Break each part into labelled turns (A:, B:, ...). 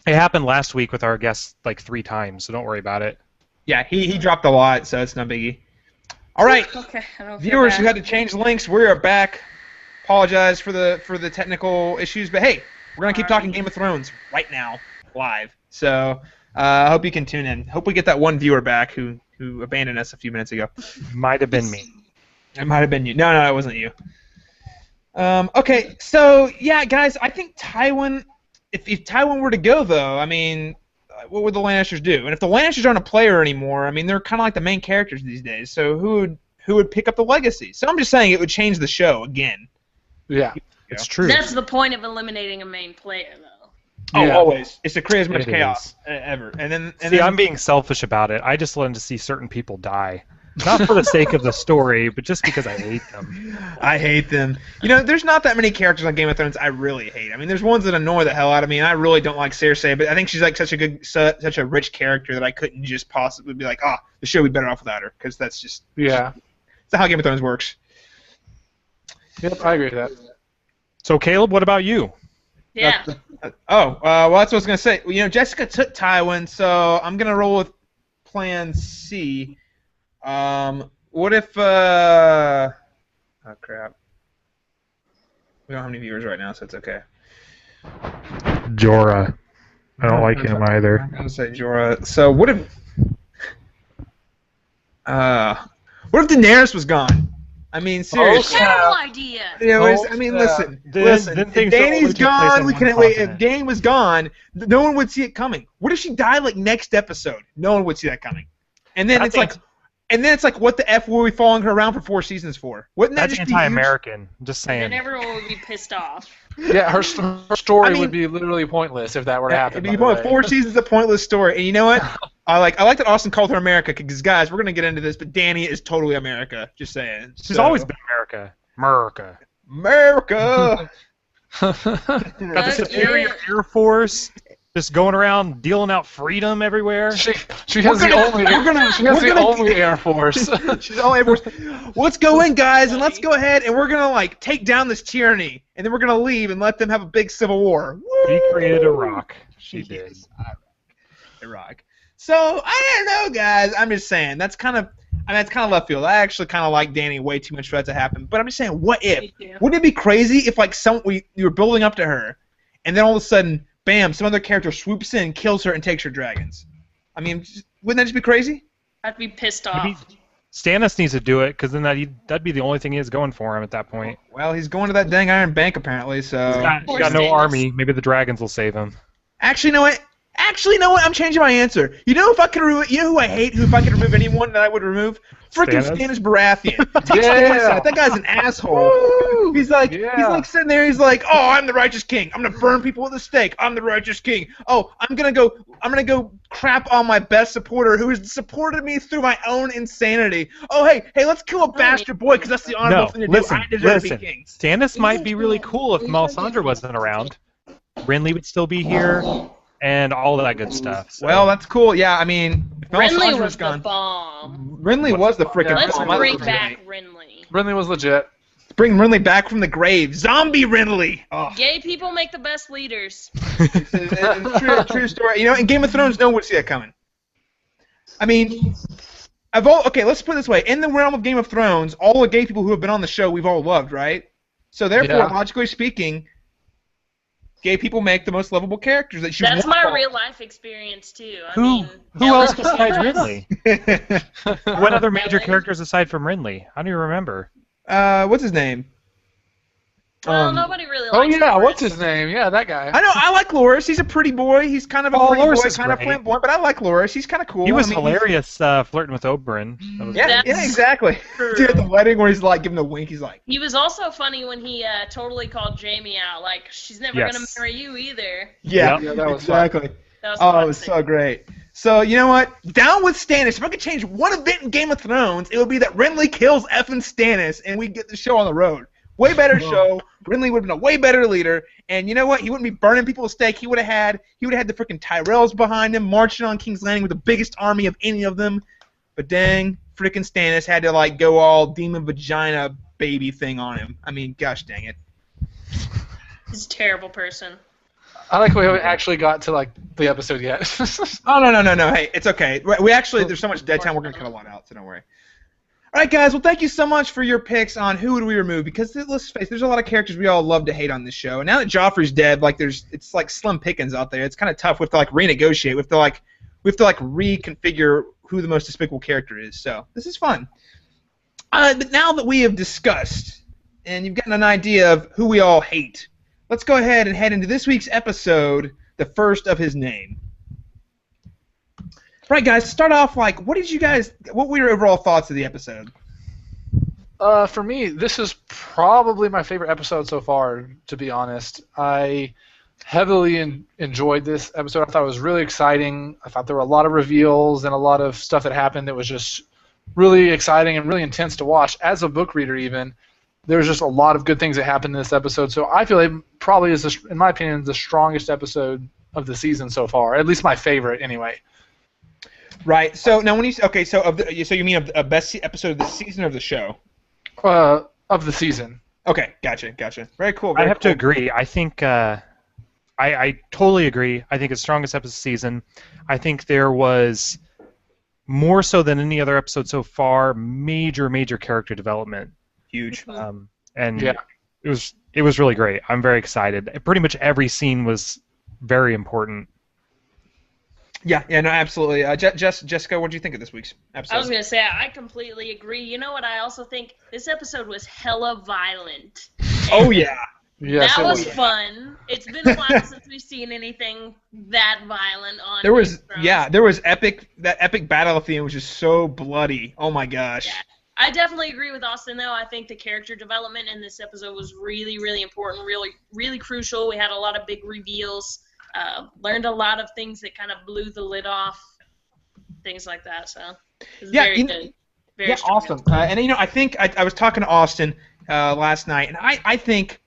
A: It happened last week with our guest like 3 times, so don't worry about it.
B: Yeah, he dropped a lot, so it's no biggie. All right,
C: Okay, I don't feel
B: viewers
C: bad.
B: who had to change links, we are back. Apologize for the technical issues, but hey, we're gonna keep talking Game of Thrones right now, live. So I hope you can tune in. Hope we get that one viewer back who abandoned us a few minutes ago.
A: Might have been me.
B: It might have been you. No, it wasn't you. Okay, so yeah, guys, I think Tywin. If Tywin were to go, though, I mean, what would the Lannisters do? And if the Lannisters aren't a player anymore, I mean, they're kind of like the main characters these days. So who would pick up the legacy? So I'm just saying it would change the show again.
D: Yeah.
A: It's true.
C: That's the point of eliminating a main player, though.
B: Oh,
D: Yeah.
B: always. It's to create as much
A: It
B: chaos
A: is.
B: ever. And
A: See,
B: then
A: I'm being selfish about it. I just wanted to see certain people die. Not for the sake of the story, but just because I hate them.
B: I hate them. You know, there's not that many characters on Game of Thrones I really hate. I mean, there's ones that annoy the hell out of me, and I really don't like Cersei, but I think she's like such a rich character that I couldn't just possibly be like, the show would be better off without her, because that's just
D: Yeah.
B: that's how Game of Thrones works.
D: Yep, I agree with that.
A: So, Caleb, what about you?
C: Yeah.
B: Well, that's what I was gonna say. You know, Jessica took Tywin, so I'm gonna roll with Plan C. What if oh crap. We don't have any viewers right now, so it's okay.
A: Jorah. I don't like him either.
B: I'm gonna say Jorah. So what if Daenerys was gone? I mean, seriously.
C: Terrible idea.
B: I mean, listen.
A: Then
B: If
A: things don't
B: Dany's
A: only take place
B: gone,
A: on
B: we
A: one
B: can wait. If
A: continent.
B: Dany was gone, no one would see it coming. What if she died like next episode? No one would see that coming. And then it's like, what the F were we following her around for 4 seasons for? Wouldn't that
A: That's
B: just be huge?
A: anti-American. Just
C: Then
A: saying.
C: everyone would be pissed off.
D: Yeah, her story
B: I mean-
D: would be literally pointless if that were to happen.
B: It'd
D: by
B: be
D: the way.
B: 4 seasons of pointless story. And you know what? I like that Austin called her America because, guys, we're gonna get into this, but Dany is totally America. Just saying.
A: She's
B: So-
A: always been America. America.
B: America.
A: Got the
C: That's
A: superior
C: it.
A: Air Force, just going around dealing out freedom everywhere.
D: She has the only Air Force.
B: She's only Air Force. Let's go in, guys, and let's go ahead and we're gonna like take down this tyranny, and then we're gonna leave and let them have a big civil war.
A: She created Iraq. She did.
B: Yes, Iraq. So I don't know, guys. I'm just saying that's kind of left field. I actually kind of like Dany way too much for that to happen. But I'm just saying, what if?
C: Me too.
B: Wouldn't it be crazy if like you were building up to her, and then all of a sudden, bam, some other character swoops in, kills her, and takes her dragons? I mean, wouldn't that just be crazy?
C: I'd be pissed
A: Maybe
C: off.
A: Stannis needs to do it, because then that'd be the only thing he has going for him at that point.
B: Well, he's going to that dang Iron Bank apparently. So
A: He's got no
C: Stannis.
A: army. Maybe the dragons will save him.
B: actually, you know what? I'm changing my answer. You know, if I could remove, you know who I hate? Who if I could remove anyone that I would remove? Freaking
A: Stannis?
B: Stannis Baratheon. Take
D: Yeah.
B: Stannis out. That guy's an asshole. He's like sitting there. He's like, oh, I'm the righteous king. I'm gonna burn people with a stake. I'm the righteous king. Oh, I'm gonna go crap on my best supporter who has supported me through my own insanity. Oh, hey, let's kill a bastard boy because that's the honorable
A: No,
B: thing to
A: listen,
B: do. I deserve to
A: listen.
B: be king.
A: Stannis might be really cool if Melisandre wasn't around. Renly would still be here, and all that good stuff. So.
B: Well, that's cool. Yeah, I mean, if
C: Renly
B: Melisandre
C: was the
B: gone.
C: bomb.
B: Renly was the freaking.
C: Let's
B: bomb. I
C: bring
B: love
C: back
B: Renly.
C: Renly.
D: Renly was legit.
B: Bring Renly back from the grave. Zombie Renly. Oh,
C: Gay people make the best leaders.
B: it's true story. You know, in Game of Thrones, no one would see that coming. I mean, okay, let's put it this way. In the realm of Game of Thrones, all the gay people who have been on the show, we've all loved, right? So therefore,
D: Yeah.
B: logically speaking, gay people make the most lovable characters. That you
C: That's
B: want.
C: my real life experience too. I
A: Who
C: mean,
A: else
C: Ellis-
A: besides Renly? What other major
C: Renly?
A: characters aside from Renly? I don't even remember.
B: What's his name?
C: Well, nobody really
D: Oh
C: likes
D: yeah,
C: Loras.
D: what's his name? Yeah, that guy.
B: I know. I like Loras. He's a pretty boy. He's kind of a
A: Oh,
B: pretty
A: Loras
B: boy,
A: is
B: kind of
A: great.
B: flamboyant. But I like Loras. He's kind of cool.
A: He was
B: I mean, he's-
A: hilarious flirting with Oberyn. That was
B: Yeah,
C: That's
B: yeah, exactly.
C: true.
B: Dude, at the wedding where he's like giving the wink, he's like,
C: He was also funny when he totally called Jamie out. Like, she's never
A: Yes.
C: gonna marry you either.
B: yeah,
D: Yeah, that was fun.
B: exactly.
C: That was
B: Oh,
C: fun
B: it was
C: too.
B: so great. So, you know what? Down with Stannis. If I could change one event in Game of Thrones, it would be that Renly kills effing Stannis and we get the show on the road. Way better show. Renly would have been a way better leader. And you know what? He wouldn't be burning people at stake. He would have had the freaking Tyrells behind him, marching on King's Landing with the biggest army of any of them. But dang, freaking Stannis had to like go all demon vagina baby thing on him. I mean, gosh dang it.
C: He's a terrible person.
D: I like we haven't actually got to like the episode yet.
B: Oh no. Hey, it's okay. We actually there's so much dead time. We're gonna cut a lot out, so don't worry. All right, guys. Well, thank you so much for your picks on who would we remove, because let's face it, there's a lot of characters we all love to hate on this show. And now that Joffrey's dead, like it's like slim pickings out there. It's kind of tough. We have to like renegotiate. We have to reconfigure who the most despicable character is. So this is fun. But now that we have discussed and you've gotten an idea of who we all hate, let's go ahead and head into this week's episode, the first of his name. Right, guys, to start off, what were your overall thoughts of the episode?
D: For me, this is probably my favorite episode so far, to be honest. I heavily enjoyed this episode. I thought it was really exciting. I thought there were a lot of reveals and a lot of stuff that happened that was just really exciting and really intense to watch. As a book reader even, there's just a lot of good things that happened in this episode. So I feel it probably is, in my opinion, the strongest episode of the season so far. At least my favorite, anyway.
B: Right. So now, when you so you mean a best episode of the season or of the show?
D: Of the season.
B: Okay, gotcha. Very cool.
A: I have to agree. I think I totally agree. I think it's strongest episode of the season. I think there was more so than any other episode so far, major character development.
B: Huge.
A: And yeah, it was really great. I'm very excited. Pretty much every scene was very important.
B: Yeah, no, absolutely. Jessica, what do you think of this week's episode?
C: I was going to say, I completely agree. You know what I also think? This episode was hella violent.
B: Oh, yeah.
D: Yes,
C: that was fun. It's been a while since we've seen anything that violent on
B: There was that epic battle theme, which is so bloody. Oh, my gosh.
C: Yeah. I definitely agree with Austin, though. I think the character development in this episode was really, really important, really crucial. We had a lot of big reveals. Learned a lot of things that kind of blew the lid off, things like that. So it was very good. Very
B: awesome. And I think I was talking to Austin last night, and I think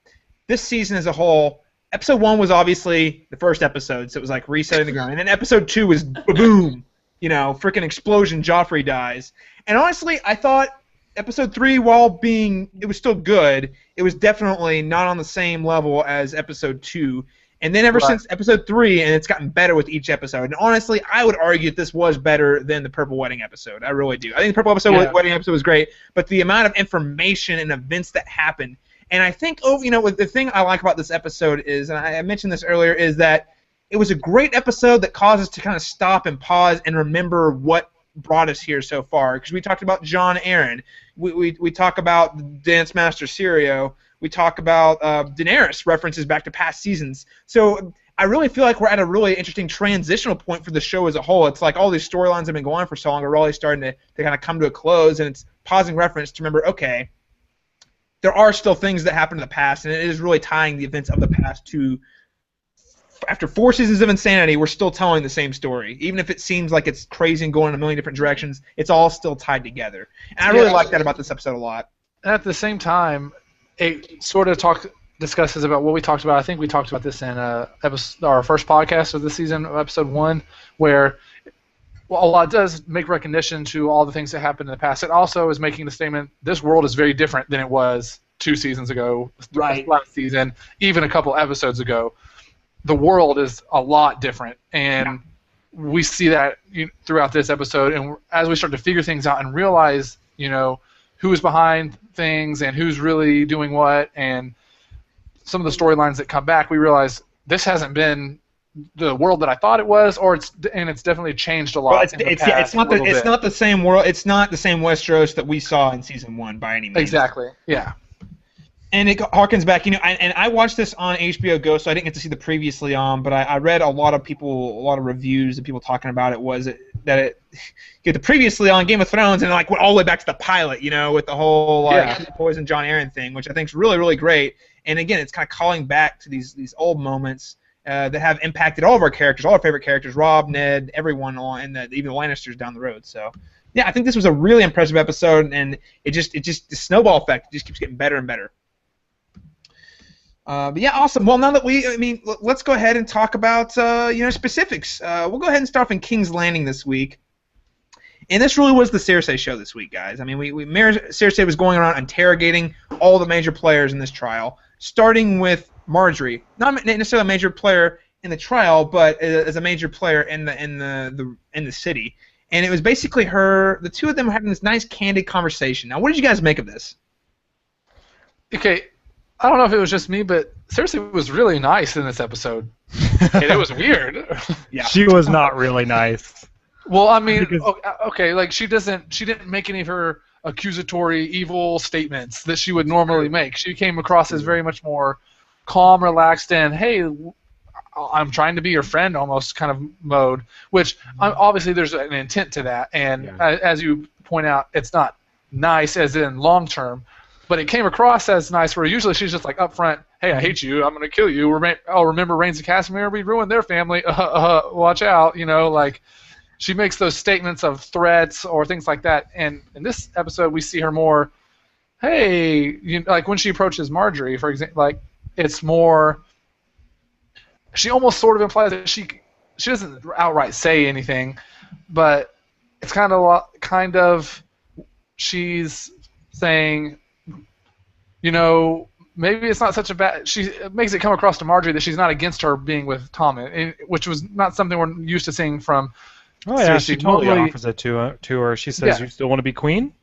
B: this season as a whole, episode 1 was obviously the first episode, so it was like resetting the ground, and then episode 2 was boom, freaking explosion, Joffrey dies, and honestly, I thought episode 3, while it was still good, it was definitely not on the same level as episode 2. And then since episode 3, and it's gotten better with each episode. And honestly, I would argue that this was better than the Purple Wedding episode. I really do. I think the Purple Wedding episode was great, but the amount of information and events that happened. And I think, the thing I like about this episode is, and I mentioned this earlier, is that it was a great episode that caused us to kind of stop and pause and remember what brought us here so far. Because we talked about Jon Arryn. We talk about Dance Master Syrio. We talk about Daenerys references back to past seasons. So I really feel like we're at a really interesting transitional point for the show as a whole. It's like all these storylines have been going on for so long are really starting to kind of come to a close, and it's pausing reference to remember, okay, there are still things that happened in the past, and it is really tying the events of the past to, after 4 seasons of insanity, we're still telling the same story. Even if it seems like it's crazy and going in a million different directions, it's all still tied together. And I really like that about this episode a lot.
D: At the same time, it sort of discusses about what we talked about. I think we talked about this in our first podcast of this season, episode 1, where a lot does make recognition to all the things that happened in the past. It also is making the statement, this world is very different than it was 2 seasons ago, last season, even a couple episodes ago. The world is a lot different, and we see that throughout this episode. And as we start to figure things out and realize, who is behind things and who's really doing what, and some of the storylines that come back, we realize this hasn't been the world that I thought it was, it's definitely changed a lot.
B: Well, it's not the same world. It's not the same Westeros that we saw in season 1 by any means.
D: Exactly. Yeah.
B: And it harkens back, and I watched this on HBO Go, so I didn't get to see the previously on, but I read a lot of reviews and people talking about it was that it get the previously on Game of Thrones and went all the way back to the pilot, with the whole poison Jon Arryn thing, which I think is really, really great. And again, it's kind of calling back to these old moments that have impacted all of our characters, all our favorite characters, Robb, Ned, everyone, and even the Lannisters down the road. So yeah, I think this was a really impressive episode, and it just the snowball effect just keeps getting better and better. But yeah, awesome. Well, now that let's go ahead and talk about specifics. We'll go ahead and start off in King's Landing this week, and this really was the Cersei show this week, guys. I mean, Cersei was going around interrogating all the major players in this trial, starting with Marjorie, not necessarily a major player in the trial, but as a major player in the city. And it was basically the two of them having this nice, candid conversation. Now, what did you guys make of this?
D: Okay, I don't know if it was just me, but Cersei was really nice in this episode. And it was weird.
B: Yeah.
A: She was not really nice.
D: Well, I mean,
A: Because-
D: okay, like she didn't make any of her accusatory, evil statements that she would normally make. She came across as very much more calm, relaxed, and hey, I'm trying to be your friend, almost kind of mode. Which obviously there's an intent to that, and as you point out, it's not nice as in long term, but it came across as nice. Where usually she's just like upfront, hey, I hate you, I'm gonna kill you. Remember Reigns of Castamere? We ruined their family. Watch out, like. She makes those statements of threats or things like that, and in this episode we see her more, hey, like when she approaches Marjorie, for example, like it's more. She almost sort of implies that she doesn't outright say anything, but it's kind of she's saying, maybe it's not such a bad. She makes it come across to Marjorie that she's not against her being with Tom, which was not something we're used to seeing from.
A: Oh yeah, she totally
D: normally-
A: offers it to her. She says,
D: Yeah.
A: "You still want to be queen?"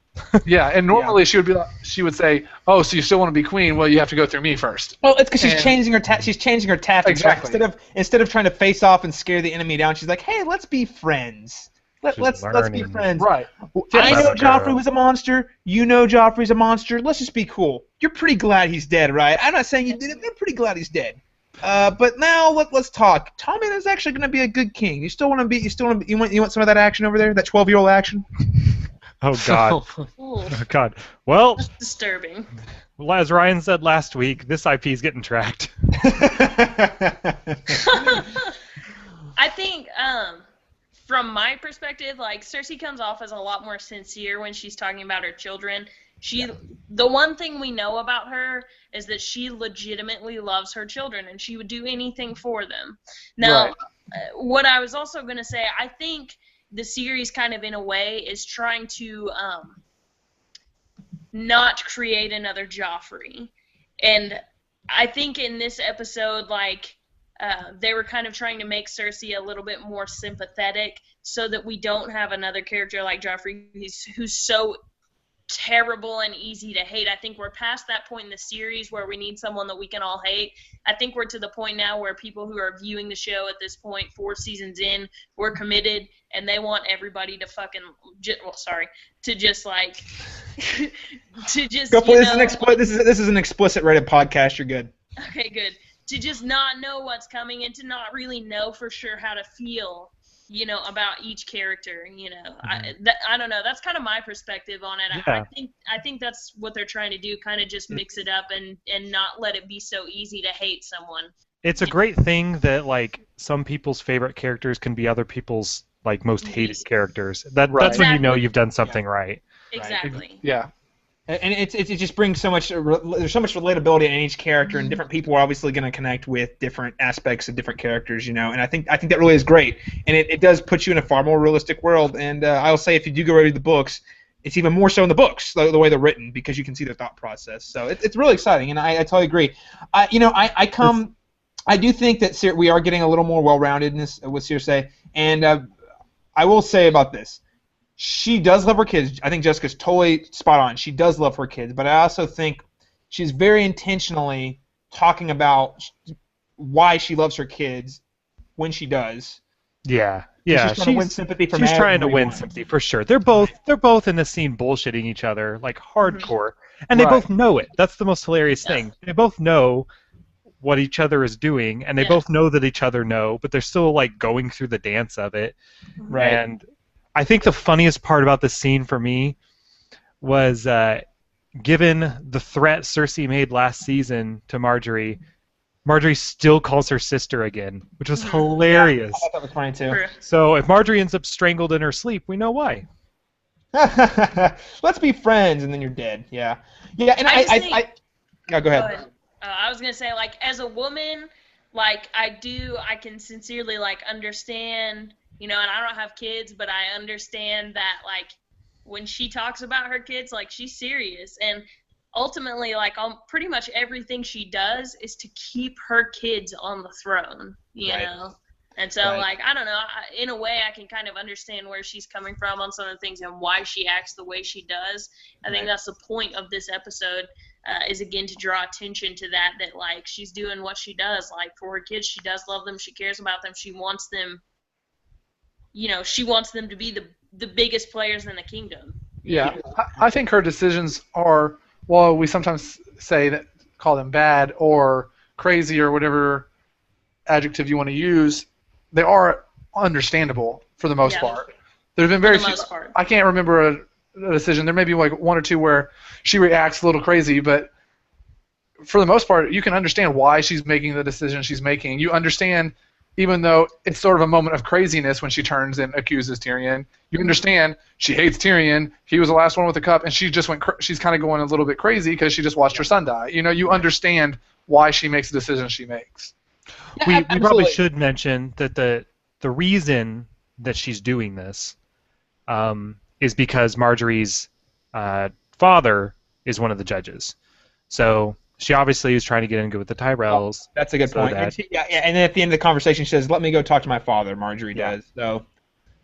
D: Yeah, and normally she would say, "Oh, so you still want to be queen? Well, you have to go through me first."
B: Well, it's because she's
D: And-
B: changing her she's changing her tactics. Right?
D: Exactly.
B: Instead of trying to face off and scare the enemy down, she's like, "Hey, let's be friends. Let's be
A: learning.
B: friends.
D: Right.
B: I know
A: Clever
B: Joffrey
A: girl.
B: was a monster. You know Joffrey's a monster. Let's just be cool. You're pretty glad he's dead, right? I'm not saying you did it, but I'm pretty glad he's dead. But now let's talk. Tommen is actually going to be a good king. You want some of that action over there? That 12-year-old action?
A: Oh God,
C: Ooh,
A: oh God. Well,
C: that's disturbing.
A: as Ryan said last week, this IP is getting tracked.
C: I think, from my perspective, like Cersei comes off as a lot more sincere when she's talking about her children. The one thing we know about her is that she legitimately loves her children, and she would do anything for them. Now,
D: Right.
C: What I was also going to say, I think the series kind of in a way is trying to not create another Joffrey. And I think in this episode, like, they were kind of trying to make Cersei a little bit more sympathetic so that we don't have another character like Joffrey who's so terrible and easy to hate. I think we're past that point in the series where we need someone that we can all hate. I think we're to the point now where people who are viewing the show at this point, 4 seasons in, we're committed, and they want everybody to fucking, to just like, to just,
B: Go for this is an explicit rated podcast. You're good.
C: Okay, good. To just not know what's coming and to not really know for sure how to feel, about each character. I don't know. That's kind of my perspective on it.
A: Yeah.
C: I think that's what they're trying to do, kind of just mix it up and not let it be so easy to hate someone.
A: It's a great thing that like some people's favorite characters can be other people's like most hated characters. That's when you know
C: Exactly.
A: you've done something right.
C: Exactly.
D: Yeah.
B: And it just brings so much. There's so much relatability in each character, and different people are obviously going to connect with different aspects of different characters, And I think that really is great, and it does put you in a far more realistic world. And I'll say, if you do go read the books, it's even more so in the books, the way they're written, because you can see their thought process. So it's really exciting, and I totally agree. I do think that we are getting a little more well-roundedness with Cersei, and I will say about this. She does love her kids. I think Jessica's totally spot on. She does love her kids, but I also think she's very intentionally talking about why she loves her kids when she does.
A: Yeah.
B: She's trying to win sympathy from
A: She's trying to win
B: everyone.
A: sympathy for sure. They're both in this scene bullshitting each other like hardcore, and they
D: Right.
A: both know it. That's the most hilarious thing. They both know what each other is doing, and they
C: Yeah.
A: both know that each other know, but they're still like going through the dance of it.
B: Right.
A: And I think the funniest part about this scene for me was given the threat Cersei made last season to Marjorie, Marjorie still calls her sister again, which was hilarious.
B: I thought that was funny too.
C: True.
A: So if Marjorie ends up strangled in her sleep, we know why.
B: Let's be friends, and then you're dead. Yeah. Yeah, and
C: I just think-
B: go ahead.
C: I was gonna say, like, as a woman, like, I can sincerely like understand, and I don't have kids, but I understand that, like, when she talks about her kids, like, she's serious, and ultimately, like, pretty much everything she does is to keep her kids on the throne, you
B: Right.
C: know? And so,
B: Right.
C: like, I don't know, in a way I can kind of understand where she's coming from on some of the things and why she acts the way she does. I think
B: Right.
C: that's the point of this episode, is, again, to draw attention to that, like, she's doing what she does. Like, for her kids, she does love them, she cares about them, she wants them, you know, she wants them to be the biggest players in the kingdom.
D: Yeah, I think her decisions are, well, we sometimes say that, call them bad or crazy or whatever adjective you want to use, they are understandable for the most
C: Yeah.
D: part. There's been very
C: For the
D: few.
C: most part.
D: I can't remember a decision. There may be like one or two where she reacts a little crazy, but for the most part, you can understand why she's making the decision she's making. You understand, even though it's sort of a moment of craziness when she turns and accuses Tyrion. You understand she hates Tyrion. He was the last one with the cup, and she just went. She's kind of going a little bit crazy because she just watched her son die. You know, you understand why she makes the decisions she makes.
A: We
B: absolutely.
A: probably should mention that the reason that she's doing this is because Marjorie's father is one of the judges. So she obviously is trying to get in good with the Tyrells.
B: That's a good
A: So
B: point.
A: that-
B: And, and then at the end of the conversation, she says, "Let me go talk to my father." Marjorie
A: Yeah.
B: does. So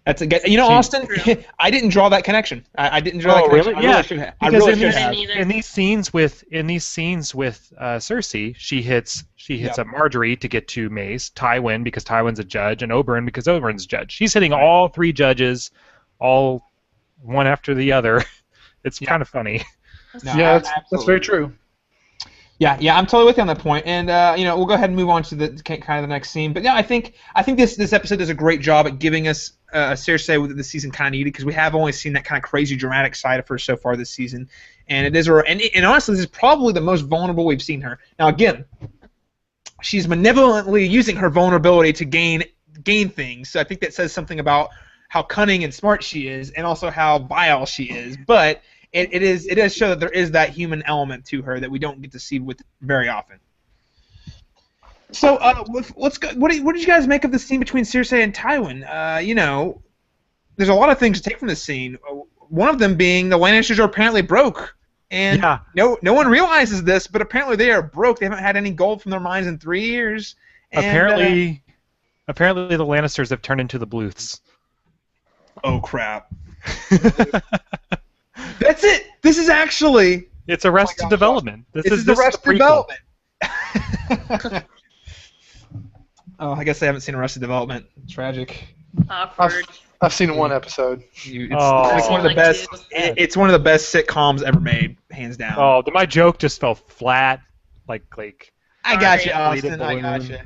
B: that's a good. You know,
A: She-
B: Austin, I didn't draw that connection. I didn't draw that
A: Oh,
B: connection.
A: really?
B: I
A: Yeah.
B: really should have. I
A: Because
B: really
A: in
B: should
A: these,
B: have.
C: either.
A: in these scenes with Cersei, she hits
B: Yep.
A: up Marjorie to get to Mace, Tywin because Tywin's a judge, and Oberyn because Oberyn's a judge. She's hitting all three judges, all one after the other. It's
B: Yeah.
A: kind of funny.
B: No,
D: Yeah, that's
B: absolutely.
D: very true.
B: Yeah, I'm totally with you on that point. And you know, we'll go ahead and move on to the kind of the next scene. But yeah, I think this episode does a great job at giving us Cersei that the season kind of needed, because we have only seen that kind of crazy dramatic side of her so far this season, and it is and honestly, this is probably the most vulnerable we've seen her. Now again, she's malevolently using her vulnerability to gain things. So I think that says something about how cunning and smart she is, and also how vile she is. But it does show that there is that human element to her that we don't get to see with very often. So let's go. What did you guys make of the scene between Cersei and Tywin? You know, there's a lot of things to take from this scene. One of them being the Lannisters are apparently broke, and
A: Yeah.
B: no one realizes this, but apparently they are broke. They haven't had any gold from their mines in 3 years. And,
A: Apparently the Lannisters have turned into the Bluths.
B: oh crap! That's it. This is actually
A: It's Arrested
B: gosh,
A: Development. This
B: the
A: is
B: Arrested
A: the prequel.
B: Development. Oh, I guess I haven't seen Arrested Development. Tragic.
C: Awkward.
D: I've seen one episode.
B: It's
A: Oh.
B: one of the
C: Like
B: best.
C: two.
B: It's one of the best sitcoms ever made, hands down.
A: Oh, my joke just fell flat. Like
B: I got you,
C: Sorry.
B: Austin. I got you.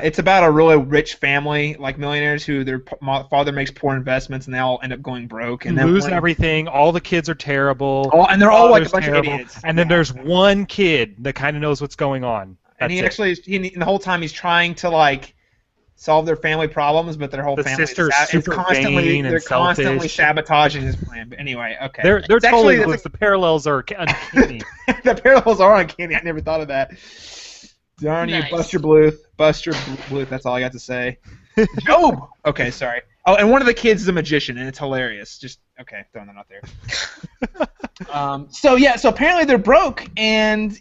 B: It's about a really rich family, like millionaires, who their father makes poor investments, and they all end up going broke, and then
A: lose
B: one-
A: everything. All the kids are terrible.
B: and they're all like a
A: Father's
B: bunch
A: terrible.
B: of idiots.
A: And then
B: Yeah.
A: there's one kid that kind of knows what's going on.
B: And he
A: That's it.
B: actually, and the whole time he's trying to like solve their family problems, but their whole
A: The
B: family
A: sister's
B: is
A: super
B: constantly
A: vain and
B: they're constantly
A: selfish.
B: sabotaging his plan. But anyway, okay.
A: They're
B: It's
A: totally
B: actually-
A: Bluths. The parallels are uncanny.
B: the parallels are uncanny. I never thought of that. Darn you,
C: Nice.
B: Buster Bluth. Buster Bluth, that's all I got to say. Job! Okay, sorry. Oh, and one of the kids is a magician, and it's hilarious. Just, okay, throwing that out there. So apparently they're broke, and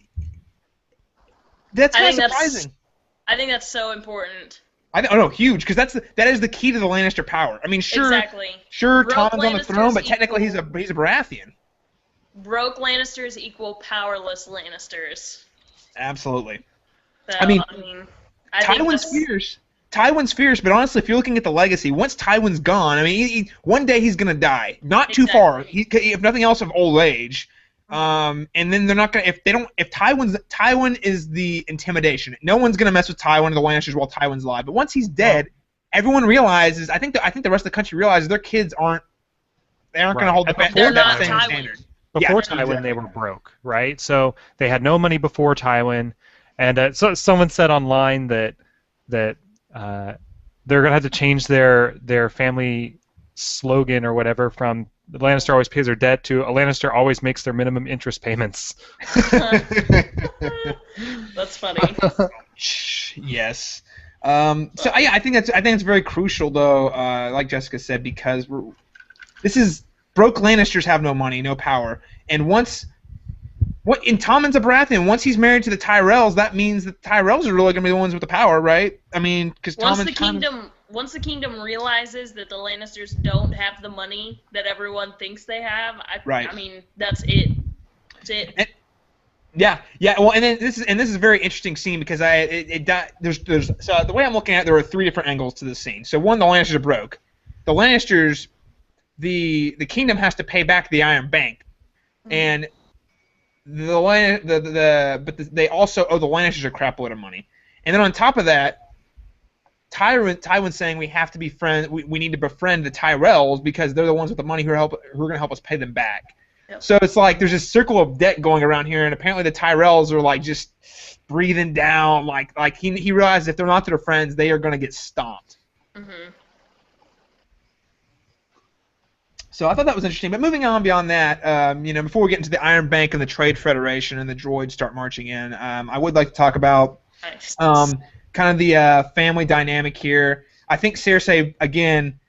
B: that's
C: I
B: kind of
C: think that's-
B: surprising.
C: I think that's so important.
B: Huge, because that is the key to the Lannister power. I mean, sure,
C: Exactly.
B: sure,
C: Broke
B: Tommen's on the throne,
C: Lannisters
B: but technically he's a Baratheon.
C: Broke Lannisters equal powerless Lannisters.
B: Absolutely.
C: So,
B: I mean,
C: I think
B: Tywin's
C: that's-
B: fierce. Tywin's fierce, but honestly, if you're looking at the legacy, once Tywin's gone, I mean, one day he's gonna die. Not too far. If nothing else, of old age. And then they're not gonna. If Tywin is the intimidation. No one's gonna mess with Tywin or the Lannisters while Tywin's alive. But once he's dead, everyone realizes. I think the rest of the country realizes their kids aren't. They aren't gonna
A: Right.
B: hold the
A: They're
B: that
C: not
B: same
C: Tywin.
B: standard.
A: Before
B: Yeah,
A: Tywin, they were broke, right? So they had no money before Tywin, and so someone said online that they're gonna have to change their family slogan or whatever from "The Lannister always pays their debt" to "A Lannister always makes their minimum interest payments."
C: That's funny.
B: Yes. So yeah, I think it's very crucial though, like Jessica said, because broke Lannisters have no money, no power, and once What in Tommen's a Baratheon? Once he's married to the Tyrells, that means that the Tyrells are really going to be the ones with the power, right? I mean, because
C: once the kingdom realizes that the Lannisters don't have the money that everyone thinks they have,
B: Right.
C: I mean, that's it. That's it.
B: Yeah. Well, and then this is a very interesting scene because there's so the way I'm looking at it, there are 3 different angles to this scene. So one, the Lannisters are broke. The Lannisters, the kingdom has to pay back the Iron Bank, and but they also owe the Lannisters a crap load of money. And then on top of that, Tywin's saying we have to be friends. We need to befriend the Tyrells because they're the ones with the money who are going to help us pay them back.
C: Yep.
B: So it's like there's this circle of debt going around here, and apparently the Tyrells are like just breathing down. Like he realized if they're not their friends, they are going to get stomped.
C: Mm-hmm.
B: So I thought that was interesting. But moving on beyond that, before we get into the Iron Bank and the Trade Federation and the droids start marching in, I would like to talk about kind of the family dynamic here. I think Cersei, again,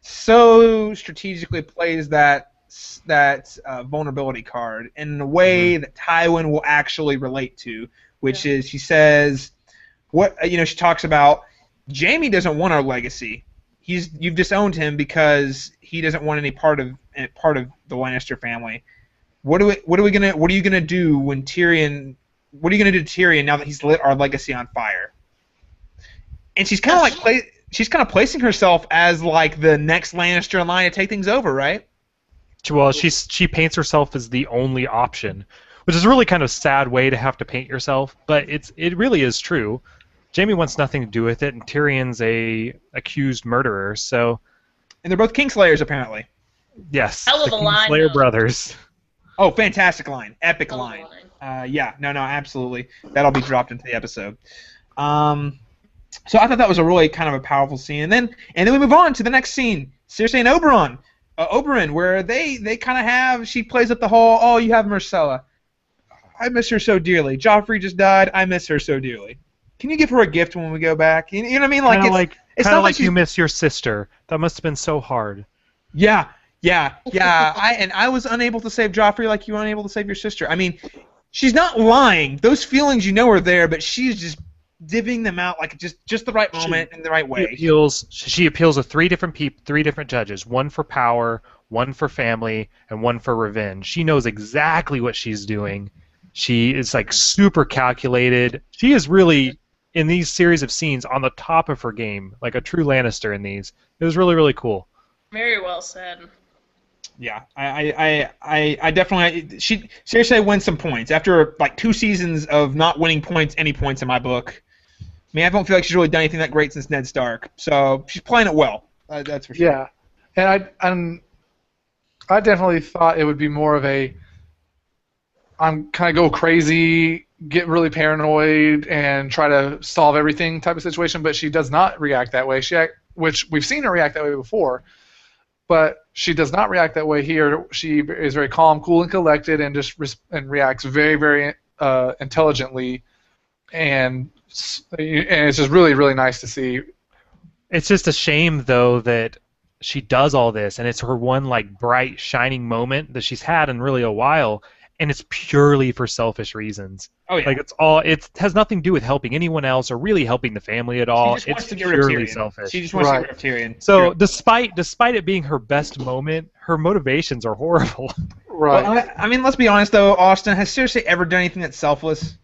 B: so strategically plays that vulnerability card in a way that Tywin will actually relate to, which is she says, she talks about Jaime doesn't want our legacy. You've disowned him because he doesn't want any part of the Lannister family. What are you gonna do when Tyrion? What are you gonna do to Tyrion now that he's lit our legacy on fire? And she's kind of placing herself as like the next Lannister in line to take things over, right?
A: Well, she paints herself as the only option, which is a really kind of sad way to have to paint yourself, but it really is true. Jaime wants nothing to do with it, and Tyrion's a accused murderer. So,
B: and they're both Kingslayers apparently.
A: Yes,
C: hell of
A: the
C: a line,
A: Kingslayer
C: though.
A: brothers.
B: Oh, fantastic line, epic
C: Hell of a
B: line.
C: line.
B: No, absolutely. That'll be dropped into the episode. So I thought that was a really kind of a powerful scene, and then we move on to the next scene, Cersei and Oberyn, where they kind of have. She plays up the whole, you have Myrcella. I miss her so dearly. Joffrey just died. I miss her so dearly. Can you give her a gift when we go back? You know what I mean? It's
A: kind
B: not
A: of like
B: she's-
A: you miss your sister. That must have been so hard.
B: Yeah. I was unable to save Joffrey like you were unable to save your sister. I mean, she's not lying. Those feelings are there, but she's just divvying them out like just the right moment in the right way.
A: She appeals to 3 different judges. One for power, one for family, and one for revenge. She knows exactly what she's doing. She is like super calculated. She is really, in these series of scenes, on the top of her game, like a true Lannister in these. It was really, really cool.
C: Very well said.
B: Yeah, I definitely. Cersei wins some points after like 2 seasons of not winning any points in my book. I mean, I don't feel like she's really done anything that great since Ned Stark. So she's playing it well. That's for sure.
D: Yeah, and I definitely thought it would be more of a I'm kind of go crazy, get really paranoid, and try to solve everything type of situation. But she does not react that way. Which we've seen her react that way before, but she does not react that way here. She is very calm, cool, and collected, and just reacts very, very intelligently, and it's just really, really nice to see.
A: It's just a shame, though, that she does all this, and it's her one like bright, shining moment that she's had in really a while, and it's purely for selfish reasons.
B: Oh yeah.
A: Like it has nothing to do with helping anyone else or really helping the family at all.
B: She just wants
A: It's
B: to get rid of
A: purely
B: Tyrion.
A: selfish.
B: She just wants to get rid of Tyrion.
A: So
B: Yeah.
A: despite it being her best moment, her motivations are horrible.
D: Right.
B: Well, I mean, let's be honest though, Austin, has Cersei ever done anything that's selfless?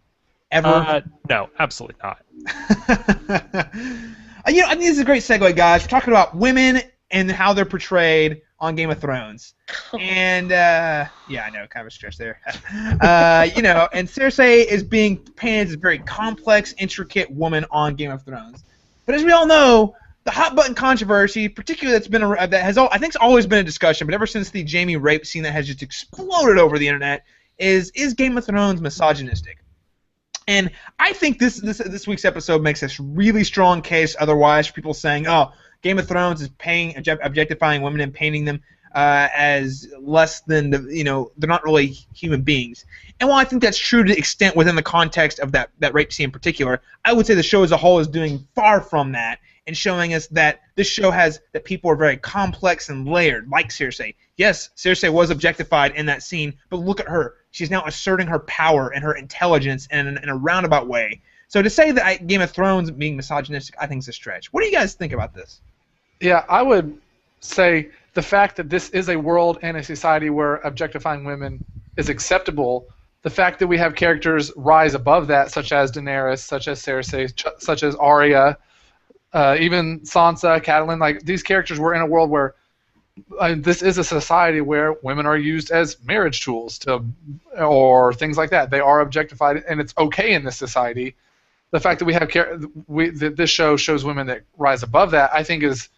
B: Ever?
A: No, absolutely not.
B: I think this is a great segue, guys. We're talking about women and how they're portrayed on Game of Thrones. And, I know, kind of a stretch there. And Cersei is being painted as a very complex, intricate woman on Game of Thrones. But as we all know, the hot button controversy, particularly I think it's always been a discussion, but ever since the Jaime rape scene that has just exploded over the internet, is Game of Thrones misogynistic? And I think this week's episode makes a really strong case otherwise for people saying, oh, Game of Thrones is objectifying women and painting them as less than, they're not really human beings. And while I think that's true to the extent within the context of that rape scene in particular, I would say the show as a whole is doing far from that and showing us that this show that people are very complex and layered, like Cersei. yes, Cersei was objectified in that scene, but look at her. She's now asserting her power and her intelligence in a roundabout way. So to say that Game of Thrones being misogynistic, I think is a stretch. What do you guys think about this?
D: Yeah, I would say the fact that this is a world and a society where objectifying women is acceptable, the fact that we have characters rise above that, such as Daenerys, such as Cersei, such as Arya, even Sansa, Catelyn, like these characters were in a world where this is a society where women are used as marriage tools or things like that. They are objectified, and it's okay in this society. The fact that we have that this show shows women that rise above that, I think, is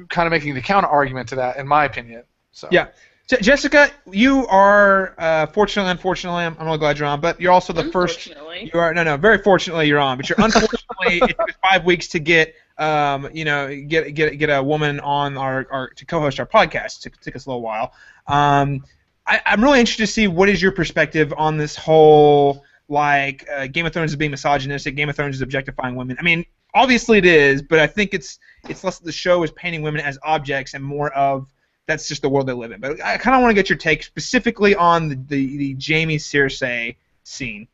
D: kind of making the counter argument to that, in my opinion. So.
B: Yeah. Jessica, you are fortunately, unfortunately, I'm really glad you're on, but you're also the first. You are very fortunately you're on, but you're unfortunately it took 5 weeks to get get a woman on our to co-host our podcast. It took us a little while. I'm really interested to see what is your perspective on this whole Game of Thrones is being misogynistic, Game of Thrones is objectifying women. I mean, obviously it is, but I think it's less that the show is painting women as objects and more of that's just the world they live in. But I kind of want to get your take specifically on the Jaime Cersei scene.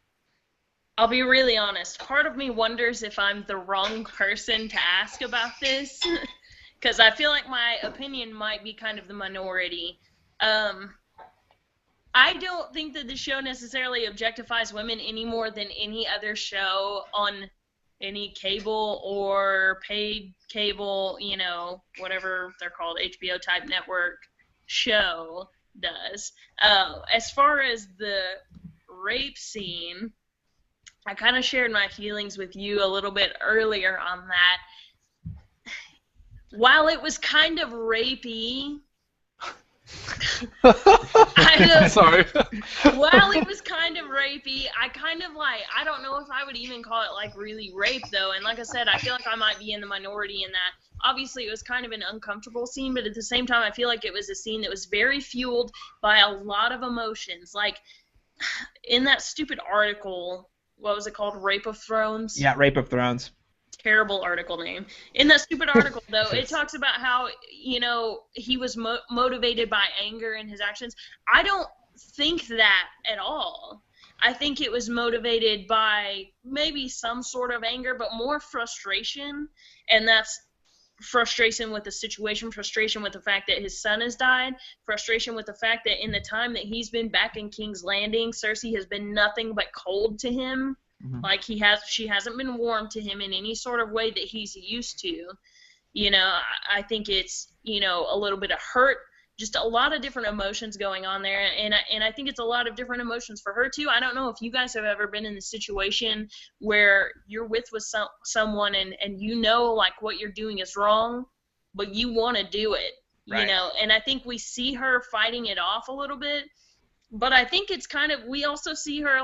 C: I'll be really honest. Part of me wonders if I'm the wrong person to ask about this, because I feel like my opinion might be kind of the minority. I don't think that the show necessarily objectifies women any more than any other show on any cable or paid cable, whatever they're called, HBO type network show does. As far as the rape scene, I kind of shared my feelings with you a little bit earlier on that. While it was kind of rapey,
D: Sorry.
C: While it was kind of rapey, I don't know if I would even call it really rape though. And like I said, I feel like I might be in the minority in that. Obviously, it was kind of an uncomfortable scene, but at the same time, I feel like it was a scene that was very fueled by a lot of emotions. Like in that stupid article, what was it called? Rape of Thrones?
B: Yeah, Rape of Thrones.
C: Terrible article name. In that stupid article, though, it talks about how, he was motivated by anger in his actions. I don't think that at all. I think it was motivated by maybe some sort of anger, but more frustration, and that's frustration with the situation, frustration with the fact that his son has died, frustration with the fact that in the time that he's been back in King's Landing, Cersei has been nothing but cold to him. Mm-hmm. She hasn't been warm to him in any sort of way that he's used to. I think it's, a little bit of hurt, just a lot of different emotions going on there, and I think it's a lot of different emotions for her too. I don't know if you guys have ever been in the situation where you're with someone and what you're doing is wrong, but you want to do it,
B: right.
C: And I think we see her fighting it off a little bit, but I think it's we also see her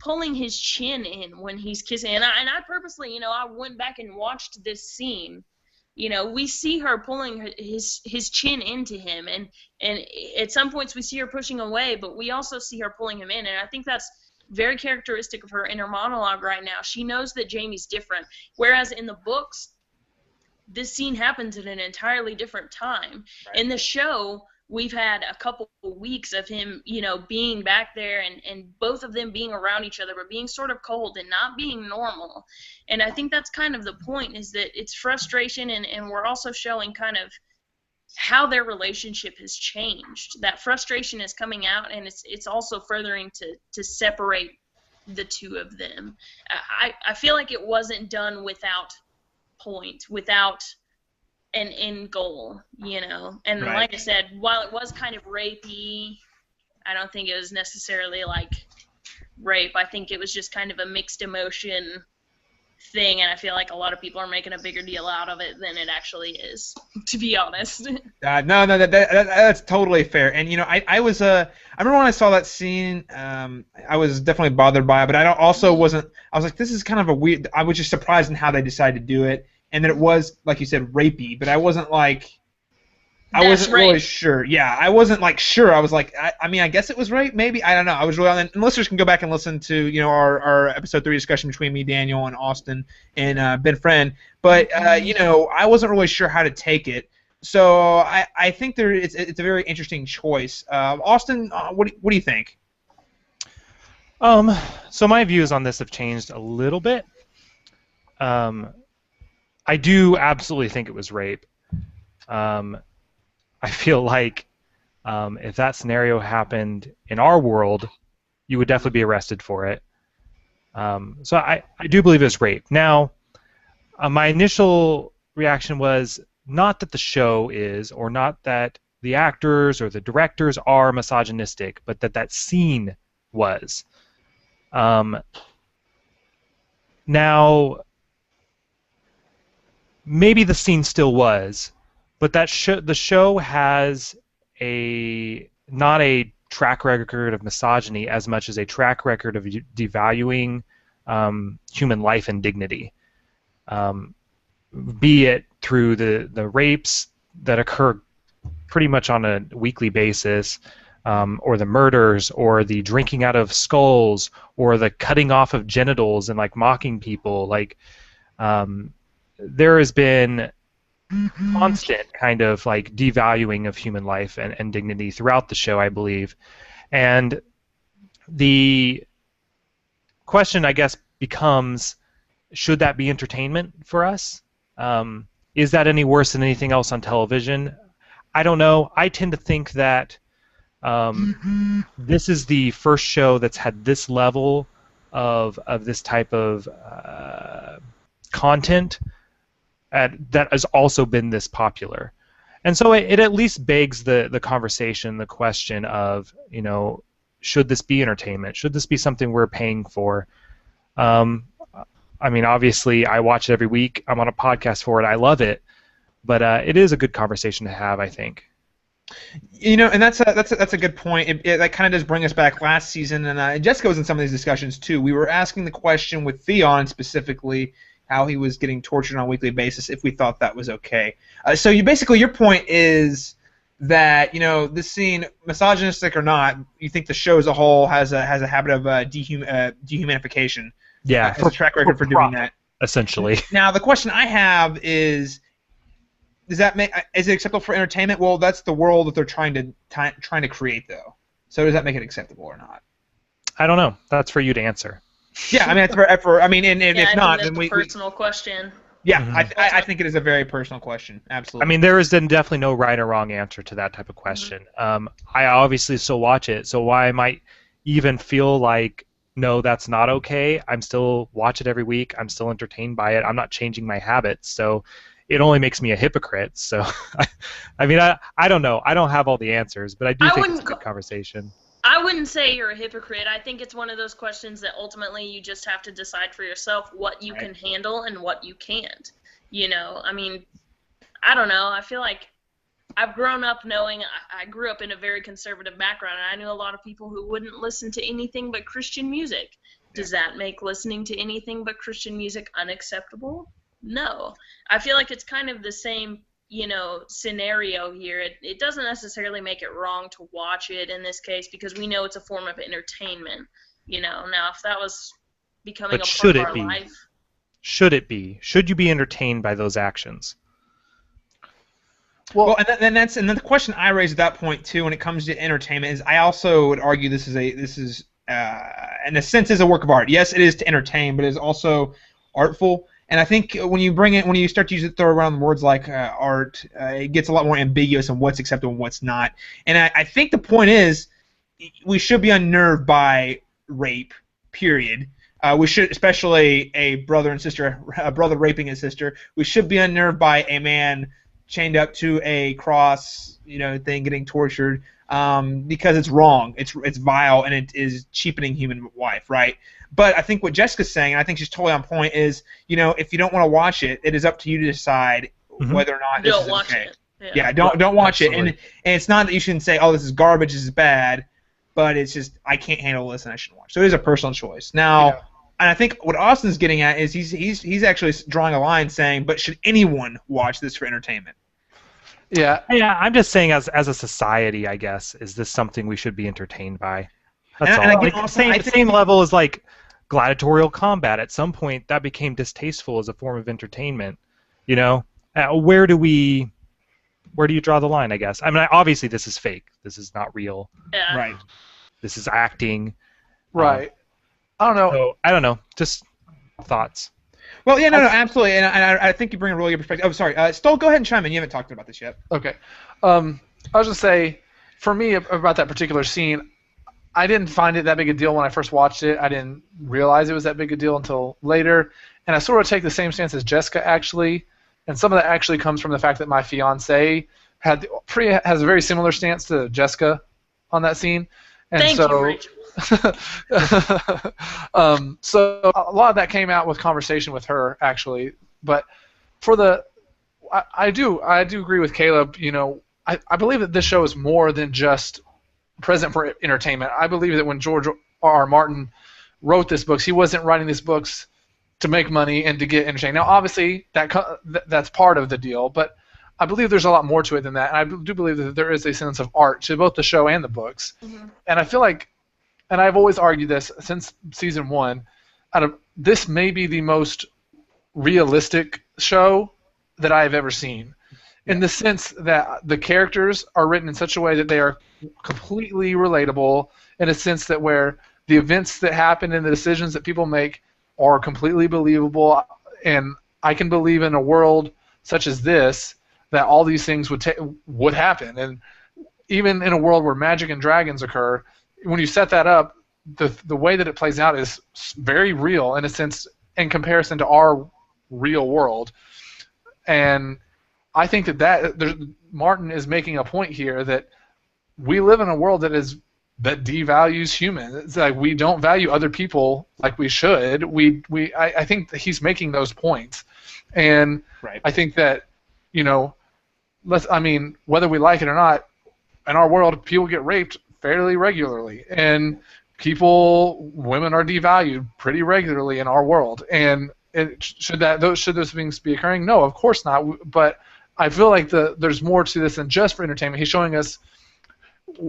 C: pulling his chin in when he's kissing, and I purposely, I went back and watched this scene. We see her pulling his chin into him, and at some points we see her pushing away, but we also see her pulling him in, and I think that's very characteristic of her inner monologue right now. She knows that Jaime's different, whereas in the books, this scene happens at an entirely different time. Right. In the show, we've had a couple of weeks of him, being back there and both of them being around each other, but being sort of cold and not being normal. And I think that's kind of the point, is that it's frustration, and we're also showing kind of how their relationship has changed. That frustration is coming out, and it's also furthering to separate the two of them. I feel like it wasn't done without point, without an end goal, and right. Like I said, while it was kind of rapey, I don't think it was necessarily rape. I think it was just kind of a mixed emotion thing, and I feel like a lot of people are making a bigger deal out of it than it actually is, to be honest.
B: No, that's totally fair. And I was I remember when I saw that scene, I was definitely bothered by it, but I also wasn't. I was like, this is kind of a weird. I was just surprised in how they decided to do it. And then it was, like you said, rapey, but I wasn't really sure. Yeah, I wasn't sure. I was I guess it was rape, maybe. I don't know. I was really on that. And listeners can go back and listen to, our episode 3 discussion between me, Daniel, and Austin, and Ben Friend. But, I wasn't really sure how to take it. So I think it's a very interesting choice. Austin, what do you think?
A: So my views on this have changed a little bit. I do absolutely think it was rape. I feel like if that scenario happened in our world, you would definitely be arrested for it. So I do believe it was rape. Now, my initial reaction was not that the show is, or not that the actors or the directors are misogynistic, but that scene was. Now, maybe the scene still was, but the show has not a track record of misogyny as much as a track record of devaluing human life and dignity, be it through the rapes that occur pretty much on a weekly basis, or the murders, or the drinking out of skulls, or the cutting off of genitals and like mocking people. Like there has been constant kind of like devaluing of human life and dignity throughout the show, I believe. And the question, I guess, becomes, should that be entertainment for us? Is that any worse than anything else on television? I don't know. I tend to think that this is the first show that's had this level of this type of content that has also been this popular. And so it at least begs the conversation, the question of, should this be entertainment? Should this be something we're paying for? I mean, obviously, I watch it every week. I'm on a podcast for it. I love it. But it is a good conversation to have, I think.
B: And that's a good point. That kind of does bring us back last season, and Jessica was in some of these discussions too. We were asking the question with Theon specifically, how he was getting tortured on a weekly basis, if we thought that was okay. So your point is that this scene, misogynistic or not, you think the show as a whole has a habit of dehumanification.
A: Yeah,
B: has a track record for doing that.
A: Essentially.
B: Now the question I have is, is it acceptable for entertainment? Well, that's the world that they're trying to create, though. So does that make it acceptable or not?
A: I don't know. That's for you to answer.
B: Yeah, I mean, if not, then
C: that's a personal question.
B: Yeah, I think it is a very personal question. Absolutely.
A: I mean, there is definitely no right or wrong answer to that type of question. I obviously still watch it, so why I might even feel like, no, that's not okay, I'm still watch it every week. I'm still entertained by it. I'm not changing my habits, so it only makes me a hypocrite. So, I mean, I don't know. I don't have all the answers, but I do think it's a good conversation.
C: I wouldn't say you're a hypocrite. I think it's one of those questions that ultimately you just have to decide for yourself what you can handle and what you can't. I mean, I don't know. I feel like I've grown up knowing I grew up in a very conservative background, and I knew a lot of people who wouldn't listen to anything but Christian music. Does that make listening to anything but Christian music unacceptable? No. I feel like it's kind of the same scenario here. It doesn't necessarily make it wrong to watch it in this case, because we know it's a form of entertainment. Now if that was becoming a part of our life.
A: Should it be? Should you be entertained by those actions?
B: Well, and then the question I raised at that point too, when it comes to entertainment, is I also would argue this is in a sense is a work of art. Yes, it is to entertain, but it is also artful. And I think when you start to throw around words like art, it gets a lot more ambiguous on what's acceptable and what's not. And I think the point is, we should be unnerved by rape, period. We should, especially a brother raping his sister. We should be unnerved by a man chained up to a cross, thing, getting tortured, because it's wrong, it's vile, and it is cheapening human life, right? But I think what Jessica's saying, and I think she's totally on point, is if you don't want to watch it, it is up to you to decide whether or not this is okay. Yeah, don't watch it, and it's not that you shouldn't say, oh, this is garbage, this is bad, but it's just, I can't handle this and I shouldn't watch. So it is a personal choice. Now, and I think what Austin's getting at is he's actually drawing a line saying, but should anyone watch this for entertainment?
A: Yeah, I'm just saying, as a society, I guess, is this something we should be entertained by? That's all.
B: And again,
A: same level as like gladiatorial combat. At some point, that became distasteful as a form of entertainment. Where do we where do you draw the line? I guess. I mean, obviously this is fake. This is not real.
C: Yeah.
B: Right.
A: This is acting.
D: Right. I don't know.
A: So I don't know. Just thoughts.
B: Well, yeah, no, absolutely, and I think you bring a really good perspective. Oh, sorry, Stoll, go ahead and chime in. You haven't talked about this yet.
D: Okay. I was just say, for me about that particular scene, I didn't find it that big a deal when I first watched it. I didn't realize it was that big a deal until later, and I sort of take the same stance as Jessica actually, and some of that actually comes from the fact that my fiance has a very similar stance to Jessica on that scene, and
C: Thank you, Rachel.
D: So a lot of that came out with conversation with her actually, but I do agree with Caleb. You know, I believe that this show is more than just present for entertainment. I believe that when George R. Martin wrote these books, he wasn't writing these books to make money and to get entertained. Now, obviously, that's part of the deal, but I believe there's a lot more to it than that, and I do believe that there is a sense of art to both the show and the books.
C: Mm-hmm.
D: And I feel like, and I've always argued this since season 1, this may be the most realistic show that I have ever seen, in the sense that the characters are written in such a way that they are completely relatable, in a sense that where the events that happen and the decisions that people make are completely believable, and I can believe in a world such as this that all these things would happen. And even in a world where magic and dragons occur, when you set that up, the way that it plays out is very real in a sense in comparison to our real world. And I think that Martin is making a point here that we live in a world that devalues humans. It's like we don't value other people like we should. I think that he's making those points, and
B: Right.
D: I think that, you know, whether we like it or not, in our world, people get raped fairly regularly, and women are devalued pretty regularly in our world. And should those things be occurring? No, of course not. But I feel like there's more to this than just for entertainment. He's showing us.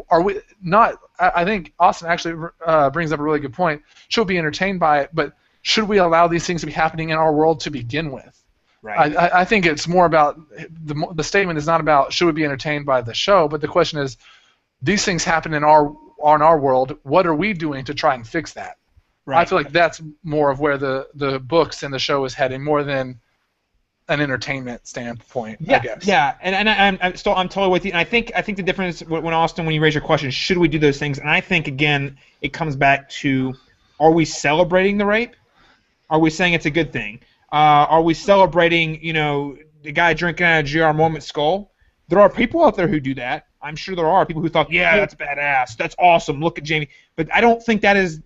D: Are we not? I think Austin actually brings up a really good point. Should we be entertained by it? But should we allow these things to be happening in our world to begin with?
B: Right.
D: I think it's more about the statement is not about should we be entertained by the show, but the question is, these things happen in our world. What are we doing to try and fix that?
B: Right.
D: I feel like that's more of where the books and the show is heading, more than an entertainment standpoint.
B: Yeah,
D: I guess.
B: yeah, and I'm totally with you. And I think the difference when Austin, when you raise your question, should we do those things? And I think again, it comes back to, are we celebrating the rape? Are we saying it's a good thing? Are we celebrating, the guy drinking out of J.R. Mormont's skull? There are people out there who do that. I'm sure there are people who thought, yeah, that's badass, that's awesome. Look at Jamie. But I don't think that is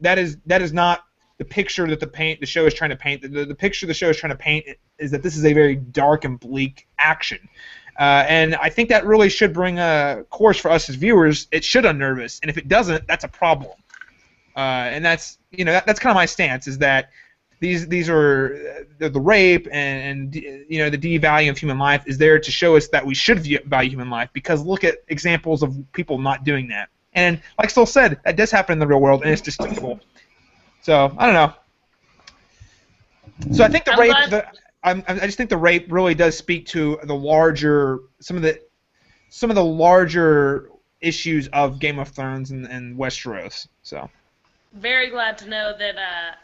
B: not the picture that the show is trying to paint. The picture the show is trying to paint is that this is a very dark and bleak action. And I think that really should bring a course for us as viewers. It should unnerve us, and if it doesn't, that's a problem. And that's that's kind of my stance, is that these are the rape and the devaluing of human life is there to show us that we should value human life, because look at examples of people not doing that. And like Stoll said, that does happen in the real world, and it's despicable. So I don't know. So I think the rape. I just think the rape really does speak to the larger some of the larger issues of Game of Thrones and Westeros. So.
C: Very glad to know that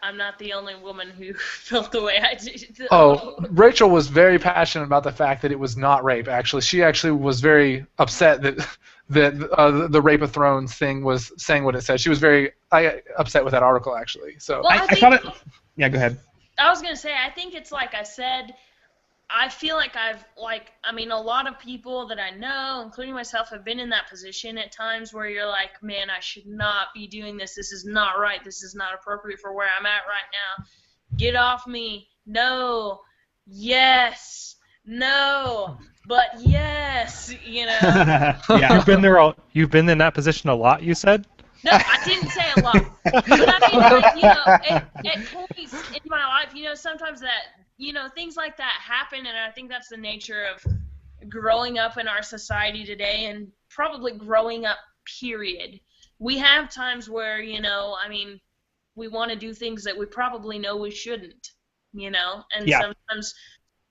C: I'm not the only woman who felt the way I did.
D: Oh, Rachel was very passionate about the fact that it was not rape. Actually, she actually was very upset that the Rape of Thrones thing was saying what it said. She was very upset with that article, actually. So
C: Well,
B: I thought it. Yeah, go ahead.
C: I was gonna say, I think it's like I said. I feel like a lot of people that I know, including myself, have been in that position at times where you're like, man, I should not be doing this. This is not right. This is not appropriate for where I'm at right now. Get off me. No. Yes. No. But yes.
B: Yeah.
A: You've been in that position a lot, you said?
C: No, I didn't say a lot. But I mean, at points in my life, sometimes that, things like that happen, and I think that's the nature of growing up in our society today, and probably growing up, period. We have times where, we want to do things that we probably know we shouldn't, and
B: Yeah.
C: sometimes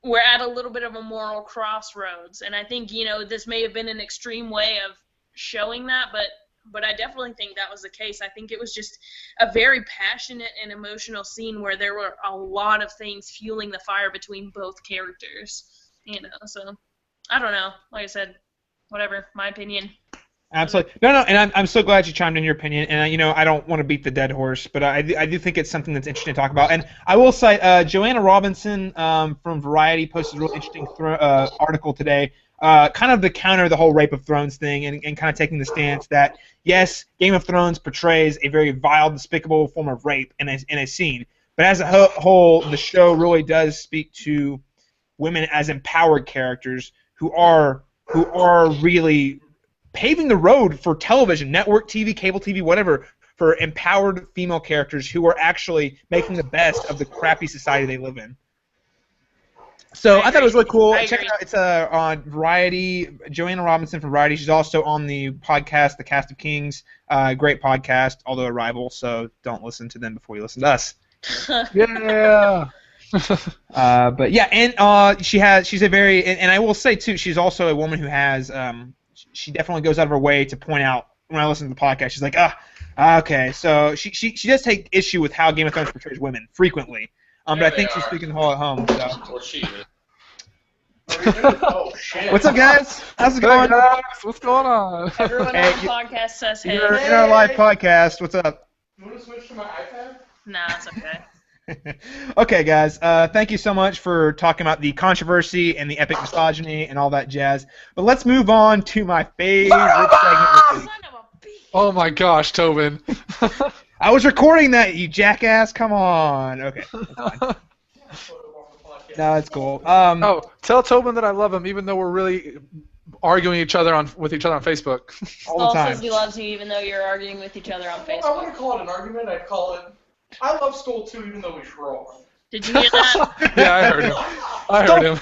C: we're at a little bit of a moral crossroads, and I think this may have been an extreme way of showing that, but I definitely think that was the case. I think it was just a very passionate and emotional scene where there were a lot of things fueling the fire between both characters. So I don't know. Like I said, whatever. My opinion.
B: Absolutely. No, and I'm so glad you chimed in your opinion. And I don't want to beat the dead horse, but I do think it's something that's interesting to talk about. And I will cite Joanna Robinson from Variety posted a really interesting article today, kind of to counter the whole Rape of Thrones thing, and kind of taking the stance that yes, Game of Thrones portrays a very vile, despicable form of rape in a scene, but as a whole, the show really does speak to women as empowered characters who are really paving the road for television, network TV, cable TV, whatever, for empowered female characters who are actually making the best of the crappy society they live in. So I thought it was really cool. Check it out. It's on Variety. Joanna Robinson from Variety. She's also on the podcast, The Cast of Kings. Great podcast, although a rival, so don't listen to them before you listen to us.
D: Yeah.
B: But yeah, and she's a very, and I will say too, she's also a woman who has, she definitely goes out of her way to point out when I listen to the podcast. She's like, okay, so she does take issue with how Game of Thrones portrays women frequently. But I think she's speaking the whole at home. So.
E: Or she.
B: Oh shit! What's up, guys? How's it going?
D: Guys, what's going on?
C: Everyone on the podcast says hey.
B: You're in our live podcast. What's up?
E: You want to switch to my iPad?
C: Nah, it's okay.
B: Okay, guys. Thank you so much for talking about the controversy and the epic misogyny and all that jazz. But let's move on to my favorite segment this week.
D: Oh my gosh, Tobin.
B: I was recording that, you jackass. Come on. Okay. No, it's cool.
D: Tell Tobin that I love him, even though we're really arguing with each other on Facebook.
B: All the time.
C: Says he loves you, even though you're arguing with each other on Facebook.
E: I wouldn't call it an argument. I'd call it, I love Skull too, even though he's wrong.
C: Did you hear that?
D: Yeah, I heard him.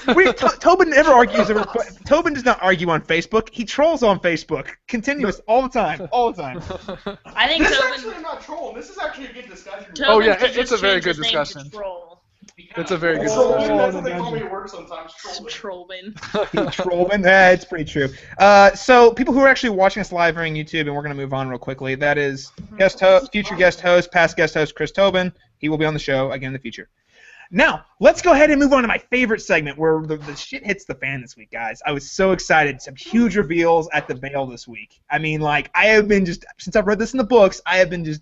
B: Tobin never argues over. Tobin does not argue on Facebook. He trolls on Facebook, continuous, all the time, all the time.
C: I think
E: This
C: Tobin.
E: actually I'm not trolling. This is actually a good discussion.
D: Oh, yeah,
C: Tobin should
D: it's a
C: just
D: very
C: change
D: good
C: his name to
D: discussion.
C: Troll.
D: It's a very good
E: Trollman,
D: discussion.
E: that's what they call me at work sometimes.
C: Trollman.
B: Trollman, it's pretty true. So people who are actually watching us live on YouTube, and we're going to move on real quickly. That is future guest host, past guest host Chris Tobin. He will be on the show again in the future. Now, let's go ahead and move on to my favorite segment where the shit hits the fan this week, guys. I was so excited. Some huge reveals at the Vale this week. I mean, like, I have been just, since I've read this in the books, I have been just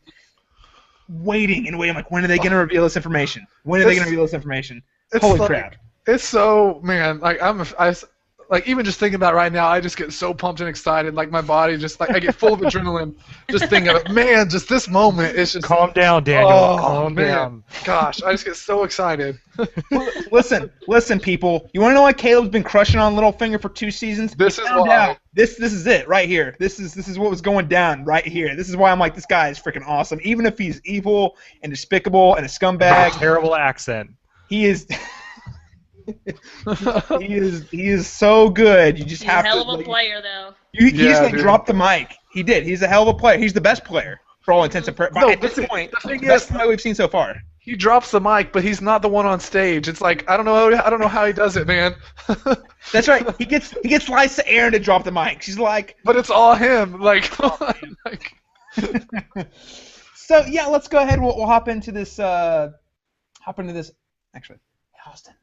B: waiting and waiting. Like, when are they going to reveal this information? When are they going to reveal this information? Holy crap.
D: It's so, man, like, like, even just thinking about it right now, I just get so pumped and excited. Like, my body just, like, I get full of adrenaline just thinking of it. Man, just this moment, it's just...
A: Calm down, Daniel.
D: Oh,
A: Calm
D: man.
A: down.
D: Gosh, I just get so excited.
B: Listen, people. You want to know why Caleb's been crushing on Littlefinger for 2 seasons?
D: This is
B: Found
D: why.
B: out. This is it right here. This is what was going down right here. This is why I'm like, this guy is freaking awesome. Even if he's evil and despicable and a scumbag,
A: Terrible accent.
B: he is... he is so good. You just
C: He's
B: have
C: a hell
B: to.
C: of a
B: Like,
C: player, though.
B: he just
D: dude.
B: dropped the mic. He did. He's a hell of a player. He's the best player for all intents and purposes.
D: No,
B: At this
D: the
B: point,
D: thing
B: the best
D: is-
B: player we've seen so far.
D: He drops the mic, but he's not the one on stage. It's like, I don't know how he does it, man.
B: That's right. He gets Lysa Aaron to drop the mic. She's like.
D: But it's all him. Like,
B: So yeah, let's go ahead. We'll hop into this. Actually, Austin.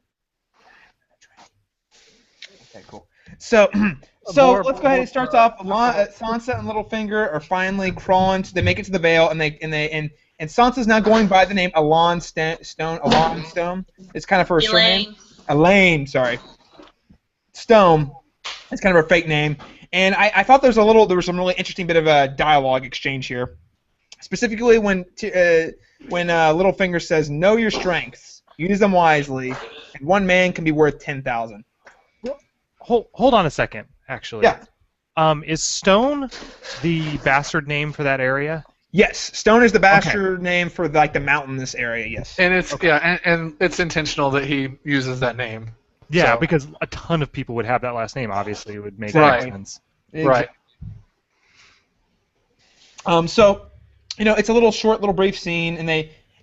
B: Okay, cool. So let's go ahead. It starts off. Sansa and Littlefinger are finally crawling. They make it to the Vale, and Sansa's now going by the name Elan Stone. Elan Stone. It's kind of her surname. Elaine, sorry. Stone. It's kind of her fake name. And I thought there was some really interesting bit of a dialogue exchange here. Specifically when Littlefinger says, "Know your strengths, use them wisely, and one man can be worth 10,000."
A: Hold on a second, actually.
B: Yeah.
A: Is Stone the bastard name for that area?
B: Yes, Stone is the bastard name for like the mountainous area. Yes.
D: and it's and it's intentional that he uses that name.
A: Yeah,
D: So-
A: because a ton of people would have that last name. Obviously, it would make
D: Right.
A: sense.
D: Right.
B: So, it's a little brief scene, and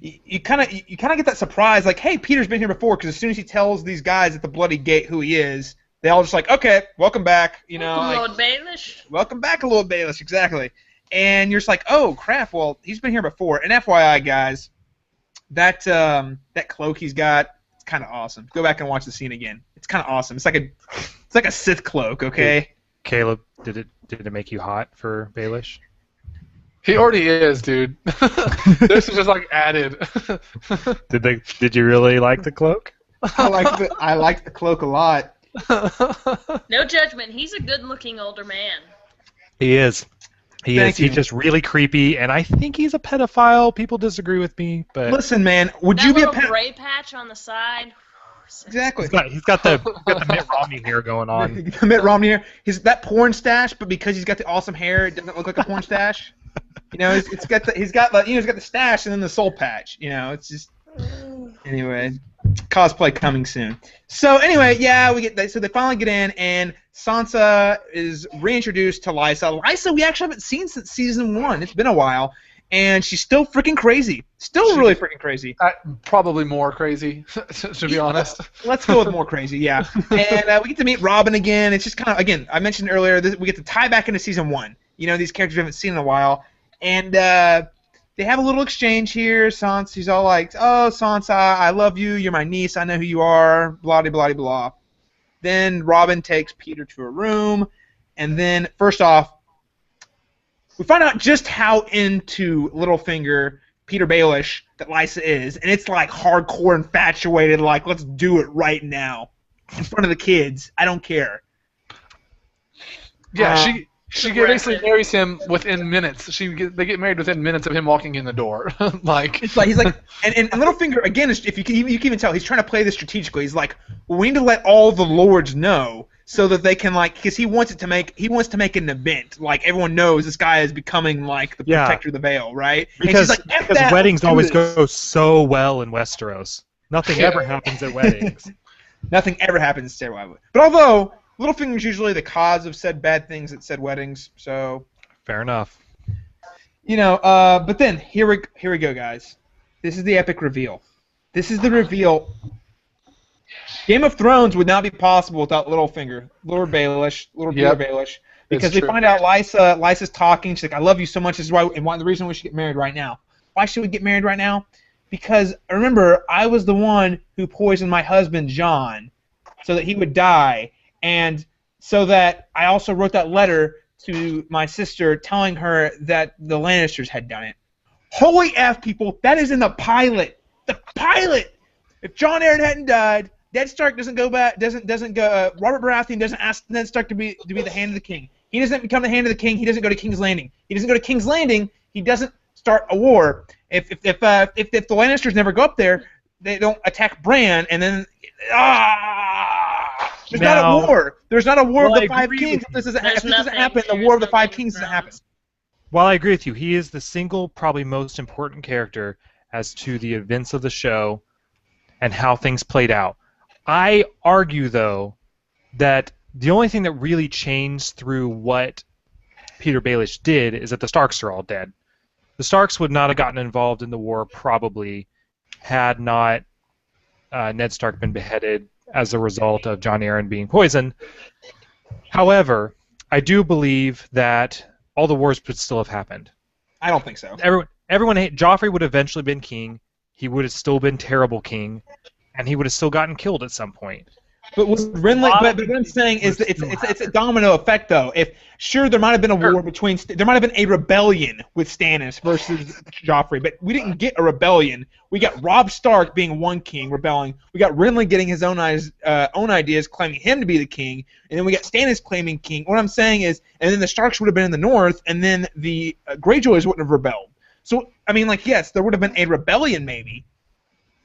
B: you kind of get that surprise, like, hey, Peter's been here before, because as soon as he tells these guys at the Bloody Gate who he is, they all just like, okay, welcome back, you know.
C: Lord Baelish.
B: Welcome back, Lord Baelish, exactly. And you're just like, oh crap, well, he's been here before. And FYI, guys, that cloak he's got, it's kind of awesome. Go back and watch the scene again. It's kind of awesome. It's like a Sith cloak, okay?
A: Caleb, did it make you hot for Baelish?
D: He already is, dude. This is just like added.
A: Did you really like the cloak?
B: I like the cloak a lot.
C: No judgment. He's a good-looking older man.
A: He is.
B: Thank you.
A: He's just really creepy, and I think he's a pedophile. People disagree with me, but
B: Listen, man, would
C: That
B: you be a
C: little
B: pedophile?
C: gray patch on the side.
B: Exactly.
A: he's got the Mitt Romney hair going on.
B: Mitt Romney here. He's that porn stash, but because he's got the awesome hair, it doesn't look like a porn stash. You know, he's got the stash and then the soul patch. You know, it's just anyway. Cosplay coming soon. So anyway, yeah, so they finally get in, and Sansa is reintroduced to Lysa. Lysa, we actually haven't seen since season 1. It's been a while, and she's still freaking crazy. Still really freaking crazy.
D: Probably more crazy, to be honest.
B: Let's go with more crazy, yeah. And we get to meet Robin again. It's just kind of, again, I mentioned earlier, we get to tie back into season 1. You know, these characters we haven't seen in a while, and they have a little exchange here. Sansa, she's all like, oh, Sansa, I love you. You're my niece. I know who you are. Blah, blah, blah, blah. Then Robin takes Peter to a room. And then, first off, we find out just how into Littlefinger, Peter Baelish, that Lysa is. And it's like hardcore infatuated, like, let's do it right now. In front of the kids. I don't care.
D: Yeah, she basically marries him within minutes. They get married within minutes of him walking in the door.
B: It's like he's like, and Littlefinger again. If you can even tell, he's trying to play this strategically. He's like, well, we need to let all the lords know so that they can because he wants to make an event. Like everyone knows this guy is becoming like the protector of the Vale, right?
A: Because
B: like,
A: weddings always go so well in Westeros. Nothing ever happens at weddings.
B: Nothing ever happens at Stairway. But although Littlefinger's usually the cause of said bad things at said weddings, so
A: fair enough.
B: You know, but then here we go, guys. This is the epic reveal. This is the reveal. Game of Thrones would not be possible without Littlefinger, Lord Baelish, Peter Baelish, because they find out Lysa's talking. She's like, "I love you so much. This is why, and the reason we should get married right now. Why should we get married right now? Because remember, I was the one who poisoned my husband Jon, so that he would die." And so that I also wrote that letter to my sister telling her that the Lannisters had done it. Holy F, people, that is in the pilot. The pilot! If Jon Arryn hadn't died, Ned Stark doesn't go back, Robert Baratheon doesn't ask Ned Stark to be the Hand of the King. He doesn't become the Hand of the King, he doesn't go to King's Landing. He doesn't go to King's Landing, he doesn't start a war. If the Lannisters never go up there, they don't attack Bran, and then there's not a war. There's not a war of the Five Kings. If this doesn't happen, the War of the Five Kings doesn't happen.
A: While I agree with you, he is the single, probably most important character as to the events of the show and how things played out. I argue, though, that the only thing that really changed through what Peter Baelish did is that the Starks are all dead. The Starks would not have gotten involved in the war, probably, had not Ned Stark been beheaded as a result of Jon Arryn being poisoned. However, I do believe that all the wars would still have happened.
B: I don't think so.
A: Joffrey would have eventually been king. He would have still been terrible king, and he would have still gotten killed at some point.
B: But what I'm saying is that it's a domino effect, though. There might have been a war there might have been a rebellion with Stannis versus Joffrey, but we didn't get a rebellion. We got Robb Stark being one king, rebelling. We got Renly getting his own ideas, claiming him to be the king, and then we got Stannis claiming king. What I'm saying is, and then the Starks would have been in the north, and then the Greyjoys wouldn't have rebelled. So, I mean, yes, there would have been a rebellion, maybe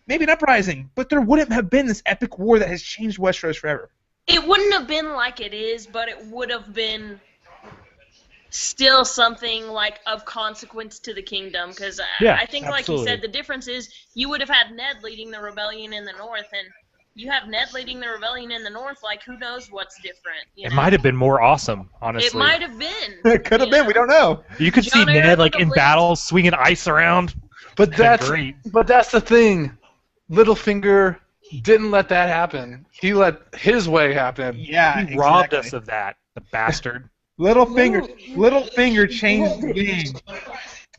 B: an uprising, but there wouldn't have been this epic war that has changed Westeros forever.
C: It wouldn't have been like it is, but it would have been still something of consequence to the kingdom. Because I think, like you said, the difference is you would have had Ned leading the rebellion in the north, and you have Ned leading the rebellion in the north. Who knows what's different?
A: It might have been more awesome, honestly.
C: It might have been.
B: It could have been. We don't know.
A: You could see Ned in battle swinging ice around.
D: But that's
A: great.
D: the thing. Littlefinger didn't let that happen. He let his way happen.
B: Yeah,
A: He robbed
B: exactly.
A: us of that, the bastard.
B: Littlefinger changed the game,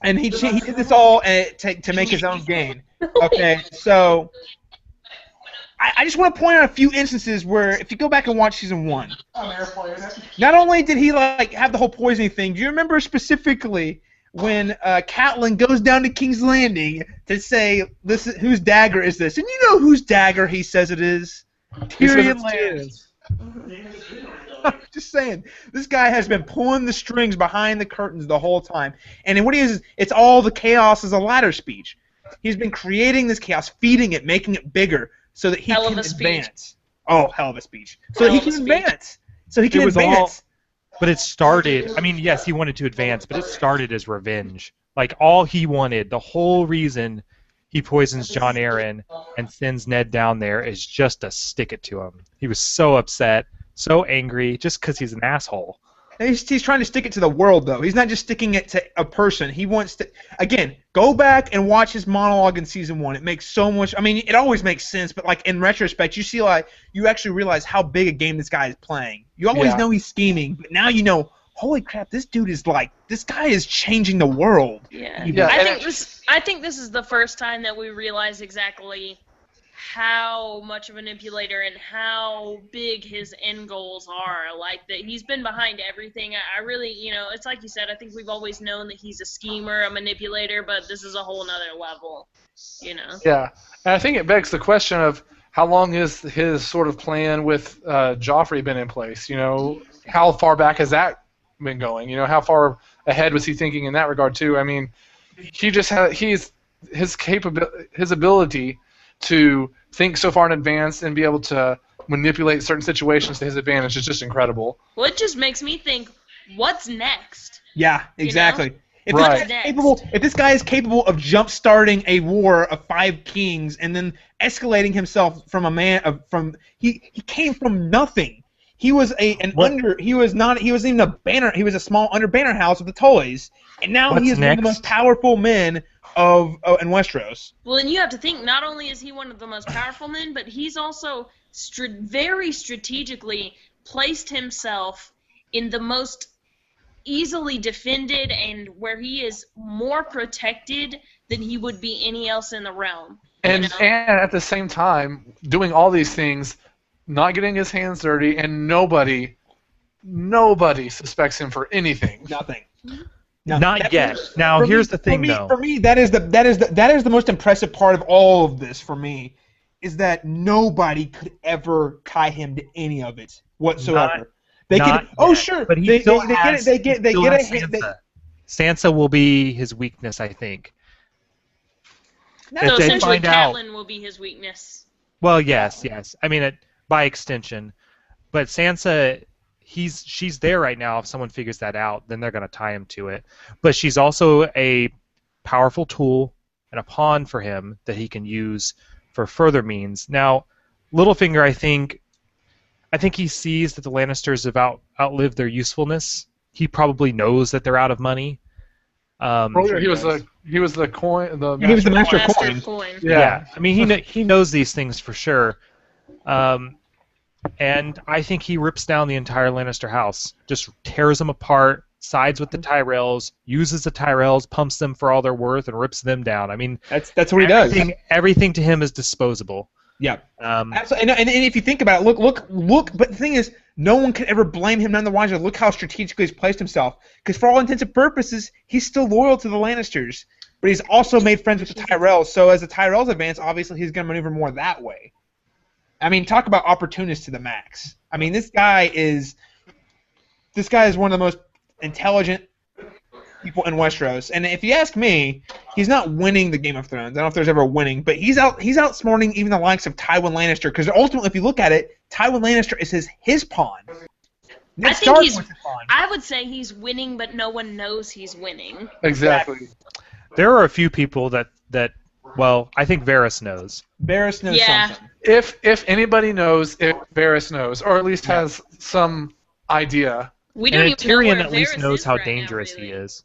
B: and he did this all to make his own gain. Okay, so I just want to point out a few instances where, if you go back and watch season 1, not only did he have the whole poisoning thing. Do you remember specifically when Catelyn goes down to King's Landing to say, "This whose dagger is this?" And you know whose dagger he says it is?
D: He says
B: Tyrion
D: it's
B: Lannister. I'm just saying, this guy has been pulling the strings behind the curtains the whole time. And what he is, it's all the chaos as a ladder speech. He's been creating this chaos, feeding it, making it bigger, so that he
C: Hell of
B: can
C: a speech.
B: advance. Oh, hell of a speech. So that he
C: Hell of a
B: can
C: speech.
B: advance. So he can
A: It was all-
B: advance.
A: But it started, I mean, yes, he wanted to advance, but it started as revenge. Like, all he wanted, the whole reason he poisons Jon Arryn and sends Ned down there is just to stick it to him. He was so upset, so angry, just because he's an asshole.
B: And he's trying to stick it to the world, though. He's not just sticking it to a person. He wants to... Again, go back and watch his monologue in season 1. It makes so much... I mean, it always makes sense, but, in retrospect, you see, you actually realize how big a game this guy is playing. You always know he's scheming, but now you know, holy crap, this dude is this guy is changing the world.
C: Yeah.
D: Yeah,
C: I think this is the first time that we realize exactly how much of a manipulator and how big his end goals are. Like, that he's been behind everything. I really, it's like you said, I think we've always known that he's a schemer, a manipulator, but this is a whole nother level,
D: Yeah, and I think it begs the question of how long is his sort of plan with Joffrey been in place? How far back has that been going? How far ahead was he thinking in that regard too? I mean, he just his ability to think so far in advance and be able to manipulate certain situations to his advantage is just incredible.
C: Well, it just makes me think, what's next?
B: Yeah, exactly. If,
D: Right.
B: this guy is capable of jump-starting a war of 5 kings and then escalating himself from he came from nothing. He was he wasn't even a banner. He was a small under banner house of the Tullies, and now he is one of the most powerful men in Westeros.
C: Well, and you have to think, not only is he one of the most powerful men, but he's also very strategically placed himself in the most easily defended and where he is more protected than he would be any else in the realm.
D: And at the same time, doing all these things, not getting his hands dirty, and nobody suspects him for anything.
B: Nothing.
A: Not yet. Now, here's the thing, though.
B: For me, that is the most impressive part of all of this. For me, is that nobody could ever tie him to any of it whatsoever. Sure,
A: but he
B: they
A: still
B: get
A: has Sansa. Sansa will be his weakness, I think.
C: So
A: If they
C: essentially,
A: find out-
C: Catelyn will be his weakness.
A: Well, yes. I mean, by extension. But Sansa, she's there right now. If someone figures that out, then they're going to tie him to it. But she's also a powerful tool and a pawn for him that he can use for further means. Now, Littlefinger, I think he sees that the Lannisters have outlived their usefulness. He probably knows that they're out of money.
D: Earlier, he was the coin.
B: He was the master of
C: Master
B: coin.
C: of coin.
A: Yeah, I mean, he knows these things for sure. And I think he rips down the entire Lannister house, just tears them apart, sides with the Tyrells, uses the Tyrells, pumps them for all they're worth, and rips them down. I mean,
B: That's what he does.
A: Everything to him is disposable.
B: Yeah. Absolutely. And if you think about it, look. But the thing is, no one could ever blame him none the wiser. Look how strategically he's placed himself. Because for all intents and purposes, he's still loyal to the Lannisters. But he's also made friends with the Tyrells. So as the Tyrells advance, obviously he's going to maneuver more that way. I mean, talk about opportunist to the max. I mean, this guy is one of the most intelligent people in Westeros. And if you ask me, he's not winning the Game of Thrones. I don't know if there's ever winning, but he's outsmarting even the likes of Tywin Lannister. Because ultimately, if you look at it, Tywin Lannister is his pawn.
C: I would say he's winning, but no one knows he's winning.
D: Exactly.
A: There are a few people that I think Varys knows.
B: Varys knows something.
D: If anybody knows, if Varys knows, or at least has some idea.
C: We don't
A: And
C: even know
A: Tyrion
C: where
A: at least
C: Varys
A: knows
C: is
A: how
C: right
A: dangerous
C: now,
A: he
C: really.
A: is.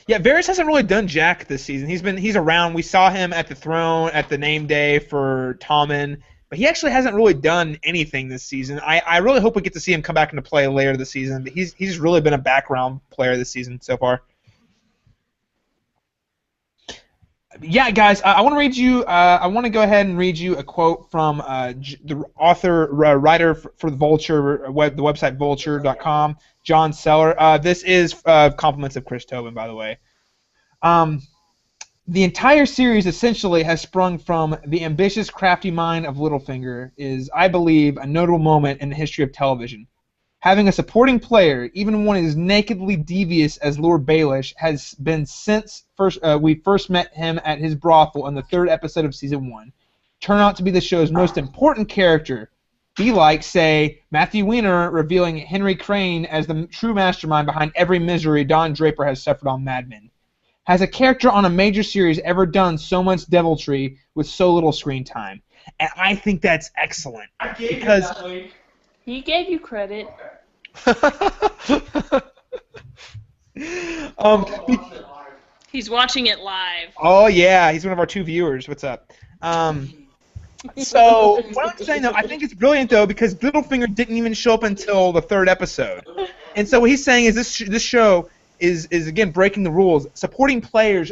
B: Yeah, Varys hasn't really done jack this season. He's around. We saw him at the throne at the name day for Tommen, but he actually hasn't really done anything this season. I really hope we get to see him come back into play later this season. But he's really been a background player this season so far. Yeah, guys, I want to read you. I want to go ahead and read you a quote from the writer for the Vulture, the website Vulture.com, John Seller. This is compliments of Chris Tobin, by the way. The entire series essentially has sprung from the ambitious, crafty mind of Littlefinger. Is, I believe, a notable moment in the history of television. Having a supporting player, even one as nakedly devious as Lord Baelish, has been since we first met him at his brothel in the 3rd episode of Season 1. Turn out to be the show's most important character. Be like, say, Matthew Weiner revealing Henry Crane as the true mastermind behind every misery Don Draper has suffered on Mad Men. Has a character on a major series ever done so much deviltry with so little screen time? And I think that's excellent.
E: I gave
B: Because-
E: you that link.
C: He gave you credit. He's watching it live.
B: Oh yeah, he's one of our 2 viewers. What's up? So what I'm saying though, I think it's brilliant though because Littlefinger didn't even show up until the 3rd episode, and so what he's saying is this show is again breaking the rules, supporting players,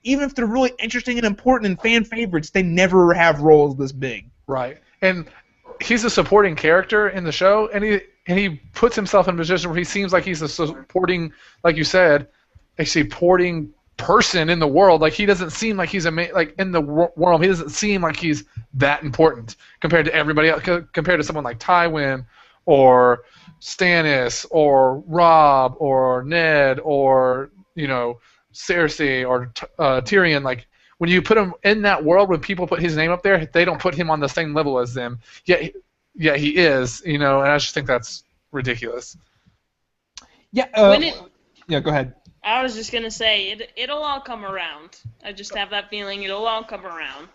B: even if they're really interesting and important and fan favorites, they never have roles this big.
D: Right. And he's a supporting character in the show, and he puts himself in a position where he seems like he's a supporting, like you said, a supporting person in the world. Like he doesn't seem like he's like in the world. He doesn't seem like he's that important compared to everybody else. Compared to someone like Tywin, or Stannis, or Robb, or Ned, or Cersei, or Tyrion. Like when you put him in that world, when people put his name up there, they don't put him on the same level as them. Yet he is. And I just think that's ridiculous.
B: Yeah. Yeah. Go ahead.
C: I was just gonna say it'll all come around. I just have that feeling it'll all come around.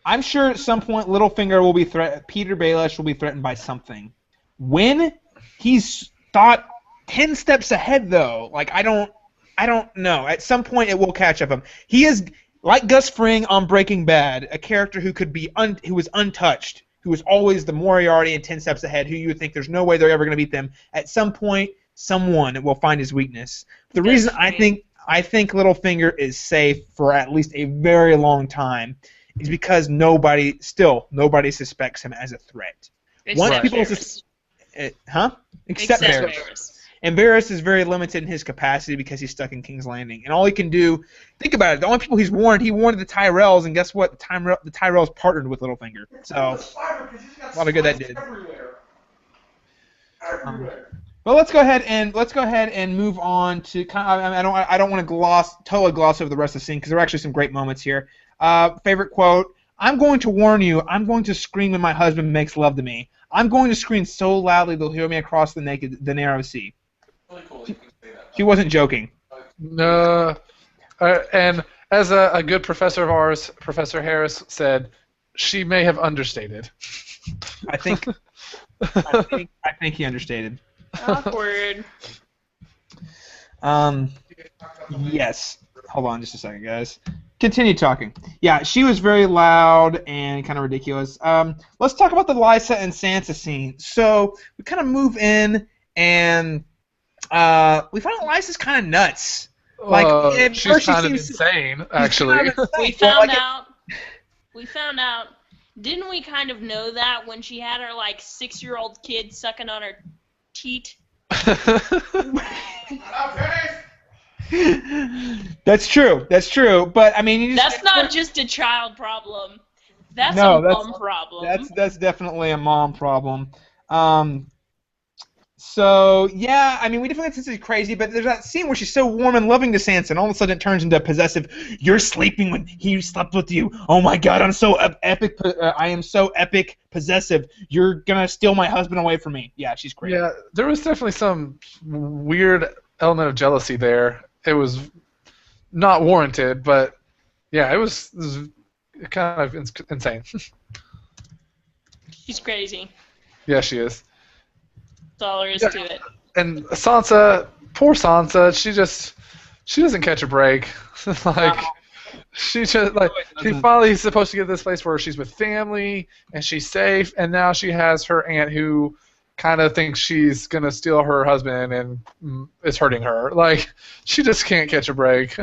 B: I'm sure at some point Littlefinger will be Peter Baelish will be threatened by something. When? He's thought 10 steps ahead though. Like I don't know. At some point it will catch up him. He is like Gus Fring on Breaking Bad, a character who could be who was untouched, who was always the Moriarty and 10 steps ahead, who you would think there's no way they're ever going to beat them. At some point, someone will find his weakness. The reason I think Littlefinger is safe for at least a very long time is because nobody suspects him as a threat.
C: Except
B: people
C: Varys.
B: Except Varys.
C: Varys.
B: And Varys is very limited in his capacity because he's stuck in King's Landing. And all he can do, think about it, the only people he warned the Tyrells, and guess what? The Tyrells partnered with Littlefinger. So, a lot of good that did.
E: Everywhere.
B: Well, let's go ahead and move on to I don't want to totally gloss over the rest of the scene because there are actually some great moments here. Favorite quote: "I'm going to warn you. I'm going to scream when my husband makes love to me. I'm going to scream so loudly they'll hear me across the narrow sea."
E: Really cool that you can say that.
B: She wasn't joking.
D: No. And as a good professor of ours, Professor Harris, said, she may have understated.
B: I think he understated.
C: Awkward.
B: Yes. Hold on just a second, guys. Continue talking. Yeah, she was very loud and kind of ridiculous. Let's talk about the Lysa and Sansa scene. So we kind of move in, and we find out Lysa's kind of nuts. At
D: she's
B: first she
D: kind of
B: seems-
D: insane, actually.
C: We found out. Didn't we kind of know that when she had her 6-year-old kid sucking on her teat?
B: That's true. But I mean,
C: That's not just a child problem. That's
B: No,
C: a
B: that's-
C: mom problem.
B: That's definitely a mom problem. So yeah, I mean, we definitely think this is crazy, but there's that scene where she's so warm and loving to Sansa, and all of a sudden it turns into possessive. You're sleeping when he slept with you. Oh my God, I'm so epic. I am so epic possessive. You're gonna steal my husband away from me. Yeah, she's crazy.
D: Yeah, there was definitely some weird element of jealousy there. It was not warranted, but yeah, it was kind of insane.
C: She's crazy.
D: Yeah, she is.
C: That's all there is to it.
D: And Sansa, poor Sansa, she just she doesn't catch a break. Like, she just like she finally is supposed to get to this place where she's with family and she's safe, and now she has her aunt who kind of thinks she's gonna steal her husband and is hurting her. Like, she just can't catch a break.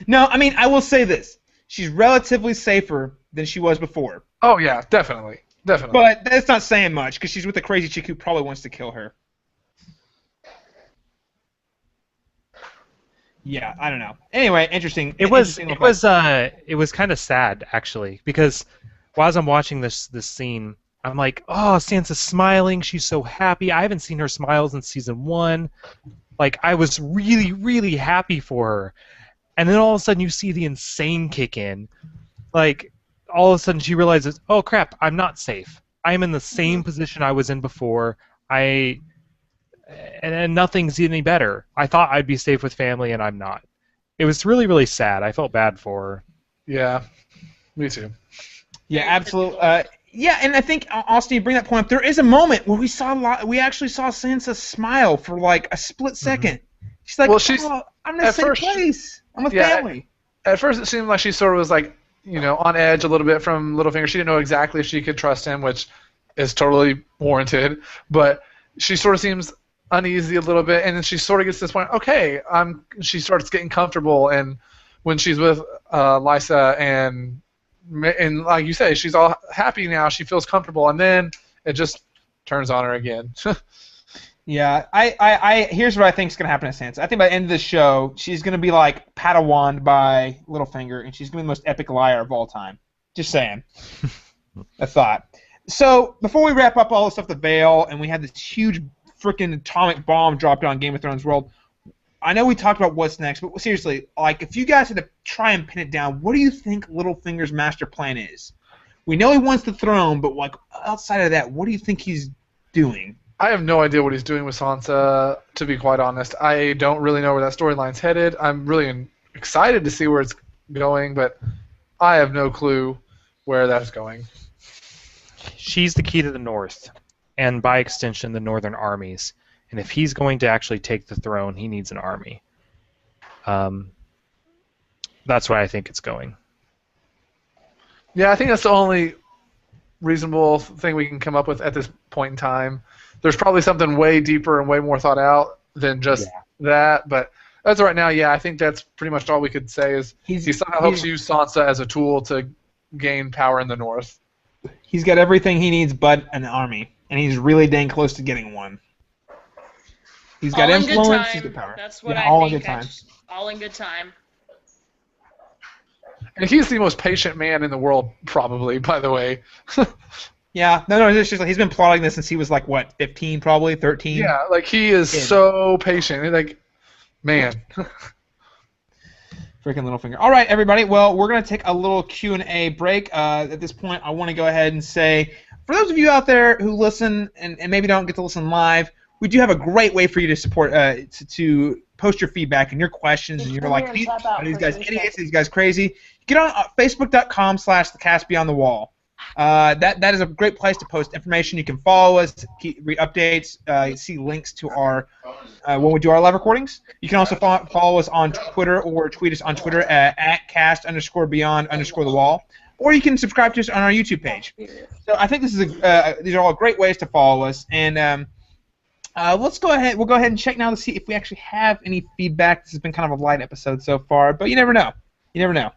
B: No, I mean, I will say this: she's relatively safer than she was before.
D: Oh yeah, definitely.
B: But that's not saying much because she's with a crazy chick who probably wants to kill her. Yeah, I don't know. Anyway, interesting.
A: It was kind of sad actually, because while I'm watching this scene, I'm like, oh, Sansa's smiling. She's so happy. I haven't seen her smile since season 1. Like, I was really, really happy for her. And then all of a sudden you see the insane kick in. Like, all of a sudden she realizes, oh crap, I'm not safe. I'm in the same position I was in before. And nothing's any better. I thought I'd be safe with family, and I'm not. It was really, really sad. I felt bad for her.
D: Yeah, me too.
B: Yeah, absolutely. Yeah, and I think Austin, you bring that point up. There is a moment where we actually saw Sansa smile for like a split second. She's like, oh, I'm in the same place. I'm with family.
D: At first, it seemed like she sort of was like, on edge a little bit from Littlefinger. She didn't know exactly if she could trust him, which is totally warranted. But she sort of seems uneasy a little bit, and then she sort of gets to this point. Okay, she starts getting comfortable, and when she's with Lysa and like you say, she's all happy now. She feels comfortable, and then it just turns on her again.
B: Yeah, I here's what I think is gonna happen to Sansa. I think by the end of the show, she's gonna be like Padawan by Littlefinger, and she's gonna be the most epic liar of all time. Just saying. A thought. So before we wrap up all the stuff, the Vale, and we had this huge freaking atomic bomb dropped on Game of Thrones world. I know we talked about what's next, but seriously, like, if you guys had to try and pin it down, what do you think Littlefinger's master plan is? We know he wants the throne, but like outside of that, what do you think he's doing?
D: I have no idea what he's doing with Sansa, to be quite honest. I don't really know where that storyline's headed. I'm really excited to see where it's going, but I have no clue where that's going.
A: She's the key to the North, and by extension, the Northern armies. And if he's going to actually take the throne, he needs an army. That's why I think it's going.
D: Yeah, I think that's the only reasonable thing we can come up with at this point in time. There's probably something way deeper and way more thought out than just that, but as of right now, yeah, I think that's pretty much all we could say is he somehow hopes to use Sansa as a tool to gain power in the North.
B: He's got everything he needs but an army, and he's really dang close to getting one. He's got influence, he's got power.
C: That's what
B: I
C: think.
B: all in good time.
C: All in good time.
D: And he's the most patient man in the world, probably, by the way.
B: Yeah, no, it's just like he's been plotting this since he was like, what, 15 probably, 13?
D: Yeah, like he is so patient. Like, man.
B: Freaking Littlefinger. All right, everybody. Well, we're going to take a little Q&A break. At this point, I want to go ahead and say, for those of you out there who listen and maybe don't get to listen live, we do have a great way for you to support, to post your feedback and your questions. And you're like, are these guys idiots? Are these guys crazy? Get on Facebook.com/TheCastBeyondTheWall. That is a great place to post information. You can follow us, read updates, see links to our when we do our live recordings. You can also follow us on Twitter or tweet us on Twitter at _cast_beyond_the_wall, or you can subscribe to us on our YouTube page. So I think this is these are all great ways to follow us. And let's go ahead. We'll go ahead and check now to see if we actually have any feedback. This has been kind of a light episode so far, but you never know. You never know.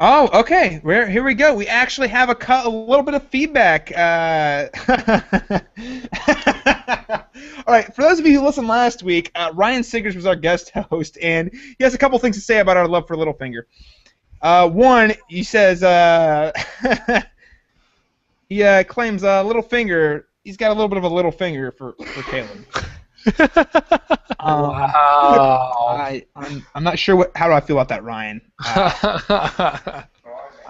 B: Oh, okay. Here we go. We actually have a little bit of feedback. All right. For those of you who listened last week, Ryan Siggers was our guest host, and he has a couple things to say about our love for Littlefinger. One, he says he claims Littlefinger. He's got a little bit of a little finger for Caleb.
D: Wow.
B: I'm not sure how do I feel about that, Ryan.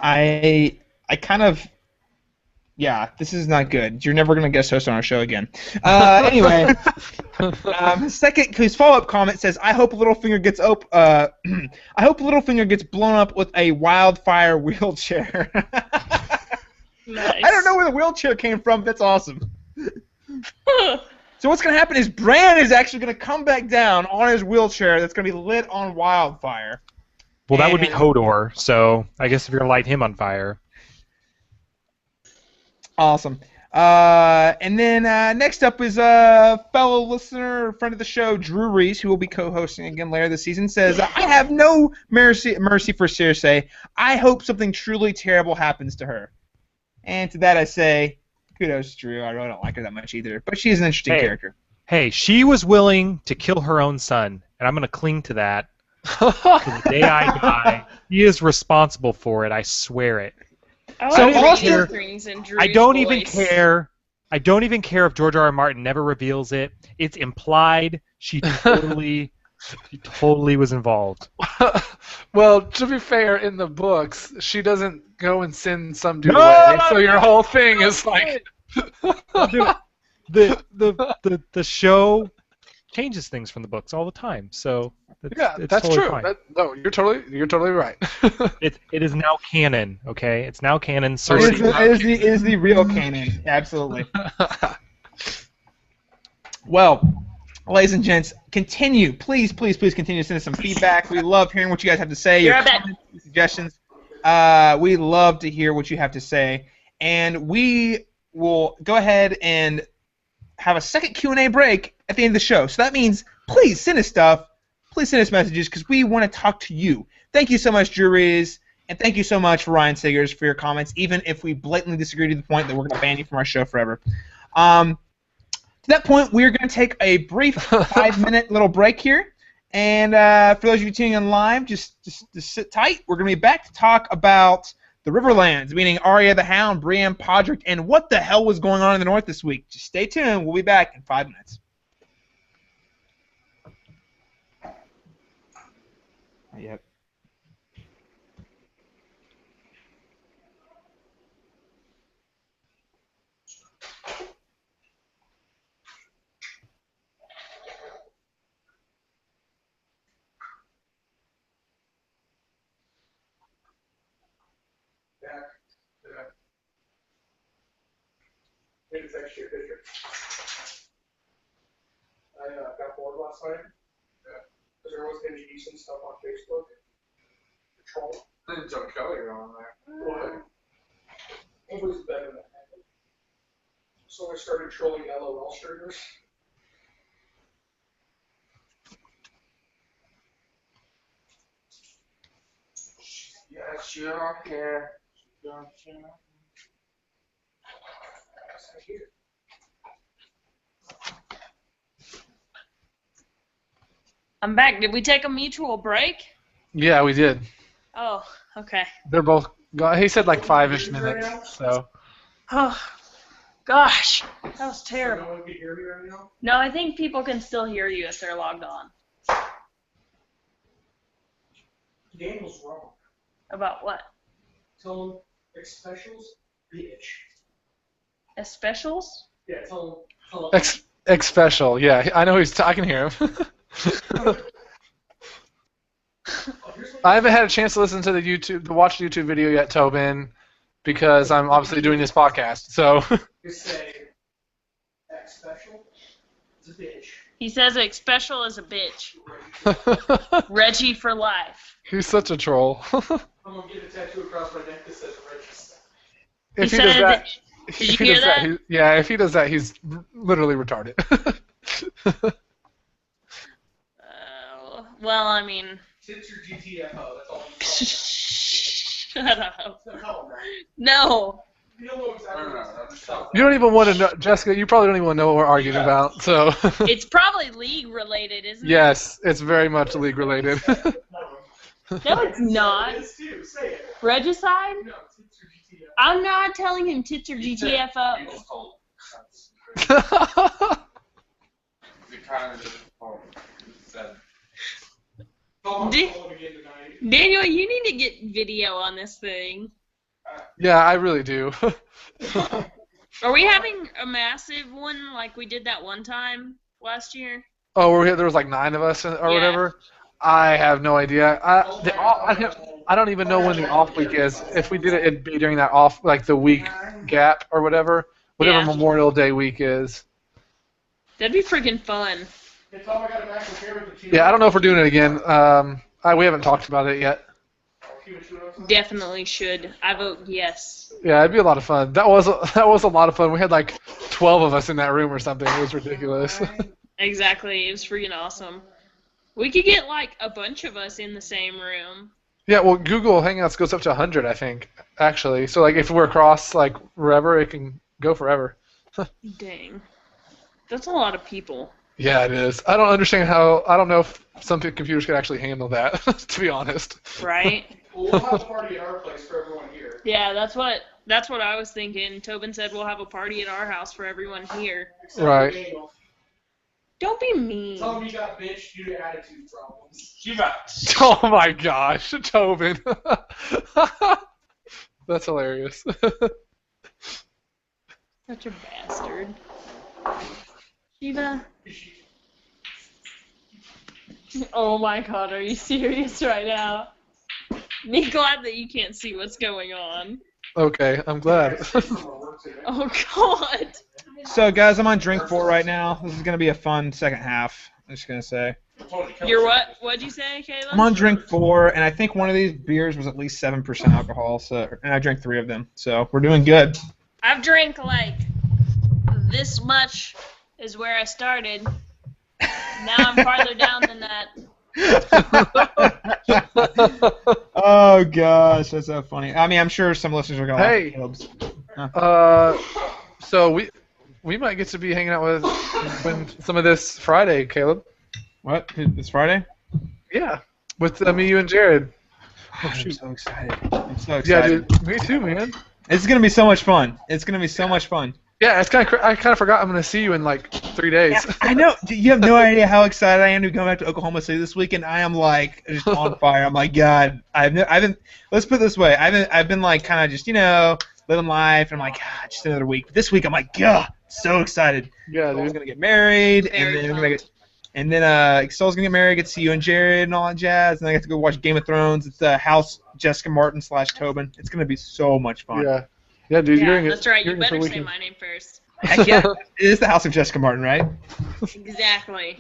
B: I kind of, this is not good. You're never gonna guest host on our show again. Anyway, his follow-up comment says, "I hope Littlefinger gets I hope Littlefinger gets blown up with a wildfire wheelchair."
C: Nice.
B: I don't know where the wheelchair came from. But that's awesome. So what's going to happen is Bran is actually going to come back down on his wheelchair that's going to be lit on wildfire.
A: Well, that would be
B: And-
A: Hodor, so I guess if you're going to light him on fire.
B: Awesome. And then next up is a fellow listener, friend of the show, Drew Reese, who will be co-hosting again later this season, says, I have no mercy for Cersei. I hope something truly terrible happens to her. And to that I say, kudos to Drew. I really don't like her that much either, but she's an interesting character.
A: Hey, she was willing to kill her own son, and I'm going to cling to that. To the day I die, he is responsible for it. I swear it.
B: So
C: Austin,
A: I don't even care. I don't even care if George R.R. Martin never reveals it. It's implied. She totally was involved.
D: Well, to be fair, in the books, she doesn't go and send some dude away. So your whole thing is like.
A: The show changes things from the books all the time. So it's
D: that's
A: totally
D: true.
A: fine.
D: No, you're totally right.
A: It is now canon. Okay, it's now canon.
B: It
A: Cersei.
B: is the real canon. Absolutely. Well, ladies and gents, continue. Please continue to send us some feedback. We love hearing what you guys have to say. Your comments, your suggestions. We love to hear what you have to say. And we will go ahead and have a second Q&A break at the end of the show. So that means please send us stuff. Please send us messages because we want to talk to you. Thank you so much, Drew Rees, and thank you so much, Ryan Siggers, for your comments, even if we blatantly disagree to the point that we're going to ban you from our show forever. To that point, we're going to take a brief 5-minute little break here. And for those of you tuning in live, just sit tight. We're going to be back to talk about the Riverlands, meaning Arya the Hound, Brienne Podrick, and what the hell was going on in the North this week. Just stay tuned. We'll be back in 5 minutes. Yep.
E: It's actually a picture. I got bored last night. Because there wasn't any decent stuff on Facebook. Troll.
D: Joe Kelly on there.
E: What? Nobody's better than that. So I started trolling LOL streamers.
D: Yes, you're here.
C: I'm back. Did we take a mutual break?
D: Yeah, we did.
C: Oh, okay.
D: They're both gone. He said like 5-ish minutes. So.
C: Oh, gosh. That was
E: So
C: terrible.
E: no one can hear me right now?
C: No, I think people can still hear you if they're logged on.
E: Daniel's wrong.
C: About what?
E: Tell him specials, bitch.
C: As specials?
E: Yeah, tell him.
D: X special. Yeah, I know I can hear him. I haven't had a chance to listen to to watch the YouTube video yet, Tobin, because I'm obviously doing this podcast. So.
E: Just say, X special is a bitch.
C: He says X special is a bitch. Reggie for life.
D: He's such a troll.
E: I'm gonna get a tattoo across my neck that says Reggie.
D: If he
C: said
D: does that,
C: Did
D: if
C: you
D: he
C: hear
D: does
C: that?
D: yeah, if he does that, he's literally retarded.
C: Well, I mean.
E: Tits or GTFO, that's all you
C: Shut up.
E: call them.
C: No.
E: You'll know exactly what it's called.
D: You don't even want to know, Jessica. You probably don't even want to know what we're arguing about. So.
C: It's probably league related, isn't
D: Yes, it's very much league related.
C: it? No, it's not.
E: It is too, say it.
C: Regicide?
E: No, tits or GTFO.
C: I'm not telling him tits or GTFO.
E: Oh, I'm
C: Di-
E: calling again tonight.
C: Daniel, you need to get video on this thing.
D: Yeah, I really do.
C: Are we having a massive one like we did that one time last year?
D: Oh, there was like 9 of us or
C: Yeah.
D: whatever. I have no idea. I don't even know when the off week is. If we did it, it'd be during that the week gap or whatever
C: Yeah.
D: Memorial Day week is.
C: That'd be freaking fun.
D: Yeah, I don't know if we're doing it again. We haven't talked about it yet.
C: Definitely should. I vote yes.
D: Yeah, it'd be a lot of fun. That was a lot of fun. We had like 12 of us in that room or something. It was ridiculous.
C: Exactly. It was freaking awesome. We could get like a bunch of us in the same room.
D: Yeah, well, Google Hangouts goes up to 100, I think, actually. So like if we're across like wherever, it can go forever.
C: Dang. That's a lot of people.
D: Yeah, it is. I don't understand how. I don't know if some computers could actually handle that. To be honest.
C: Right?
E: Well, we'll have a party at our place for everyone here.
C: Yeah, that's what I was thinking. Tobin said we'll have a party at our house for everyone here.
E: Except for
D: Right.
E: Daniel.
C: Don't be mean.
E: Tell him you got bitch due to attitude problems. Shiva.
D: Oh my gosh, Tobin. That's hilarious.
C: Such a bastard. Shiva. Oh my god, are you serious right now? Be glad that you can't see what's going on.
D: Okay, I'm glad.
C: Oh god.
B: So, guys, I'm on drink 4 right now. This is going to be a fun second half. I'm just going to say.
C: You're what? What'd you say, Caleb?
B: I'm on drink 4, and I think one of these beers was at least 7% alcohol, and I drank 3 of them. So, we're doing good.
C: I've drank like this much is where I started. Now I'm farther down than that.
B: Oh, gosh, that's so funny. I mean, I'm sure some listeners are going to
D: Hey. So we might get to be hanging out with when some of this Friday, Caleb.
B: What? It's Friday?
D: Yeah, with me, you, and Jared.
B: I'm so excited. I'm so
D: Yeah,
B: excited.
D: dude, me too, man.
B: It's going to be so much fun. It's going to be so much fun.
D: Yeah, it's I kind of forgot I'm gonna see you in like 3 days.
B: Yeah, I know. You have no idea how excited I am to be going back to Oklahoma City this weekend. I am like just on fire. I'm like, God, I've been. Let's put it this way. I've been like kind of just living life. And I'm like, God, just another week. But this week I'm like, God, so excited.
D: Yeah,
B: Soul's
D: dude.
B: gonna get married,
C: Very
B: and
C: pumped.
B: then Soul's gonna get married. Get to see you and Jared and all that jazz. And I get to go watch Game of Thrones. It's House Jessica Martin / Tobin. It's gonna be so much fun.
D: Yeah, yeah, dude.
C: Yeah,
D: you're
C: that's right. You
D: you're in for
C: better
D: a
C: say
D: weekend.
C: my name first.
B: Heck yeah, it is the House of Jessica Martin, right?
C: Exactly.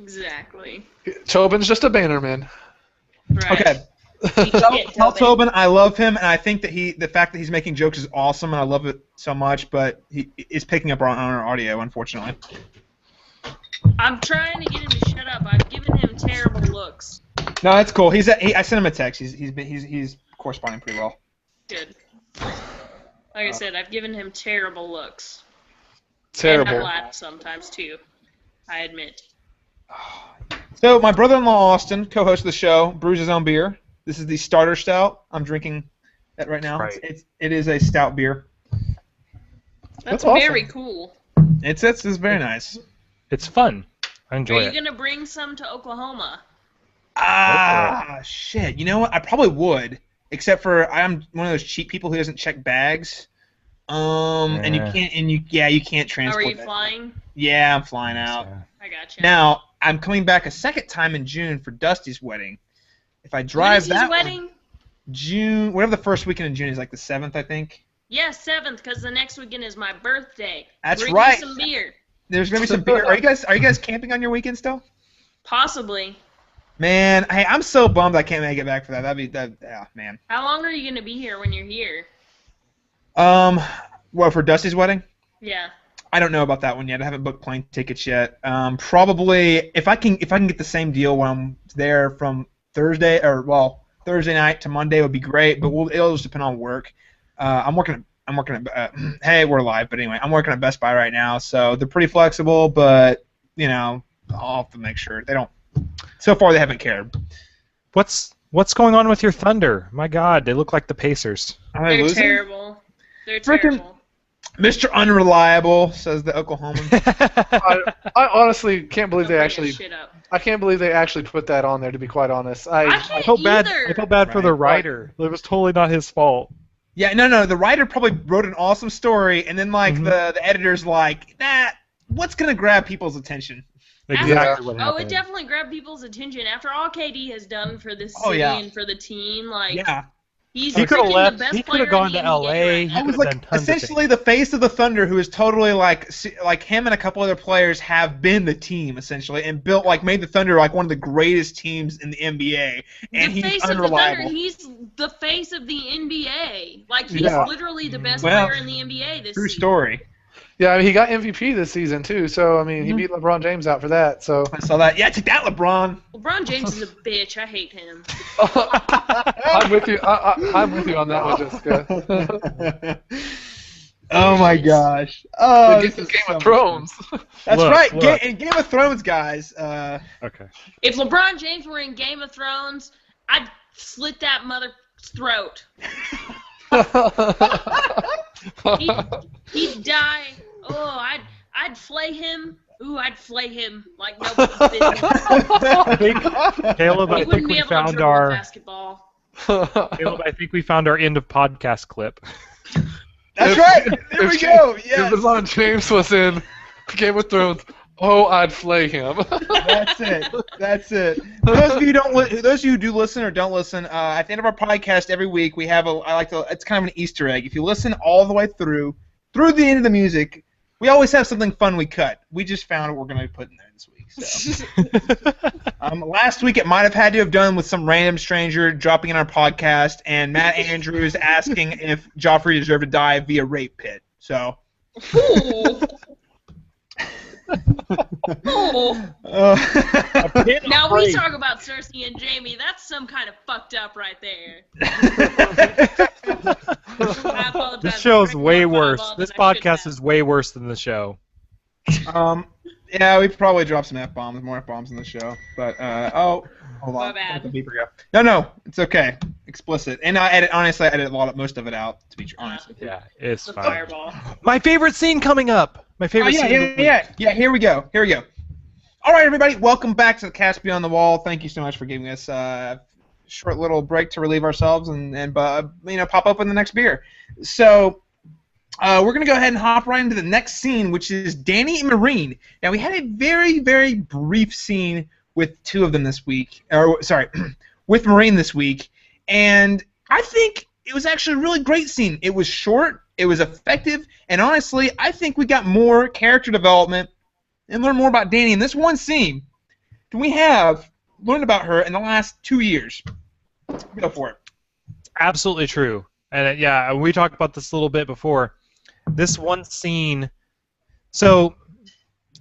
C: Exactly.
D: Tobin's just a bannerman.
C: Right.
B: Okay.
C: You
B: Tell
C: can't
B: tell
C: tell me.
B: Tobin I love him, and I think that the fact that he's making jokes is awesome, and I love it so much. But he is picking up on our audio, unfortunately.
C: I'm trying to get him to shut up. I've given him terrible looks.
B: No, that's cool. I sent him a text. He's corresponding pretty well.
C: Good. Like I said, I've given him terrible looks. And I
D: Terrible.
C: laugh sometimes too. I admit.
B: So my brother-in-law Austin, co-host of the show, brews his own beer. This is the starter stout. I'm drinking that right now.
A: Right.
B: It is a stout beer.
C: That's
D: awesome.
C: very cool.
B: It's very nice.
A: It's fun. I
C: Are
A: enjoy
C: you
A: it.
C: gonna bring some to Oklahoma?
B: Shit. You know what? I probably would, except for I'm one of those cheap people who doesn't check bags. And you
A: Yeah.
B: can't
C: Or
B: transport.
C: are you
B: that.
C: flying?
B: Yeah, I'm flying out.
C: I gotcha.
B: Now I'm coming back a second time in June for Dusty's wedding. If I
C: when
B: drive
C: is his
B: that
C: wedding?
B: one, June, whatever the first weekend in June is, like the 7th, I think.
C: Yeah, 7th, because the next weekend is my birthday.
B: That's
C: Bring
B: right.
C: me some beer.
B: There's gonna be some beer. Are you guys camping on your weekend still?
C: Possibly.
B: Man, hey, I'm so bummed I can't make it back for that. Yeah, man.
C: How long are you gonna be here when you're here?
B: What, for Dusty's wedding?
C: Yeah.
B: I don't know about that one yet. I haven't booked plane tickets yet. Probably if I can get the same deal when I'm there from Thursday night to Monday would be great. But it'll just depend on work. I'm working at hey, we're live, but anyway, I'm working at Best Buy right now, so they're pretty flexible. But I'll have to make sure they don't. So far, they haven't cared.
A: What's going on with your Thunder? My God, they look like the Pacers.
B: Are they
C: They're
B: losing?
C: terrible. They're
B: Frickin-
C: terrible.
B: Mr. Unreliable, says the Oklahoman.
D: I honestly can't believe
C: Don't
D: they
C: bring
D: actually.
C: that shit up.
D: I can't believe they actually put that on there. To be quite honest,
C: I
A: I
C: can't
A: felt bad.
C: either.
A: I felt bad for the writer. It was totally not his fault.
B: Yeah, no. The writer probably wrote an awesome story, and then
A: Mhm.
B: the editor's like, what's gonna grab people's attention?
A: Exactly what
C: Oh,
A: happened.
C: it definitely grabbed people's attention. After all KD has done for this
B: Oh,
C: city
B: yeah.
C: and for the team, like
B: Yeah.
C: He's
A: He coulda
C: freaking
A: left-
C: the best
A: he coulda
C: player
A: gone
C: in the
A: to
C: NBA
A: LA.
C: right
A: He
C: now.
B: I was
A: could've
B: like
A: done tons of
B: essentially the face of the Thunder, who is totally like him and a couple other players have been the team essentially, and built like made the Thunder like one of the greatest teams in the NBA, and
C: The
B: he's
C: face of the Thunder,
B: unreliable.
C: he's the face of the NBA. Like, he's
D: Yeah.
C: literally the best
B: Well,
C: player in the NBA this
B: True
C: season.
B: story.
D: Yeah, I mean, he got MVP this season too. So I mean, he beat LeBron James out for that. So
B: I saw that. Yeah, take that, LeBron.
C: LeBron James is a bitch. I hate him.
D: I'm with you. I'm with you on that one, Jessica.
B: Oh my gosh. Oh,
D: Get
B: this
D: the
B: is
D: Game
B: so
D: of
B: much
D: Thrones.
B: That's
A: Look,
B: right.
A: look.
B: In Game of Thrones, guys.
A: Okay.
C: If LeBron James were in Game of Thrones, I'd slit that mother's throat. He'd die. Oh, I'd flay him. Ooh, I'd flay him like nobody's business.
A: Caleb, I
C: He
A: think
C: wouldn't be
A: we
C: able to
A: found
C: dribble a
A: our
C: basketball.
A: Caleb, I think we found our end of podcast clip.
B: That's right. There we go.
D: If
B: Yes.
D: LeBron James was in Game of Thrones, oh, I'd flay him.
B: That's it. That's it. For those of you who do listen or don't listen, at the end of our podcast every week we have it's kind of an Easter egg. If you listen all the way through the end of the music, we always have something fun we cut. We just found what we're going to put in there this week. So. Last week it might have had to have done with some random stranger dropping in our podcast and Matt Andrews asking if Joffrey deserved to die via rape pit. So.
C: Ooh. Ooh. Now we talk about Cersei and Jaime. That's some kind of fucked up right there. I apologize.
A: This show's
C: I'm
A: way
C: drinking more
A: worse.
C: Fireball
A: This
C: than I should
A: podcast
C: have.
A: is way worse than the show.
B: Yeah, we've probably dropped some F-bombs, more F-bombs in the show. But, hold on.
C: My bad.
B: Let the beeper go. No, it's okay. Explicit. And I edit most of it out, to be honest with you.
A: Yeah, it's
C: The
A: fine.
C: fireball.
A: My favorite scene coming up. My
B: Oh,
A: favorite scene. of the week.
B: yeah, here we go. All right, everybody, welcome back to the Cast Beyond the Wall. Thank you so much for giving us a short little break to relieve ourselves and pop open the next beer. So, we're going to go ahead and hop right into the next scene, which is Danny and Marine. Now, we had a very, very brief scene with two of them this week. With Marine this week. And I think it was actually a really great scene. It was short, it was effective, and honestly, I think we got more character development and learned more about Danny in this one scene than we have learned about her in the last 2 years. Go for it.
A: Absolutely true. And yeah, we talked about this a little bit before. This one scene. So,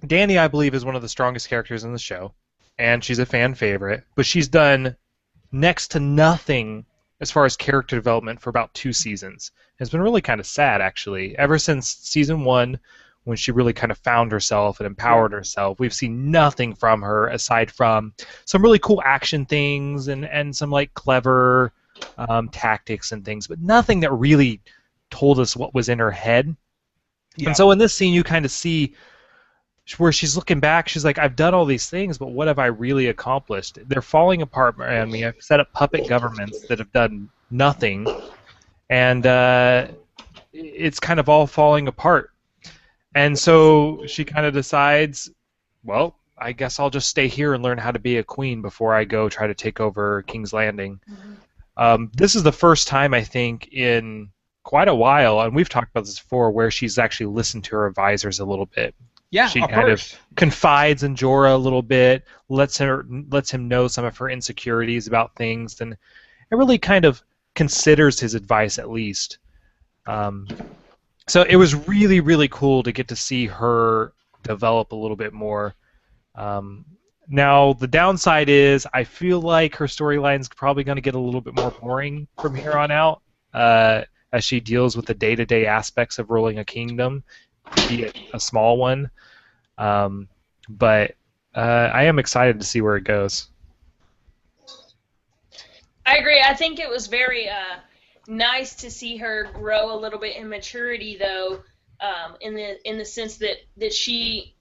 A: Danny, I believe, is one of the strongest characters in the show, and she's a fan favorite. But she's done next to nothing as far as character development for about 2 seasons. It's been really kind of sad, actually. Ever since season 1, when she really kind of found herself and empowered herself, we've seen nothing from her aside from some really cool action things and some like clever tactics and things, but nothing that really told us what was in her head.
B: Yeah.
A: And so in this scene, you kind of see where she's looking back. She's like, I've done all these things, but what have I really accomplished? They're falling apart around me. I've set up puppet governments that have done nothing, and it's kind of all falling apart. And so she kind of decides, well, I guess I'll just stay here and learn how to be a queen before I go try to take over King's Landing. This is the first time, I think, in quite a while, and we've talked about this before, where she's actually listened to her advisors a little bit.
B: Yeah,
A: She
B: of
A: kind
B: course.
A: of confides in Jorah a little bit, lets him know some of her insecurities about things, and it really kind of considers his advice at least. So it was really, really cool to get to see her develop a little bit more. Now, the downside is I feel like her storyline's probably going to get a little bit more boring from here on out as she deals with the day-to-day aspects of ruling a kingdom, be it a small one. But I am excited to see where it goes.
C: I agree. I think it was very nice to see her grow a little bit in maturity, though, in the sense that she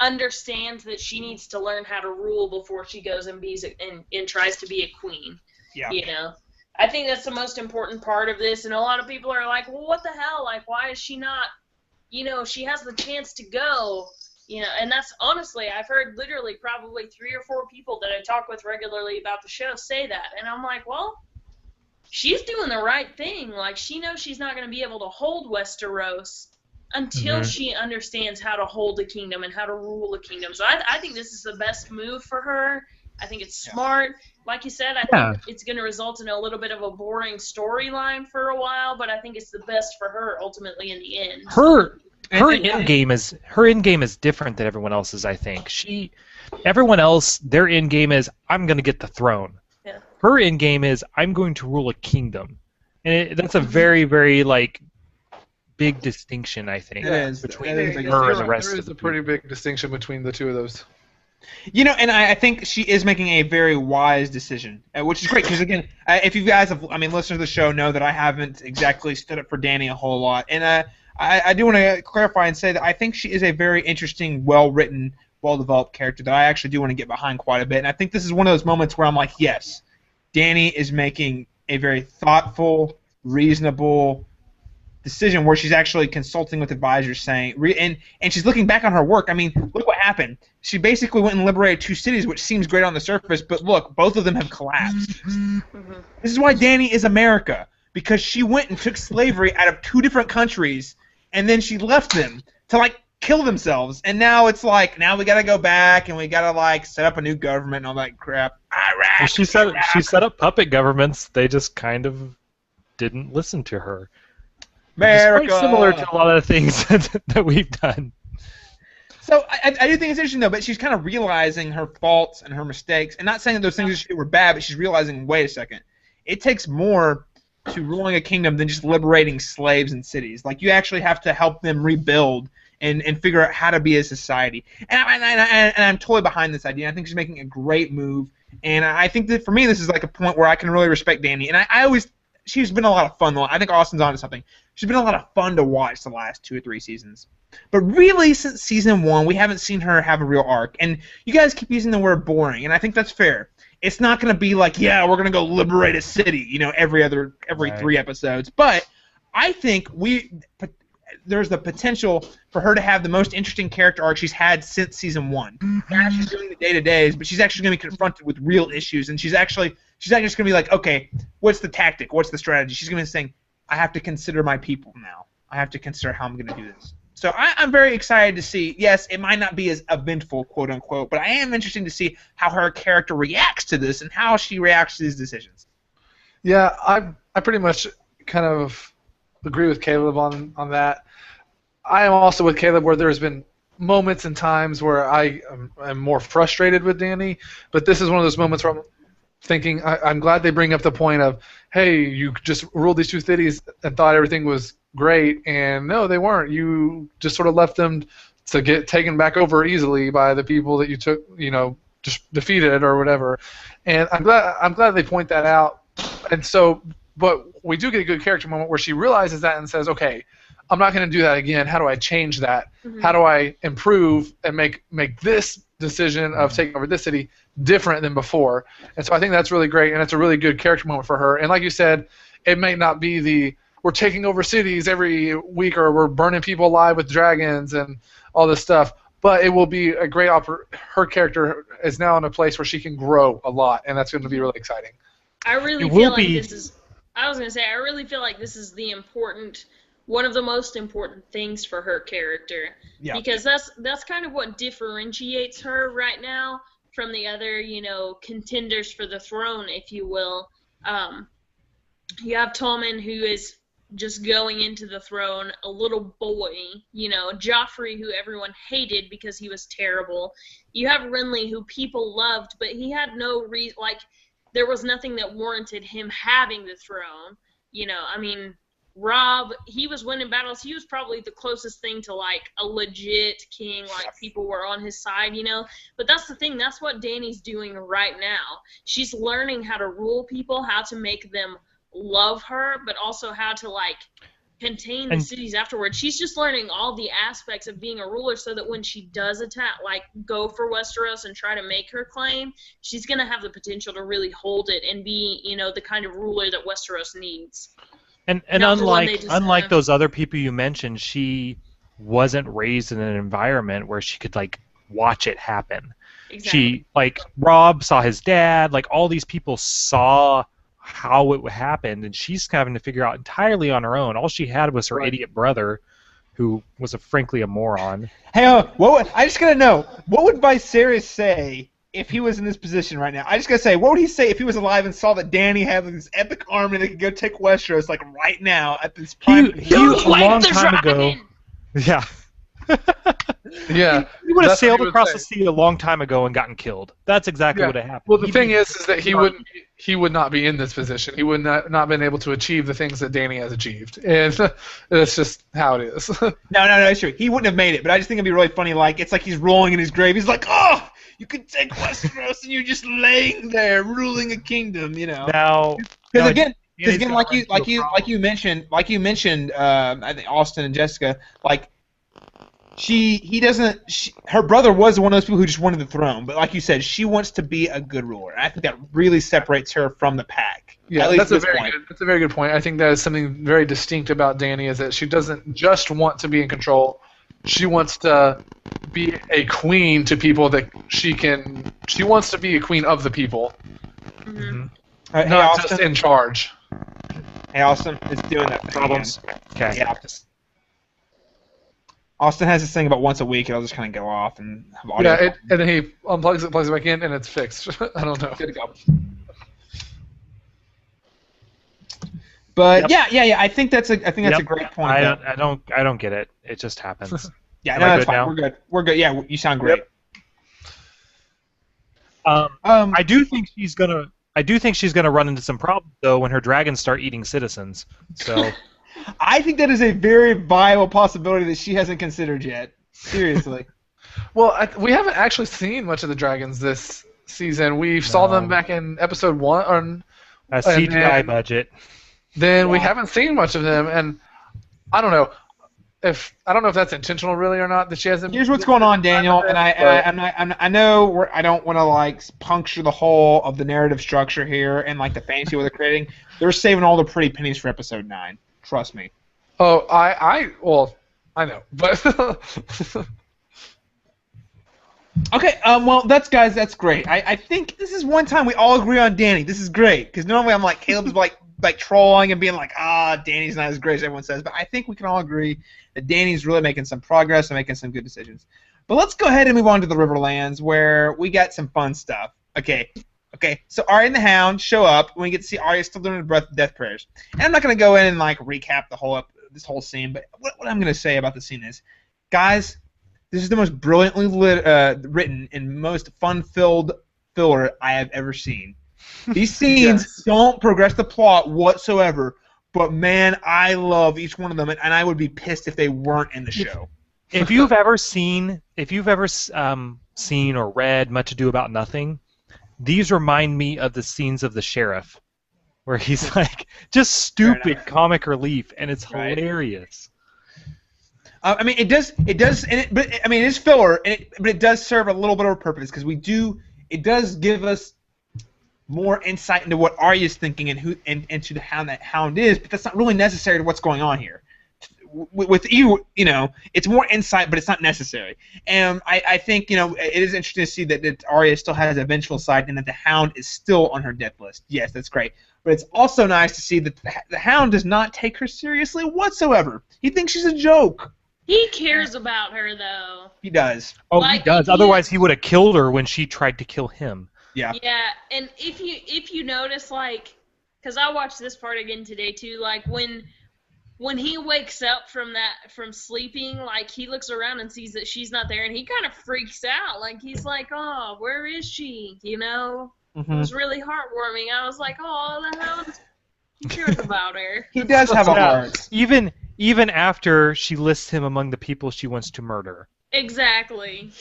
C: understands that she needs to learn how to rule before she goes and tries to be a queen.
B: Yeah.
C: You know, I think that's the most important part of this, and a lot of people are like, well, what the hell? Like, why is she not? You know, she has the chance to go. You know, and that's honestly, I've heard literally probably 3 or 4 people that I talk with regularly about the show say that, and I'm like, well, she's doing the right thing. Like, she knows she's not going to be able to hold Westeros until she understands how to hold a kingdom and how to rule a kingdom. So I think this is the best move for her. I think it's smart. Like you said, I think it's going to result in a little bit of a boring storyline for a while, but I think it's the best for her ultimately in the end.
A: Her end game is different than everyone else's. I think everyone else, their end game is I'm going to get the throne.
C: Yeah.
A: Her end game is I'm going to rule a kingdom, and that's a very, very big distinction, I think, between her and the rest.
D: There is a pretty big distinction between the two of those.
B: And I think she is making a very wise decision, which is great because, again, if you guys listeners of the show know that I haven't exactly stood up for Dany a whole lot, and I do want to clarify and say that I think she is a very interesting, well-written, well-developed character that I actually do want to get behind quite a bit, and I think this is one of those moments where I'm like, yes, Dany is making a very thoughtful, reasonable decision where she's actually consulting with advisors, and she's looking back on her work. I mean, look what happened. She basically went and liberated 2 cities, which seems great on the surface, but look, both of them have collapsed. This is why Dany is America, because she went and took slavery out of 2 different countries, and then she left them to kill themselves, and now it's now we gotta go back and we gotta set up a new government and all that crap. Iraq.
A: Well, she set up puppet governments. They just kind of didn't listen to her.
B: America.
A: It's quite similar to a lot of the things that we've done.
B: So I do think it's interesting, though, but she's kind of realizing her faults and her mistakes, and not saying that those things she did were bad, but she's realizing, wait a second, it takes more to ruling a kingdom than just liberating slaves and cities. You actually have to help them rebuild and figure out how to be a society. And I'm totally behind this idea. I think she's making a great move, and I think that for me this is a point where I can really respect Dany. And she's been a lot of fun, though. I think Austin's onto something. She's been a lot of fun to watch the last 2 or 3 seasons. But really, since season 1, we haven't seen her have a real arc. And you guys keep using the word boring, and I think that's fair. It's not going to be we're going to go liberate a city, every 3 episodes. But I think there's the potential for her to have the most interesting character arc she's had since season 1. Yeah, she's doing the day-to-days, but she's actually going to be confronted with real issues, and she's not just going to be okay, what's the tactic? What's the strategy? She's going to be saying, I have to consider my people now. I have to consider how I'm going to do this. So I'm very excited to see, yes, it might not be as eventful, quote-unquote, but I am interested to see how her character reacts to this and how she reacts to these decisions.
D: Yeah, I pretty much kind of agree with Caleb on that. I am also with Caleb where there's been moments and times where I am more frustrated with Dany, but this is one of those moments where I'm thinking I'm glad they bring up the point of, hey, you just ruled these 2 cities and thought everything was great, and no, they weren't. You just sort of left them to get taken back over easily by the people that you took, just defeated or whatever. And I'm glad they point that out. And so, but we do get a good character moment where she realizes that and says, okay, I'm not going to do that again. How do I change that? Mm-hmm. How do I improve and make this decision of taking over this city different than before? And so I think that's really great, and it's a really good character moment for her. And like you said, it may not be we're taking over cities every week or we're burning people alive with dragons and all this stuff, but it will be a great her character is now in a place where she can grow a lot, and that's going to be really exciting.
C: I really feel like this is one of the most important things for her character. Yeah. Because that's kind of what differentiates her right now from the other, contenders for the throne, if you will. You have Tommen, who is just going into the throne, a little boy, Joffrey, who everyone hated because he was terrible. You have Renly, who people loved, but he had no reason, there was nothing that warranted him having the throne. Robb, he was winning battles. He was probably the closest thing to, a legit king, people were on his side, But that's the thing. That's what Dany's doing right now. She's learning how to rule people, how to make them love her, but also how to, contain the cities afterwards. She's just learning all the aspects of being a ruler so that when she does attack, go for Westeros and try to make her claim, she's going to have the potential to really hold it and be, the kind of ruler that Westeros needs.
A: And unlike those other people you mentioned, she wasn't raised in an environment where she could watch it happen.
C: Exactly.
A: She Robb saw his dad, all these people saw how it happened, and she's having to figure out entirely on her own. All she had was her idiot brother, who was frankly a moron.
B: Hey, I just gotta know, what would Viserys say if he was in this position right now? I just gotta say, what would he say if he was alive and saw that Dany had this epic army that could go take Westeros, like right now at this prime?
A: He a long time ago. Yeah.
D: Yeah.
A: He would have
D: That's what
A: sailed
D: he would
A: across
D: say.
A: the sea a long time ago and gotten killed. That's exactly
D: Yeah.
A: what had happened.
D: Well, the thing is that he would not be in this position. He would not been able to achieve the things that Dany has achieved, and that's just how it is.
B: No, it's true. He wouldn't have made it, but I just think it'd be really funny. Like, it's like he's rolling in his grave. He's like, oh, you could take Westeros, and you're just laying there ruling a kingdom, you know.
A: Now,
B: Because
A: now,
B: again,
A: Dany's gonna run into a
B: like you mentioned, I think Austin and Jessica, like, her brother was one of those people who just wanted the throne, but like you said, she wants to be a good ruler. And I think that really separates her from the pack.
D: Yeah,
B: at least
D: that's
B: at this point.
D: that's a very good point. I think that is something very distinct about Dany, is that she doesn't just want to be in control. She wants to be a queen to people that she wants to be a queen of the people,
C: Mhm.
B: Hey,
D: not
B: Austin.
D: just in charge.
B: Hey, Austin is doing that thing
A: problems.
B: again.
A: Okay.
B: Yeah. Austin has this thing about once a week, and I'll just kind of go off and have audio.
D: Yeah, and then he unplugs it, plugs it back in, and it's fixed. I don't know.
B: Good to go. But
A: Yep.
B: yeah. I think that's a
A: Yep.
B: great point.
A: I
B: though.
A: don't get it. It just happens.
B: Yeah,
A: Am
B: no,
A: I
B: that's
A: good
B: fine.
A: now?
B: We're good. We're good. Yeah, you sound great.
A: I do think she's gonna run into some problems though when her dragons start eating citizens. So
B: I think that is a very viable possibility that she hasn't considered yet. Seriously.
D: Well, we haven't actually seen much of the dragons this season. We saw them back in episode 1,
A: a CGI
D: then-
A: budget.
D: then we
B: Yeah.
D: haven't seen much of them, and I don't know if that's intentional really or not that she hasn't.
B: Here's what's going on, Daniel, and I know I don't want to like puncture the whole of the narrative structure here and like the fantasy what they're creating. They're saving all the pretty pennies for episode 9. Trust me.
D: Oh, I know, but
B: Okay, well, that's great. I think this is one time we all agree on Dany. This is great, because normally I'm like, Caleb's like trolling and being like, Dany's not as great as everyone says, but I think we can all agree that Dany's really making some progress and making some good decisions. But let's go ahead and move on to the Riverlands, where we got some fun stuff. Okay, so Arya and the Hound show up, and we get to see Arya still doing her death prayers. And I'm not going to go in and like recap this whole scene, but what I'm going to say about the scene is, guys, this is the most brilliantly written and most fun-filled filler I have ever seen. These scenes don't progress the plot whatsoever, but man, I love each one of them, and I would be pissed if they weren't in the show.
A: If you've ever seen or read Much Ado About Nothing, these remind me of the scenes of The Sheriff, where he's like just stupid comic relief, and it's hilarious.
B: I mean, it does, but I mean, it is filler, but it does serve a little bit of a purpose because it does give us more insight into what Arya's thinking and into the Hound is, but that's not really necessary to what's going on here. With you know, it's more insight, but it's not necessary. And I think, you know, it is interesting to see that Arya still has a vengeful side and that the Hound is still on her death list. Yes, that's great. But it's also nice to see that the Hound does not take her seriously whatsoever. He thinks she's a joke.
C: He cares about her though.
B: He does.
A: Oh,
C: Like,
A: he does. Otherwise, he would have killed her when she tried to kill him.
B: Yeah.
C: Yeah, and if you notice, like, because I watched this part again today too, like when he wakes up from sleeping, like he looks around and sees that she's not there, and he kind of freaks out. Like he's like, "Oh, where is she?" You know. It was really heartwarming. I was like, "Oh, the Hound, he cares about her."
B: He does have a heart.
A: Even after she lists him among the people she wants to murder.
C: Exactly.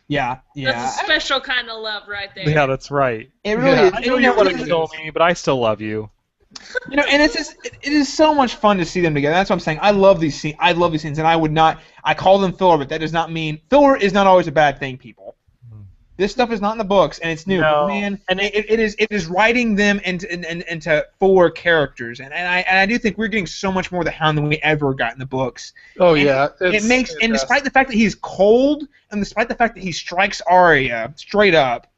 B: Yeah.
C: That's a special kind of love right there.
A: Yeah, that's right.
B: It really
D: Yeah.
B: is.
A: I know you want to kill me, but I still love you.
B: You know, and it is so much fun to see them together. That's what I'm saying. I love these scenes. And I would not. I call them filler, but that does not mean filler is not always a bad thing, people. This stuff is not in the books, and it's new.
A: No.
B: But man, and it is writing them into fuller characters, and I do think we're getting so much more of the Hound than we ever got in the books.
D: Oh
B: And
D: yeah,
B: and despite the fact that he's cold, and despite the fact that he strikes Arya straight up,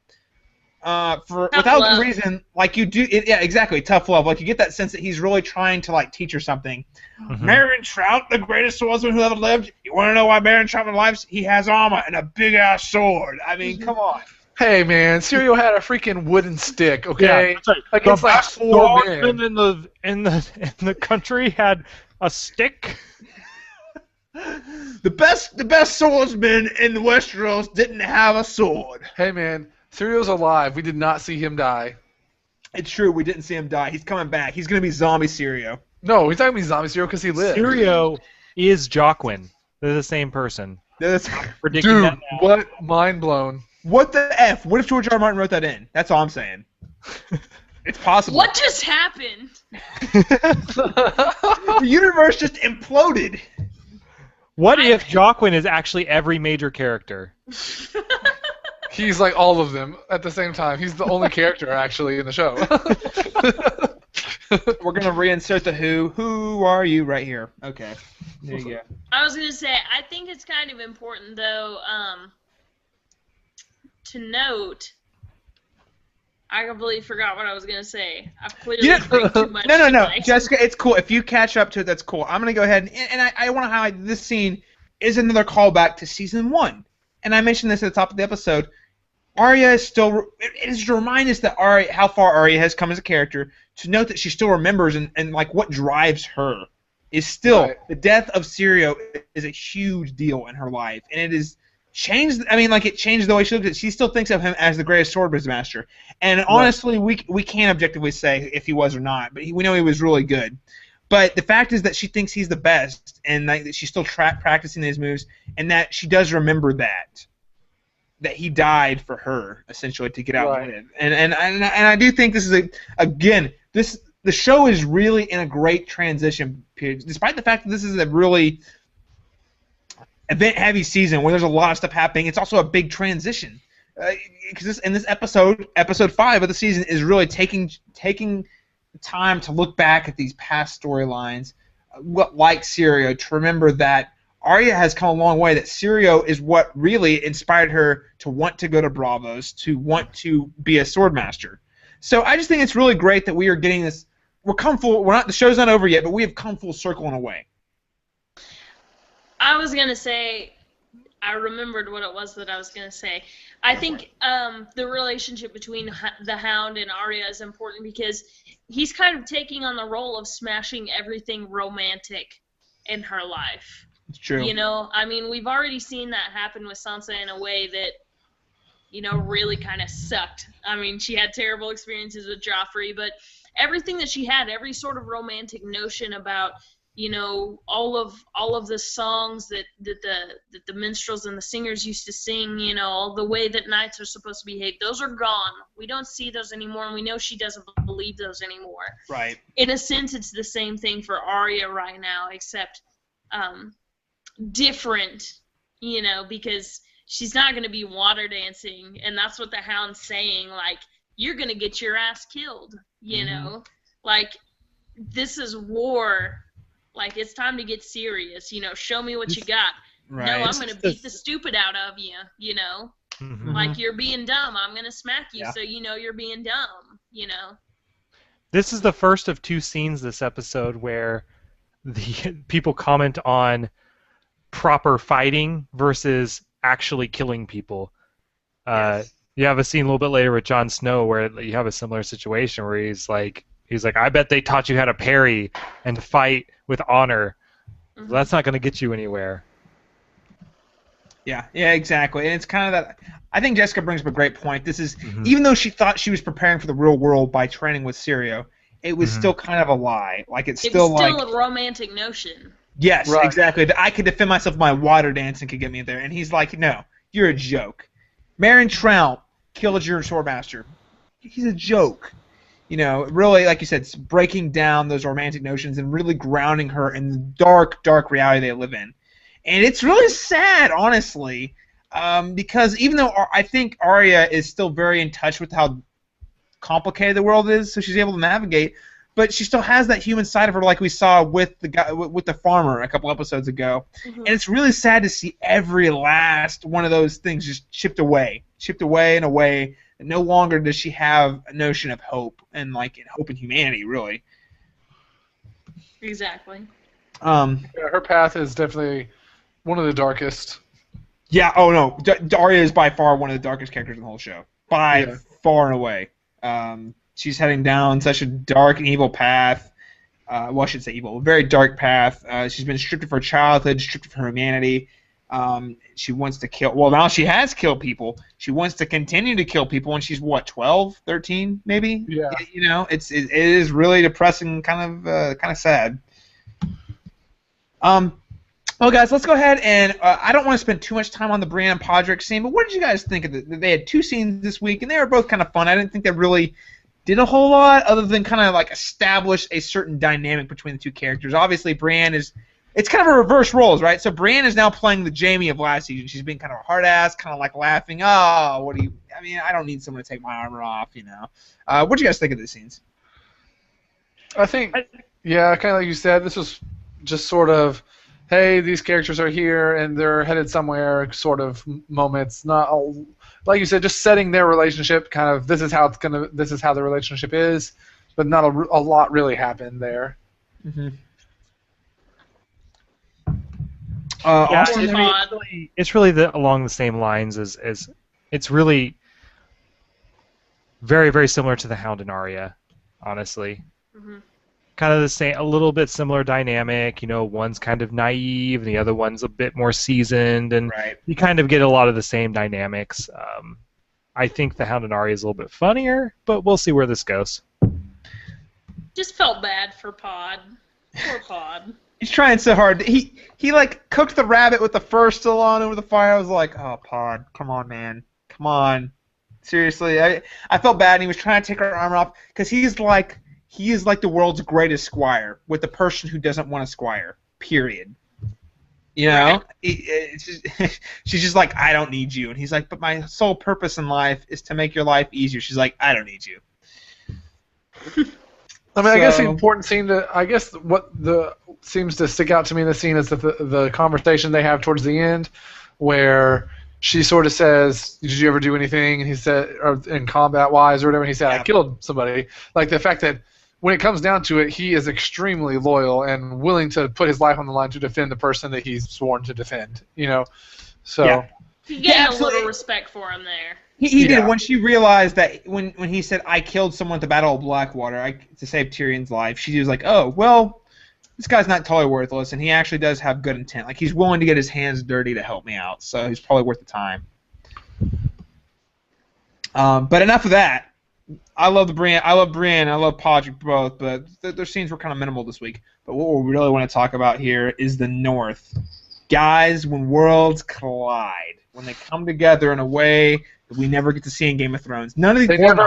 B: without
C: love.
B: good reason, like you do. Yeah, exactly. Tough love. Like you get that sense that he's really trying to like teach her something.
A: Mhm.
B: Marion Trout, the greatest swordsman who ever lived. You want to know why Marion Trout lives? He has armor and a big ass sword. I mean, come on.
D: Hey man, Serial had a freaking wooden stick,
A: Yeah,
D: okay?
A: that's right.
D: Against
A: The
D: like
A: best
D: 4
A: swordsman
D: men.
A: in the country had a stick.
B: The best swordsman in Westeros didn't have a sword.
D: Hey man, Serial's alive. We did not see him die.
B: It's true. We didn't see him die. He's coming back. He's gonna be zombie Syrio.
D: No, he's not gonna be zombie Serial because he lived.
A: Sirio is Jaquen. They're the same person.
B: That's,
A: Predicting
D: Dude,
A: that now.
D: what mind blown.
B: what the f? What if George R. R. Martin wrote that in? That's all I'm saying. It's possible.
C: What just happened?
B: The universe just imploded.
A: What if Jaquen is actually every major character?
D: He's like all of them at the same time. He's the only character actually in the show.
B: We're gonna reinsert the Who. Who are you? Right here. Okay. There you go.
C: I was gonna say, I think it's kind of important though, to note. I completely forgot what I was gonna say. I've clearly drank too much.
B: No,
C: tonight.
B: Jessica, it's cool. If you catch up to it, that's cool. I'm gonna go ahead and I want to highlight this scene is another callback to season 1, and I mentioned this at the top of the episode. Arya is still. It is to remind us that Arya, how far Arya has come as a character, to note that she still remembers and like what drives her is still
D: Right.
B: the death of Syrio is a huge deal in her life, and it is changed. I mean, like it changed the way she looks at it. She still thinks of him as the greatest swordsmaster, and honestly, we can't objectively say if he was or not, but we know he was really good. But the fact is that she thinks he's the best, and that she's still practicing these moves, and that she does remember that he died for her essentially to get out
D: Right.
B: and live. And I do think this is the show is really in a great transition period, despite the fact that this is a really event-heavy season where there's a lot of stuff happening. It's also a big transition because this episode 5 of the season is really taking time to look back at these past storylines, like Syrio, to remember that Arya has come a long way, that Syrio is what really inspired her to want to go to Bravos, to want to be a swordmaster. So I just think it's really great that we are getting this. The show's not over yet, but we have come full circle in a way.
C: I was gonna say, I remembered what it was that I was gonna say. I think the relationship between the Hound and Arya is important because he's kind of taking on the role of smashing everything romantic in her life.
B: It's true.
C: You know, I mean, we've already seen that happen with Sansa in a way that, you know, really kind of sucked. I mean, she had terrible experiences with Joffrey, but everything that she had, every sort of romantic notion about, you know, all of the songs that the minstrels and the singers used to sing, you know, the way that knights are supposed to behave, those are gone. We don't see those anymore, and we know she doesn't believe those anymore.
B: Right.
C: In a sense, it's the same thing for Arya right now, except different, you know, because she's not going to be water dancing, and that's what the Hound's saying, like, you're going to get your ass killed, you know? Like, this is war. Like, it's time to get serious, you know, show me what you got.
B: Right.
C: No, I'm going to beat the stupid out of you, you know?
A: Mhm.
C: Like, you're being dumb. I'm going to smack you
B: Yeah.
C: so you know you're being dumb, you know?
A: This is the first of 2 scenes this episode where the people comment on proper fighting versus actually killing people. You have a scene a little bit later with Jon Snow where you have a similar situation where he's like, I bet they taught you how to parry and to fight with honor.
C: Mhm.
A: That's not going to get you anywhere.
B: Yeah, exactly. And it's kind of that. I think Jessica brings up a great point. This is
A: Mhm.
B: even though she thought she was preparing for the real world by training with Syrio, it was
A: Mhm.
B: still kind of a lie. Like it's
C: It
B: still
C: was still
B: like
C: a romantic notion.
B: yes,
D: Right.
B: exactly. That I could defend myself. My water dancing could get me there. And he's like, no, you're a joke. Marion Trout killed your swordmaster. He's a joke. You know, really, like you said, it's breaking down those romantic notions and really grounding her in the dark, dark reality they live in. And it's really sad, honestly, because even though I think Arya is still very in touch with how complicated the world is, so she's able to navigate, but she still has that human side of her, like we saw with the guy, with the farmer a couple episodes ago.
C: Mhm.
B: And it's really sad to see every last one of those things just chipped away and away, No longer does she have a notion of hope and hope in humanity, really.
C: Exactly.
B: Um,
D: Yeah, her path is definitely one of the darkest.
B: yeah. Oh no, Daria is by far one of the darkest characters in the whole show, by far and away. She's heading down such a dark and evil path. Well, I should say evil, a very dark path. She's been stripped of her childhood, stripped of her humanity. She wants to kill. Well, now she has killed people. She wants to continue to kill people when she's what, 12, 13, maybe?
D: Yeah.
B: You know, it is really depressing, kind of sad. Well, guys, let's go ahead and I don't want to spend too much time on the Brienne and Podrick scene, but what did you guys think of it? They had 2 scenes this week, and they were both kind of fun. I didn't think they really did a whole lot other than kind of establish a certain dynamic between the 2 characters. Obviously, Brienne it's kind of a reverse roles, right? So Brienne is now playing the Jaime of last season. She's being kind of a hard ass, kind of laughing. Oh, I don't need someone to take my armor off, you know. What do you guys think of these scenes?
D: I think, yeah, kind of like you said, this was just sort of, hey, these characters are here and they're headed somewhere sort of moments. Not all, like you said, just setting their relationship. Kind of, this is how the relationship is, but not a lot really happened there.
B: Mm-hmm.
A: Yeah,
B: Austin,
A: it's really along the same lines as it's really very, very similar to the Hound and Arya, honestly.
C: Mm-hmm.
A: Kind of the same, a little bit similar dynamic. You know, one's kind of naive, and the other one's a bit more seasoned, and
B: right.
A: you kind of get a lot of the same dynamics. I think the Hound and Arya is a little bit funnier, but we'll see where this goes.
C: Just felt bad for Pod. Poor Pod.
B: He's trying so hard. He cooked the rabbit with the fur still on over the fire. I was like, oh, Pod, come on, man, come on, seriously. I felt bad, and he was trying to take her armor off because he is like the world's greatest squire with the person who doesn't want a squire. Period. You know, she's just like, I don't need you, and he's like, but my sole purpose in life is to make your life easier. She's like, I don't need you.
D: I mean, I guess the important scene seems to stick out to me in the scene is the conversation they have towards the end, where she sort of says, "Did you ever do anything?" And he said, or in combat wise or whatever. And he said, "I killed somebody." Like the fact that when it comes down to it, he is extremely loyal and willing to put his life on the line to defend the person that he's sworn to defend. You know, so
C: you gained a little respect for him there.
B: He did. When she realized that when he said, I killed someone at the Battle of Blackwater to save Tyrion's life, she was like, oh, well, this guy's not totally worthless, and he actually does have good intent. Like, he's willing to get his hands dirty to help me out, so he's probably worth the time. But enough of that. I love Brienne, I love Podrick both, but their scenes were kind of minimal this week. But what we really want to talk about here is the North. Guys, when worlds collide, when they come together in a way that we never get to see in Game of Thrones. None of these
D: they don't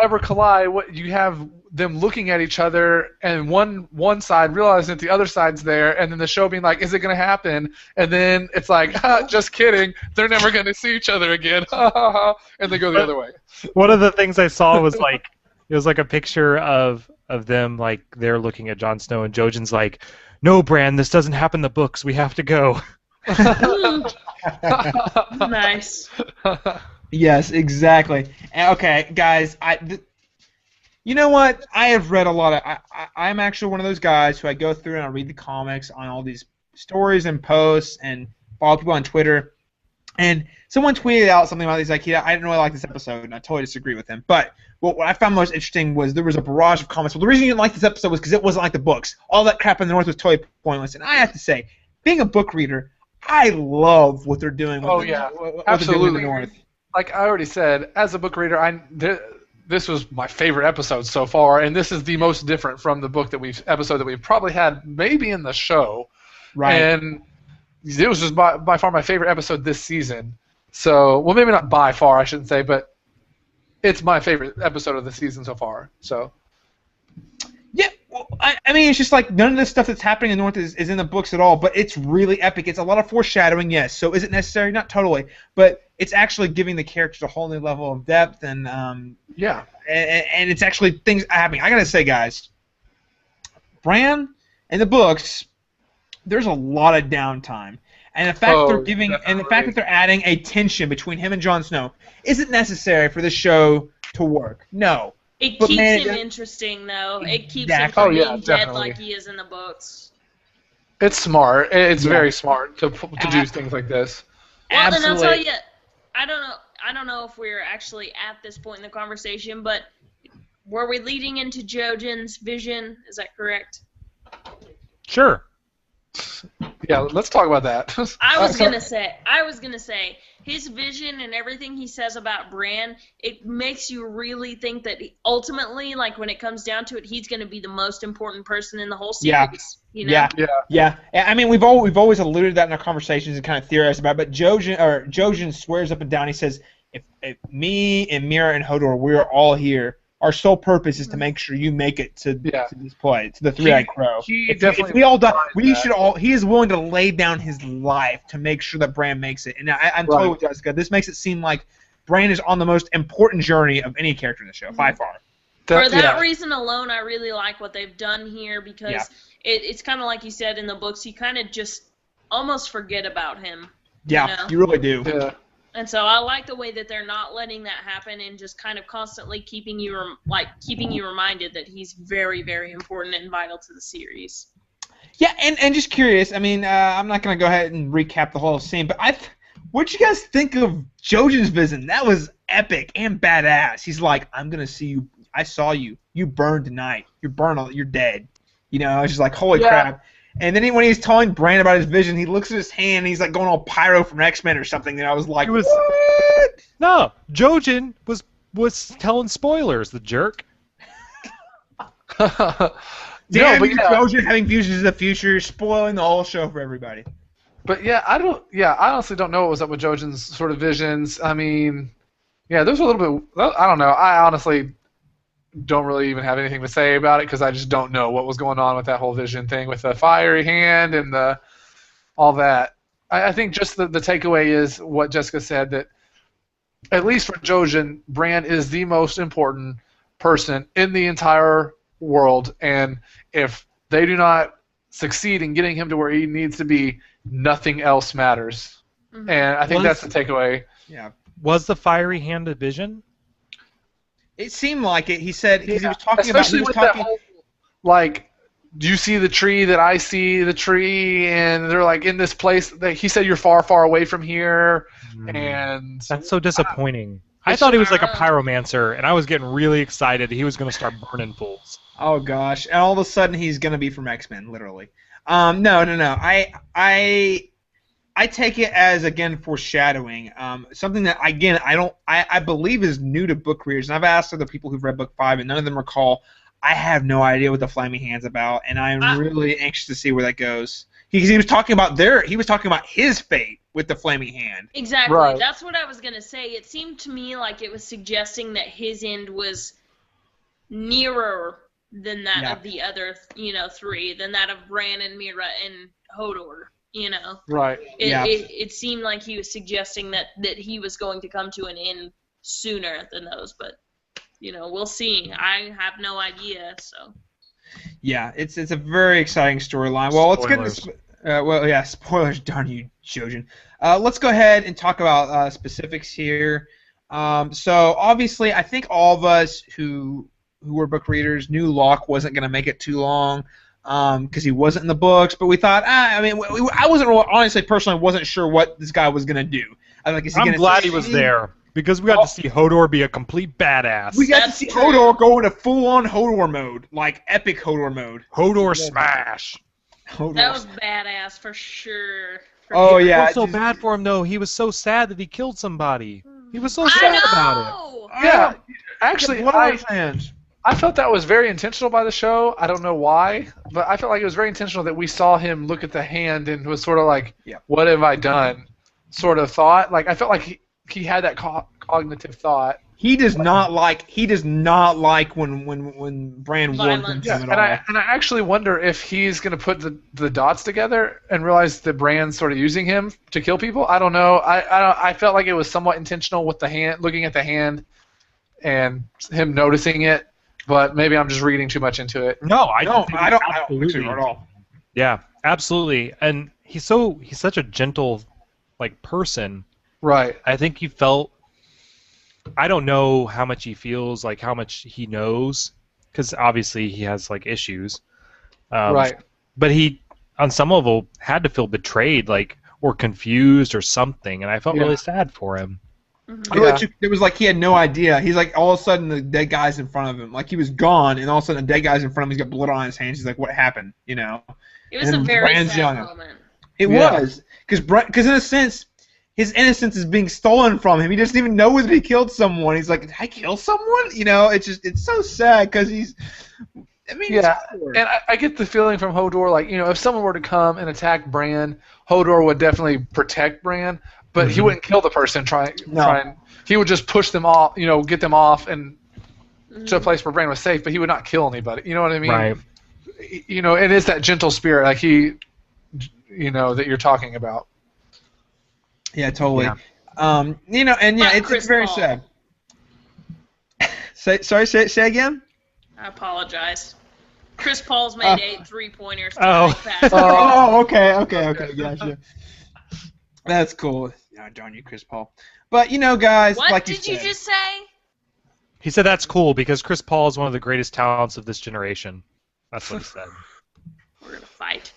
D: ever collide. What you have them looking at each other, and one side realizing that the other side's there, and then the show being like, "Is it going to happen?" And then it's like, "Just kidding. They're never going to see each other again." And they go the other way.
A: One of the things I saw was it was like a picture of them like they're looking at Jon Snow, and Jojen's like, "No, Bran, this doesn't happen in the books. We have to go."
C: Nice.
B: Yes, exactly. Okay, guys, you know what? I have read a lot of. I'm actually one of those guys who I go through and I read the comics on all these stories and posts and follow people on Twitter. And someone tweeted out something about these like, yeah, I didn't really like this episode, and I totally disagree with him. But what I found most interesting was there was a barrage of comments. Well, the reason you didn't like this episode was because it wasn't like the books. All that crap in the North was totally pointless. And I have to say, being a book reader, I love what they're doing. What
D: absolutely.
B: In the North.
D: Like I already said, as a book reader, this was my favorite episode so far, and this is the most different from the book episode that we've probably had maybe in the show.
B: Right.
D: And it was just by far my favorite episode this season. So, well, maybe not by far, I shouldn't say, but it's my favorite episode of the season so far. So.
B: Yeah, well, I mean, it's just like none of the stuff that's happening in the North is in the books at all, but it's really epic. It's a lot of foreshadowing, yes. So is it necessary? Not totally, but it's actually giving the characters a whole new level of depth, and and it's actually things happening. I gotta say, guys, Bran in the books, there's a lot of downtime, And the fact they're
D: definitely.
B: adding a tension between him and Jon Snow isn't necessary for the show to work. No.
C: It
B: But
C: keeps
B: man,
C: him
B: it-
C: interesting, though. It keeps
B: Exactly.
C: him
D: Oh,
C: from
D: yeah,
C: being dead
D: definitely.
C: like he is in the books.
D: It's smart. It's
B: Yeah.
D: very smart to do things like this.
C: Well, and I'll tell
B: Absolutely.
C: you, I don't know if we're actually at this point in the conversation, but were we leading into Jojen's vision? Is that correct?
A: Sure.
D: Yeah, let's talk about that.
C: I was gonna say his vision and everything he says about Bran, it makes you really think that ultimately, like when it comes down to it, he's gonna be the most important person in the whole
B: Yeah.
C: series. You know?
B: Yeah. Yeah. I mean, we've always alluded to that in our conversations and kind of theorized about it, but Jojen swears up and down. He says, if me and Mira and Hodor, we're all here. Our sole purpose is to make sure you make it to this play, to the Three-Eyed Crow.
D: he
B: If
D: definitely
B: we all die,
D: implies that.
B: he is willing to lay down his life to make sure that Bran makes it. And I'm totally
D: Right.
B: with Jessica. This makes it seem like Bran is on the most important journey of any character in the show, by far.
C: For that
D: yeah.
C: reason alone, I really like what they've done here because
B: Yeah.
C: it's kind of like you said in the books, you kind of just almost forget about him.
B: Yeah,
C: know?
B: you really do.
D: Yeah.
C: And so I like the way that they're not letting that happen and just kind of constantly keeping you reminded that he's very, very important and vital to the series.
B: Yeah, and just curious. I mean, I'm not gonna go ahead and recap the whole scene, but what'd you guys think of Jojen's vision? That was epic and badass. He's like, I'm gonna see you. I saw you. You burned tonight. You're dead. You know, I was just like, holy crap. And then when he's telling Bran about his vision, he looks at his hand and he's like going all pyro from X-Men or something. And I was like, what?
A: No, Jojen was telling spoilers, the jerk.
B: Damn,
D: No, but
B: Jojen having visions of the future, spoiling the whole show for everybody.
D: But yeah, I honestly don't know what was up with Jojen's sort of visions. I mean, yeah, there's a little bit. I don't know. I honestly don't really even have anything to say about it because I just don't know what was going on with that whole vision thing with the fiery hand and all that. I think just the takeaway is what Jessica said, that at least for Jojen, Bran is the most important person in the entire world, and if they do not succeed in getting him to where he needs to be, nothing else matters.
C: Mhm.
D: And I think that's the takeaway.
B: Yeah.
A: Was the fiery hand a vision?
B: It seemed like it. He said because he was
D: Especially with
B: talking.
D: that whole, like, do you see the tree that I see the tree? And they're like in this place. He said you're far, far away from here, and
A: That's so disappointing. I
D: It's
A: thought he was
C: just-
A: like a pyromancer, and I was getting really excited he was going to start burning fools.
B: Oh gosh! And all of a sudden he's gonna be from X-Men, literally. No. I take it as again foreshadowing. Something that again I believe is new to book readers, and I've asked other people who've read book 5, and none of them recall. I have no idea what the Flaming Hand's about, and I'm really anxious to see where that goes. He was talking about his fate with the Flaming Hand.
C: Exactly.
D: Right.
C: That's what I was going to say. It seemed to me like it was suggesting that his end was nearer than that
B: Yeah.
C: of the other, three, than that of Bran and Mira and Hodor,
D: right.
C: It seemed like he was suggesting that he was going to come to an end sooner than those, but, we'll see. I have no idea, so.
B: Yeah, it's a very exciting storyline. Well, let's get into spoilers. Darn you, Jojen. Let's go ahead and talk about specifics here. So obviously, I think all of us who were book readers knew Locke wasn't going to make it too long because he wasn't in the books. But we thought, I wasn't honestly personally wasn't sure what this guy was going to do. I'm
A: glad he was there because we got to see Hodor be a complete badass.
B: We got to
C: That's
B: see
C: true.
B: Hodor go into full-on Hodor mode, like epic Hodor mode.
A: Hodor smash.
B: Hodor.
C: That was badass for sure.
B: Oh
A: I
B: yeah,
A: felt so
B: just-
A: bad for him though. He was so sad that he killed somebody. He was so
C: I
A: sad
C: know!
A: about it.
D: Yeah. Actually,
B: Blood on his hands.
D: I felt that was very intentional by the show. I don't know why, but I felt like it was very intentional that we saw him look at the hand and was sort of like, what have I done? Sort of thought. Like, I felt like he had that cognitive thought.
B: He does not like when Bran warns him
C: Violence.
B: to
D: Yeah,
B: him
D: and
B: at all.
D: I actually wonder if he's going to put the dots together and realize that Bran's sort of using him to kill people. I don't know. I felt like it was somewhat intentional with the hand, looking at the hand, and him noticing it. But maybe I'm just reading too much into it.
A: No, I
B: No,
A: think
B: I don't think so
A: absolutely.
B: at all.
A: Yeah, absolutely. And he's such a gentle like person.
D: Right.
A: I think he felt. I don't know how much he feels, like how much he knows, because obviously he has like issues.
D: Right.
A: But he, on some level, had to feel betrayed, like or confused or something, and I felt
D: Yeah.
A: really sad for him.
B: It was like he had no idea. He's like, all of a sudden, the dead guy's in front of him. Like, he was gone, and all of a sudden, the dead guy's in front of him. He's got blood on his hands. He's like, what happened? You know?
C: It was
B: And
C: a
B: then
C: very
B: Brand's
C: sad
B: yelling at him.
C: moment.
B: It
D: Yeah.
B: was. Because in a sense, his innocence is being stolen from him. He doesn't even know whether he killed someone. He's like, did I kill someone? You know, it's so sad because he's. I mean,
D: Yeah,
B: it's hard.
D: and I get the feeling from Hodor, like, if someone were to come and attack Bran, Hodor would definitely protect Bran, but he wouldn't kill the person trying. He would just push them off, get them off and to a place where Bran was safe, but he would not kill anybody. You know what I mean?
A: Right.
D: It is that gentle spirit, like that you're talking about.
B: Yeah, totally.
A: Yeah.
B: And it's
C: Chris
B: very
C: Paul.
B: sad. Say again.
C: I apologize. Chris Paul's made 8 3-pointers
A: Oh.
C: tonight. Pass.
B: Okay, gotcha. That's cool. Oh, darn you, Chris Paul. But guys,
C: What
B: like
C: did
B: you
C: you
B: said,
C: just say?
A: He said that's cool because Chris Paul is one of the greatest talents of this generation. That's what he said.
C: We're gonna fight.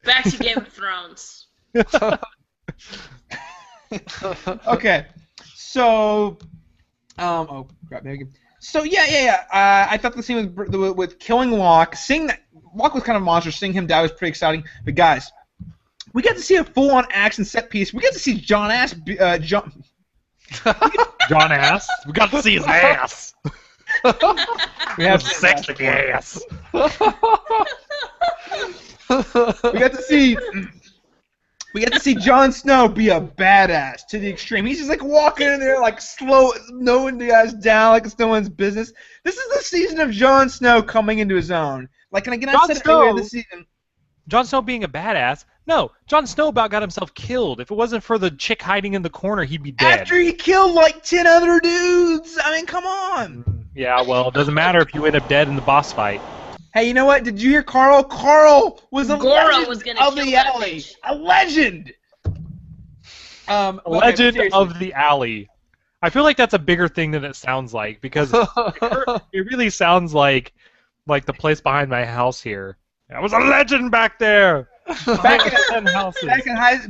C: Back to Game of Thrones.
B: Okay, so, oh crap, there we go. So yeah. I thought the scene with killing Locke, seeing that Locke was kind of a monster, seeing him die was pretty exciting. But guys, we got to see a full-on action set piece. We got to see John Ass.
A: John Ass. We got to see his ass.
B: We have
A: Sexy ass.
B: We got to see. We get to see Jon Snow be a badass to the extreme. He's just like walking in there like slow, knowing the guys down like it's no one's business. This is the season of Jon Snow coming into his own. Like, and again, I
A: Jon
B: said it
A: Snow-
B: earlier this season.
A: Jon Snow being a badass? No, Jon Snow about got himself killed. If it wasn't for the chick hiding in the corner, he'd be dead.
B: After he killed like 10 other dudes. I mean, come on.
A: Yeah, well, it doesn't matter if you end up dead in the boss fight.
B: Hey, you know what? Did you hear Carl? Carl was a
C: Goro
B: legend
C: was gonna
B: of
C: kill
B: the
C: that
B: alley.
C: bitch.
B: A legend.
A: Legend
B: seriously.
A: of the Alley. I feel like that's a bigger thing than it sounds like because it really sounds like the place behind my house here. I was a legend back there.
B: Back in,
A: 10 houses.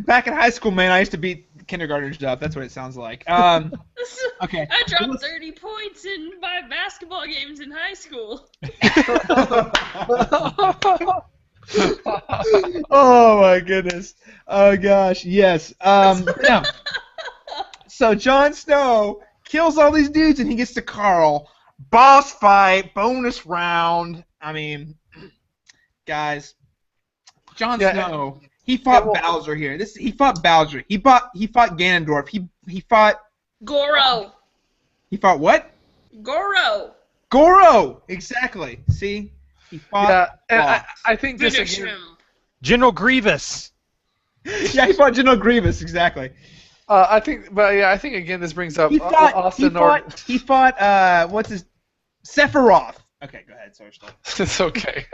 B: back in high school, man, I used to beat kindergartners up. That's what it sounds like. Okay.
C: I dropped 30 points in my basketball games in high school.
B: Oh my goodness. Oh gosh. Yes. Now, so Jon Snow kills all these dudes and he gets to Carl. Boss fight, bonus round. I mean, guys, Jon Snow. He fought Bowser here. He fought Bowser. He fought Ganondorf. He fought
C: Goro.
B: what?
C: Goro.
B: Goro. Exactly. See, he fought.
D: Yeah, and
B: Boss.
D: I think this
C: Finish
D: again.
C: him.
A: General Grievous.
B: Yeah, he fought General Grievous. Exactly.
D: I think again this brings up
B: He fought.
D: Austin.
B: He fought. What's his? Sephiroth. Okay, go ahead. Sorry, stop.
D: It's okay.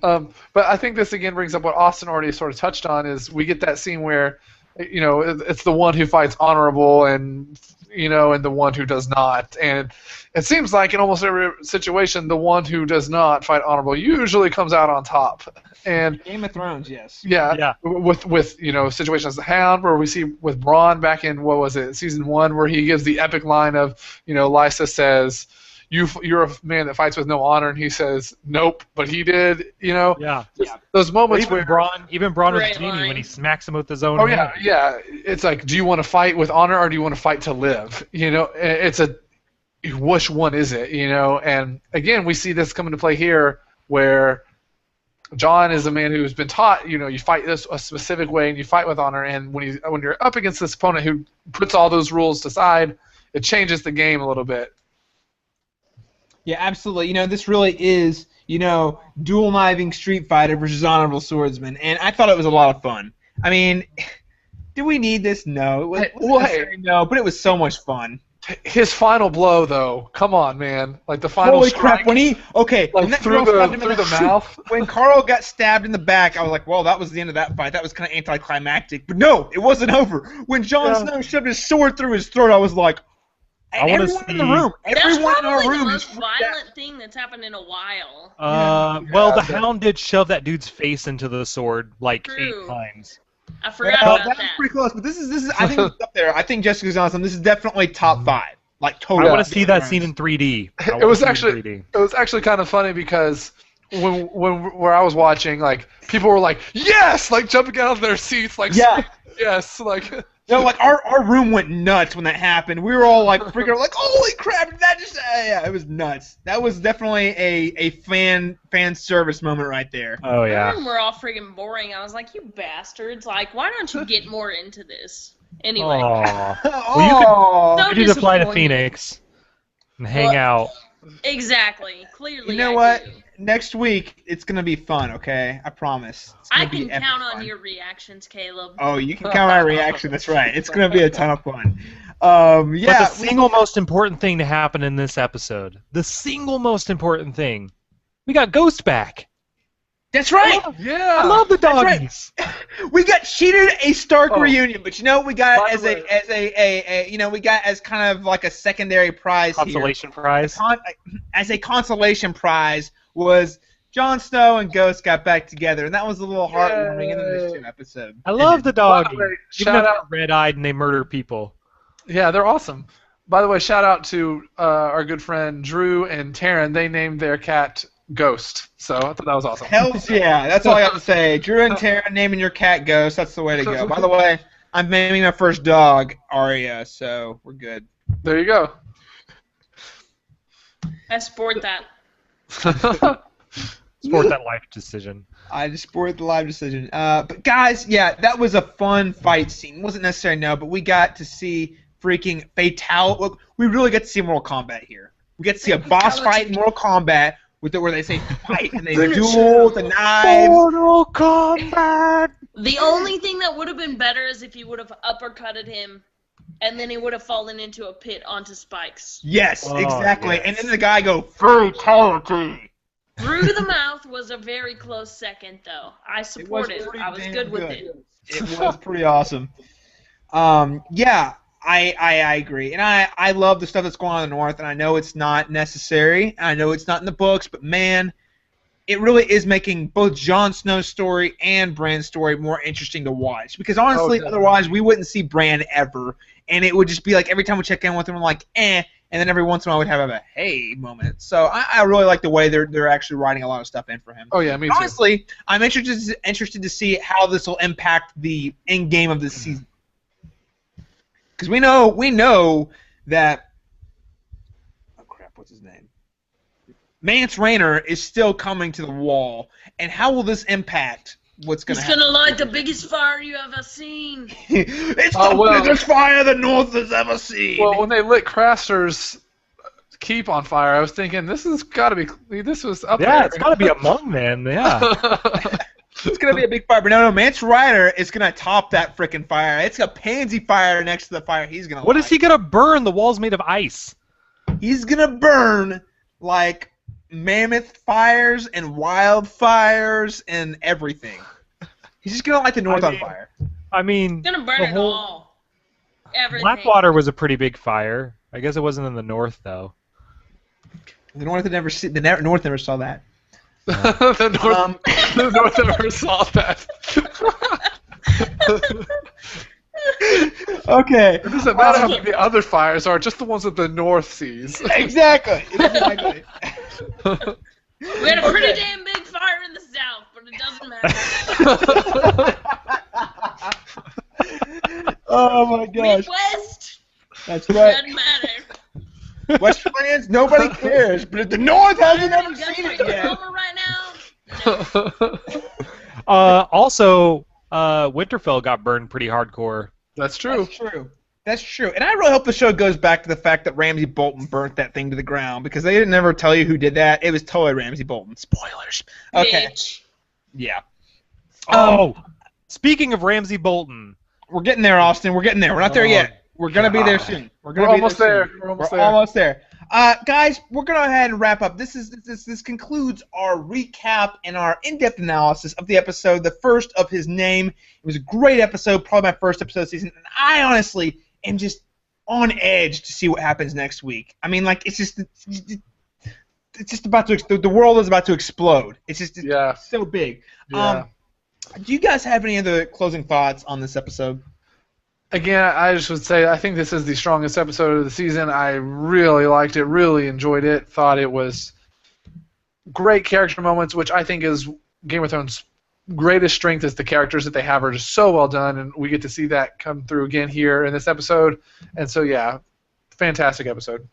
D: But I think this again brings up what Austin already sort of touched on is we get that scene where, it's the one who fights honorable and the one who does not. And it seems like in almost every situation, the one who does not fight honorable usually comes out on top. And
B: Game of Thrones, yes.
D: yeah. With situations as the Hound, where we see with Bronn back in season 1, where he gives the epic line of Lysa says, You're a man that fights with no honor, and he says, "Nope," but he did.
A: Yeah.
D: Those moments
A: Even
D: where
A: Braun with
C: Great
A: Genie
C: line.
A: when he smacks him with his own.
D: Oh
A: hand.
D: yeah. It's like, do you want to fight with honor or do you want to fight to live? It's which one is it? And again, we see this come into play here, where Jon is a man who's been taught, you fight this a specific way and you fight with honor. And when you're up against this opponent who puts all those rules aside, it changes the game a little bit.
B: Yeah, absolutely. This really is, dual kniving Street Fighter versus honorable swordsman, and I thought it was a lot of fun. I mean, do we need this? No. It was
D: Well, hey.
B: necessary? No, but it was so much fun.
D: His final blow, though, come on, man! Like the final
B: Holy
D: strike,
B: crap! When when that
D: through
B: girl stabbed him in
D: the mouth.
B: When Carl got stabbed in the back, I was like, well, that was the end of that fight. That was kind of anticlimactic. But no, it wasn't over. When Jon Snow shoved his sword through his throat, I was like, and
A: wanna
B: everyone in the
A: see-
B: room,
C: That's
B: everyone in
C: probably
B: our
C: the
B: room
C: most
B: just freaked out.
C: violent thing that's happened in a while.
A: Well, the Hound did shove that dude's face into the sword like
C: True.
A: 8 times.
C: I forgot
B: Well,
C: about
B: that was
C: that.
B: pretty close, but this is I think it's up there. I think Jessica's awesome. This is definitely top 5. Like totally.
A: I want to see that scene in 3D.
D: It was actually kind of funny because where I was watching, like people were like, yes, like jumping out of their seats, like
B: Yeah.
D: yes, like
B: No, like our room went nuts when that happened. We were all like freaking out, like, holy crap! Did that just yeah, it was nuts. That was definitely a fan service moment right there.
A: Oh
C: I
A: yeah.
C: remember we're all friggin' boring. I was like, you bastards! Like, why don't you get more into this? Anyway,
A: Aww.
B: Oh,
C: So
A: We need to fly to
C: disappointed.
A: Phoenix and hang
C: Well,
A: out.
C: exactly. Clearly,
B: you know
C: I
B: what?
C: do.
B: Next week it's gonna be fun. Okay, I promise. It's gonna
C: I
B: be
C: can
B: epic
C: count
B: fun.
C: on your reactions, Caleb.
B: Oh, you can count on my reaction. That's right. It's gonna be a ton of fun.
A: But
B: Yeah.
A: the single most important thing to happen in this episode, the single most important thing, we got Ghost back.
B: That's right.
D: yeah.
A: I love the
B: That's right.
A: doggies.
B: We got cheated a Stark
D: Oh.
B: reunion, but you know what we got
D: By
B: as
D: the
B: a you know we got as kind of like a secondary prize here.
A: Consolation prize.
B: As a consolation prize was Jon Snow and Ghost got back together, and that was a little heartwarming in the
D: Yay.
B: Mission episode.
A: I love the
D: By the
A: doggies.
D: way,
A: Even
D: shout
A: if they're
D: out-
A: red-eyed and they murder people.
D: Yeah, they're awesome. By the way, shout out to our good friend Drew and Taryn. They named their cat Ghost, so I thought that was awesome.
B: Hells yeah, that's all I got to say. Drew and Tara naming your cat Ghost, that's the way to go. By the way, I'm naming my first dog Arya, so we're good.
D: There you go.
C: I support that.
A: Sport that life decision.
B: I just supported the live decision. But guys, yeah, that was a fun fight scene. Wasn't necessary, no, but we got to see freaking fatality. Look, we really get to see Mortal Kombat here. We get to see a boss fight in Mortal Kombat where they say fight and they duel with the knives.
A: Mortal Kombat.
C: The only thing that would have been better is if he would have uppercutted him, and then he would have fallen into a pit onto spikes.
B: Yes,
A: Oh,
B: exactly.
A: yes.
B: And then the guy go fatality.
C: Through the mouth was a very close second, though. I support it.
B: pretty
C: I was
B: damn
C: good with
B: good.
C: it.
B: It was pretty awesome. Yeah, I agree. And I love the stuff that's going on in the North, and I know it's not necessary. I know it's not in the books, but man, it really is making both Jon Snow's story and Bran's story more interesting to watch. Because honestly,
D: definitely.
B: otherwise we wouldn't see Bran ever. And it would just be like every time we check in with him, we're like, eh. And then every once in a while we'd have a hey moment. So I really like the way they're actually writing a lot of stuff in for him.
D: Oh yeah, me too.
B: Honestly, I'm interested to see how this will impact the end game of this season. Because we know that oh crap, what's his name? Mance Rayner is still coming to the wall, and how will this impact what's going to
C: He's
B: happen?
C: gonna light the biggest fire you ever seen.
B: It's
D: Oh,
B: the
D: well.
B: biggest fire the North has ever seen.
D: Well, when they lit Craster's keep on fire, I was thinking this was up
A: Yeah,
D: there.
A: it's got to be among them. Yeah.
B: It's gonna be a big fire, but no, Mance Rayner is gonna top that frickin' fire. It's a pansy fire next to the fire he's gonna.
A: What
B: light.
A: is he gonna burn? The wall's made of ice.
B: He's gonna burn like mammoth fires and wildfires and everything. He's just gonna light the North on fire.
A: I mean,
C: He's gonna burn
A: the
C: it
A: whole-
C: all. Everything.
A: Blackwater was a pretty big fire. I guess it wasn't in the north though.
B: The North North never saw that.
D: the North never saw that.
B: Okay.
D: It doesn't matter how big the other fires are, just the ones that the North sees.
B: Exactly. Exactly.
C: We had a pretty damn big fire in the south, but it doesn't matter.
B: Oh my gosh.
C: Midwest
B: That's right.
C: doesn't matter.
B: Westlands, nobody cares, but if the North hasn't ever
C: You got
B: seen it
C: Frank
B: yet.
C: Palmer right now.
A: Also, Winterfell got burned pretty hardcore.
D: That's true.
B: That's true. That's true. And I really hope the show goes back to the fact that Ramsay Bolton burnt that thing to the ground, because they didn't ever tell you who did that. It was totally Ramsay Bolton. Spoilers. Okay.
C: Bitch.
B: Yeah.
A: Oh, speaking of Ramsay Bolton,
B: We're getting there, Austin. We're getting there. We're not there yet. We're gonna be there soon. We're
D: almost there.
B: Soon.
D: We're almost
B: We're
D: there.
B: almost there. Guys, we're gonna go ahead and wrap up. This concludes our recap and our in-depth analysis of the episode, the first of his name. It was a great episode, probably my first episode of the season, and I honestly am just on edge to see what happens next week. I mean, like, it's just about to, the world is about to explode. It's so big.
D: Yeah.
B: Do you guys have any other closing thoughts on this episode?
D: Again, I just would say I think this is the strongest episode of the season. I really liked it, really enjoyed it, thought it was great character moments, which I think is Game of Thrones' greatest strength is the characters that they have are just so well done, and we get to see that come through again here in this episode. And so, yeah, fantastic episode.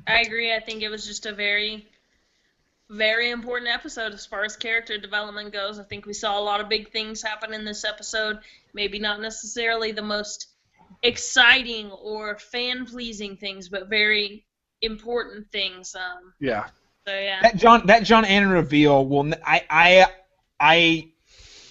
C: I agree. I think it was just a very, very important episode as far as character development goes. I think we saw a lot of big things happen in this episode. Maybe not necessarily the most exciting or fan-pleasing things, but very important things.
D: Yeah.
C: So yeah.
B: That John Annan reveal will. I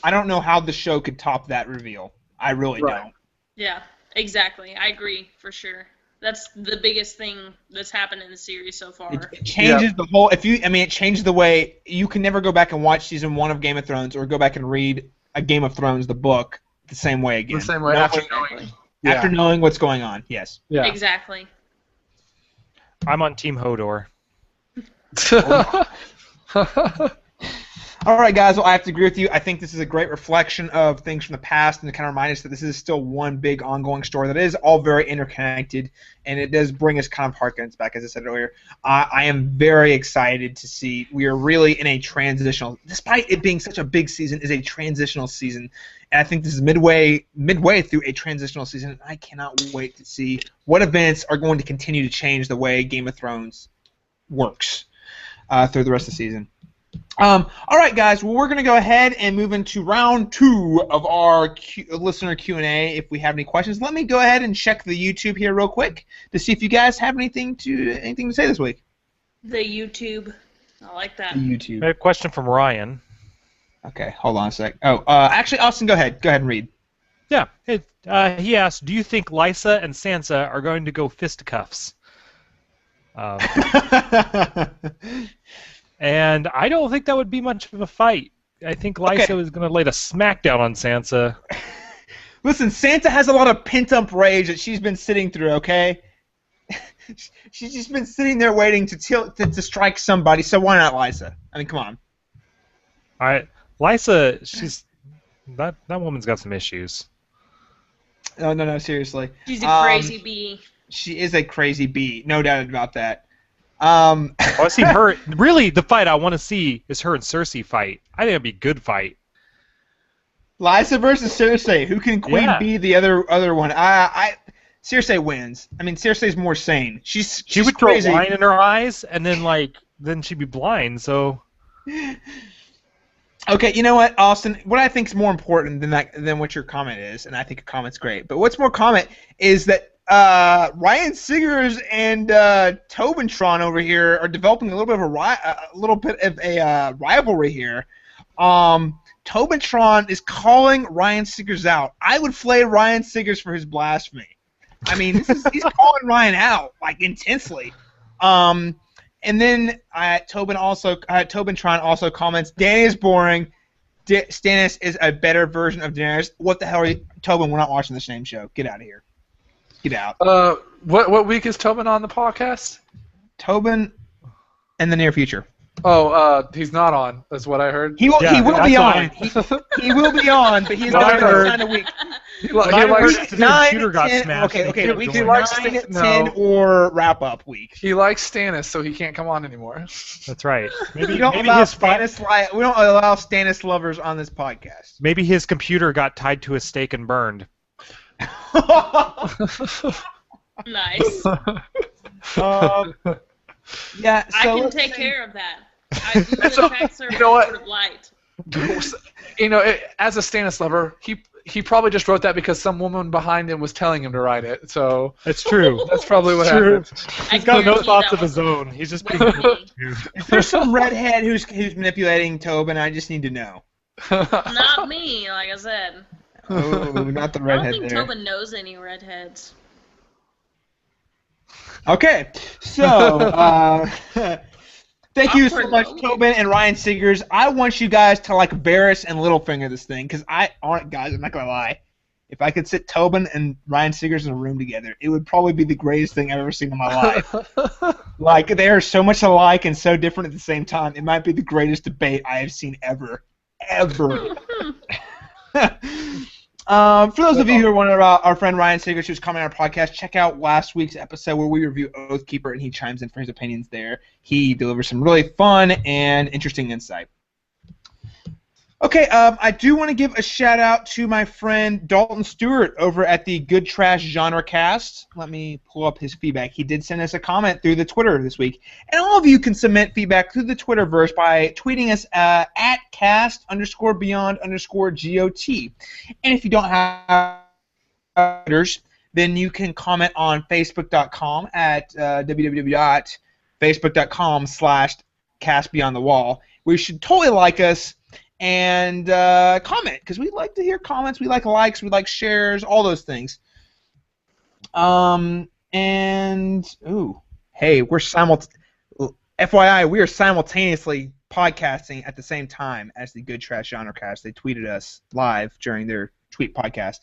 B: don't know how the show could top that reveal. I really don't.
C: Yeah. Exactly. I agree for sure. That's the biggest thing that's happened in the series so far.
B: It changes the whole. It changes the way you can never go back and watch season 1 of Game of Thrones or go back and read a Game of Thrones the book the same way again.
D: The same way
B: after knowing what's going on. Yes.
D: Yeah.
C: Exactly.
A: I'm on Team Hodor.
B: All right, guys. Well, I have to agree with you. I think this is a great reflection of things from the past, and to kind of remind us that this is still one big ongoing story that is all very interconnected, and it does bring us kind of heartguns back, as I said earlier. I am very excited to see we are really in a transitional, despite it being such a big season, is a transitional season, and I think this is midway through a transitional season, and I cannot wait to see what events are going to continue to change the way Game of Thrones works through the rest of the season. All right, guys. Well, we're going to go ahead and move into round 2 of our listener Q&A. If we have any questions, let me go ahead and check the YouTube here real quick to see if you guys have anything to say this week.
C: The YouTube. I like that.
B: The YouTube.
A: I have a question from Ryan.
B: Okay, hold on a sec. Oh, actually, Austin, go ahead. Go ahead and read.
A: Yeah. He asked, do you think Lysa and Sansa are going to go fisticuffs? And I don't think that would be much of a fight. I think Lysa was going to lay the smackdown on Sansa.
B: Listen, Sansa has a lot of pent-up rage that she's been sitting through, okay? She's just been sitting there waiting to strike somebody, so why not Lysa? I mean, come on.
A: All right. Lysa, that woman's got some issues.
B: No, seriously.
C: She's a crazy bee.
B: She is a crazy bee, no doubt about that.
A: I see her. Really, the fight I want to see is her and Cersei fight. I think it'd be a good fight.
B: Lysa versus Cersei. Who can Queen be the other one? Cersei wins. I mean, Cersei's more sane. She's
A: would
B: crazy.
A: throw wine in her eyes, and then she'd be blind. So.
B: Okay, you know what, Austin? What I think is more important than what your comment is, and I think your comment's great, but what's more comment is that Ryan Siggers and Tobin Tron over here are developing a little bit of a rivalry here. Tobin Tron is calling Ryan Siggers out. I would flay Ryan Siggers for his blasphemy. I mean, he's calling Ryan out like intensely. And then Tobin Tron also comments, Dany is boring. Stannis is a better version of Daenerys. What the hell are you, Tobin? We're not watching the same show. Get out of here. Get out.
D: What week is Tobin on the podcast?
B: Tobin in the near future.
D: Oh, he's not on. That's what I heard.
B: He will be on. He will be on, but he's not on a week.
D: He likes
A: his computer got smashed.
B: Okay.
A: He
B: He
A: likes
B: likes 10 or wrap up week.
D: He likes Stannis, so he can't come on anymore.
A: That's right. Maybe
B: We don't allow Stannis lovers on this podcast.
A: Maybe his computer got tied to a stake and burned.
C: Nice.
B: Yeah,
C: I
B: so
C: can take care of that. I do the tax service
D: you know what?
C: of light.
D: As a Stannis lover, he probably just wrote that because some woman behind him was telling him to write it. So
A: It's true.
D: that's probably what
A: True.
D: happened.
A: He's got no thoughts of his own. He's just being.
B: if there's some redhead who's manipulating Tobin, I just need to know.
C: Not me, like I said.
B: Oh, not the
C: I don't
B: redhead
C: think
B: there.
C: Tobin knows any redheads.
B: Okay, so thank you so
C: Awkward
B: much,
C: moment.
B: Tobin and Ryan Siggers. I want you guys to like Barris and Littlefinger this thing, because guys, I'm not gonna lie. If I could sit Tobin and Ryan Siggers in a room together, it would probably be the greatest thing I've ever seen in my life. Like, they are so much alike and so different at the same time. It might be the greatest debate I have seen ever. Ever. For those of you who are wondering about our friend Ryan Siggers, who's coming on our podcast, check out last week's episode where we review Oathkeeper, and he chimes in for his opinions there. He delivers some really fun and interesting insight. Okay, I do want to give a shout out to my friend Dalton Stewart over at the Good Trash Genre Cast. Let me pull up his feedback. He did send us a comment through the Twitter this week. And all of you can submit feedback through the Twitterverse by tweeting us at cast_beyond_GOT. And if you don't have Twitters, then you can comment on Facebook.com at www.facebook.com/castbeyondthewall. where you should totally like us and comment, because we like to hear comments, we like likes, we like shares, all those things. Hey, FYI, we are simultaneously podcasting at the same time as the Good Trash Genre Cast. They tweeted us live during their tweet podcast.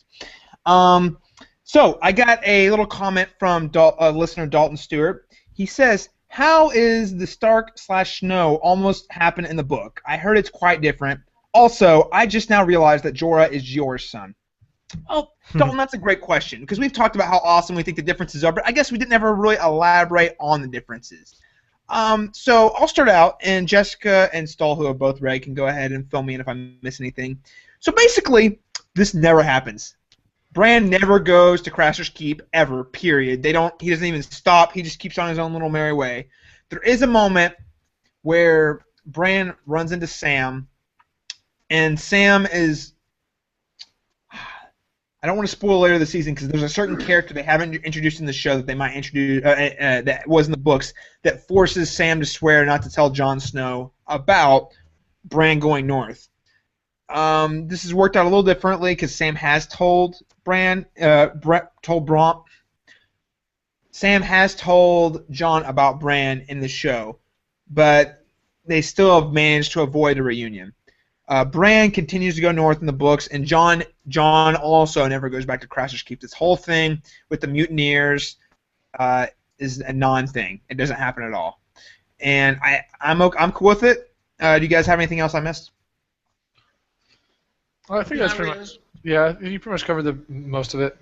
B: So I got a little comment from listener Dalton Stewart. He says, "How is the Stark/Snow almost happen in the book? I heard it's quite different. Also, I just now realized that Jorah is Jorah's son." Oh, Dalton, that's a great question, because we've talked about how awesome we think the differences are, but I guess we didn't ever really elaborate on the differences. So I'll start out, and Jessica and Stoll, who are both read, can go ahead and fill me in if I miss anything. So basically, this never happens. Bran never goes to Craster's Keep ever. Period. He doesn't even stop. He just keeps on his own little merry way. There is a moment where Bran runs into Sam, and Sam is. I don't want to spoil later the season, because there's a certain character they haven't introduced in the show that they might introduce that was in the books that forces Sam to swear not to tell Jon Snow about Bran going north. This has worked out a little differently, because Sam has told Sam has told Jon about Bran in the show, but they still have managed to avoid a reunion. Bran continues to go north in the books, and Jon also never goes back to Craster's Keep. This whole thing with the mutineers is a non-thing. It doesn't happen at all, and I'm cool with it. Do you guys have anything else I missed?
D: Well, I think that's pretty much. Yeah, you pretty much covered most of it.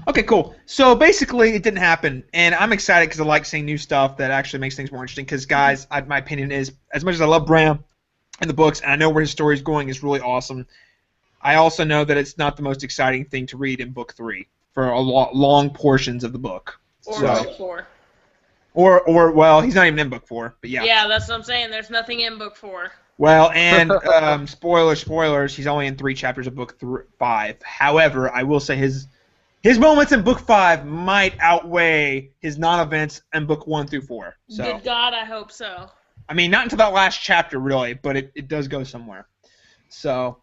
B: Okay, cool. So basically, it didn't happen, and I'm excited because I like seeing new stuff that actually makes things more interesting. Because, guys, my opinion is, as much as I love Bran in the books, and I know where his story is going is really awesome, I also know that it's not the most exciting thing to read in Book 3 for long portions of the book.
C: Or
B: So-
C: Book 4.
B: Or well, he's not even in Book 4, but yeah.
C: Yeah, that's what I'm saying. There's nothing in Book 4.
B: Well, and spoilers, he's only in 3 chapters of Book 5. However, I will say his moments in Book 5 might outweigh his non-events in Book 1 through 4. So,
C: Good God, I hope so.
B: I mean, not until that last chapter, really, but it does go somewhere. So,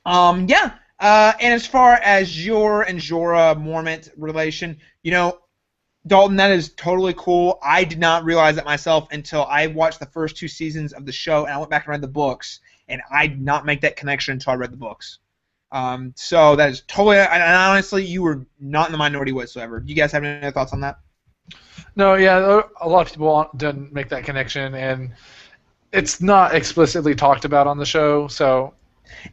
B: yeah. And as far as Jorah and Jorah Mormont relation, Dalton, that is totally cool. I did not realize that myself until I watched the first 2 seasons of the show, and I went back and read the books, and I did not make that connection until I read the books. So that is totally, and honestly, you were not in the minority whatsoever. Do you guys have any other thoughts on that?
D: No, yeah, a lot of people didn't make that connection, and it's not explicitly talked about on the show, so...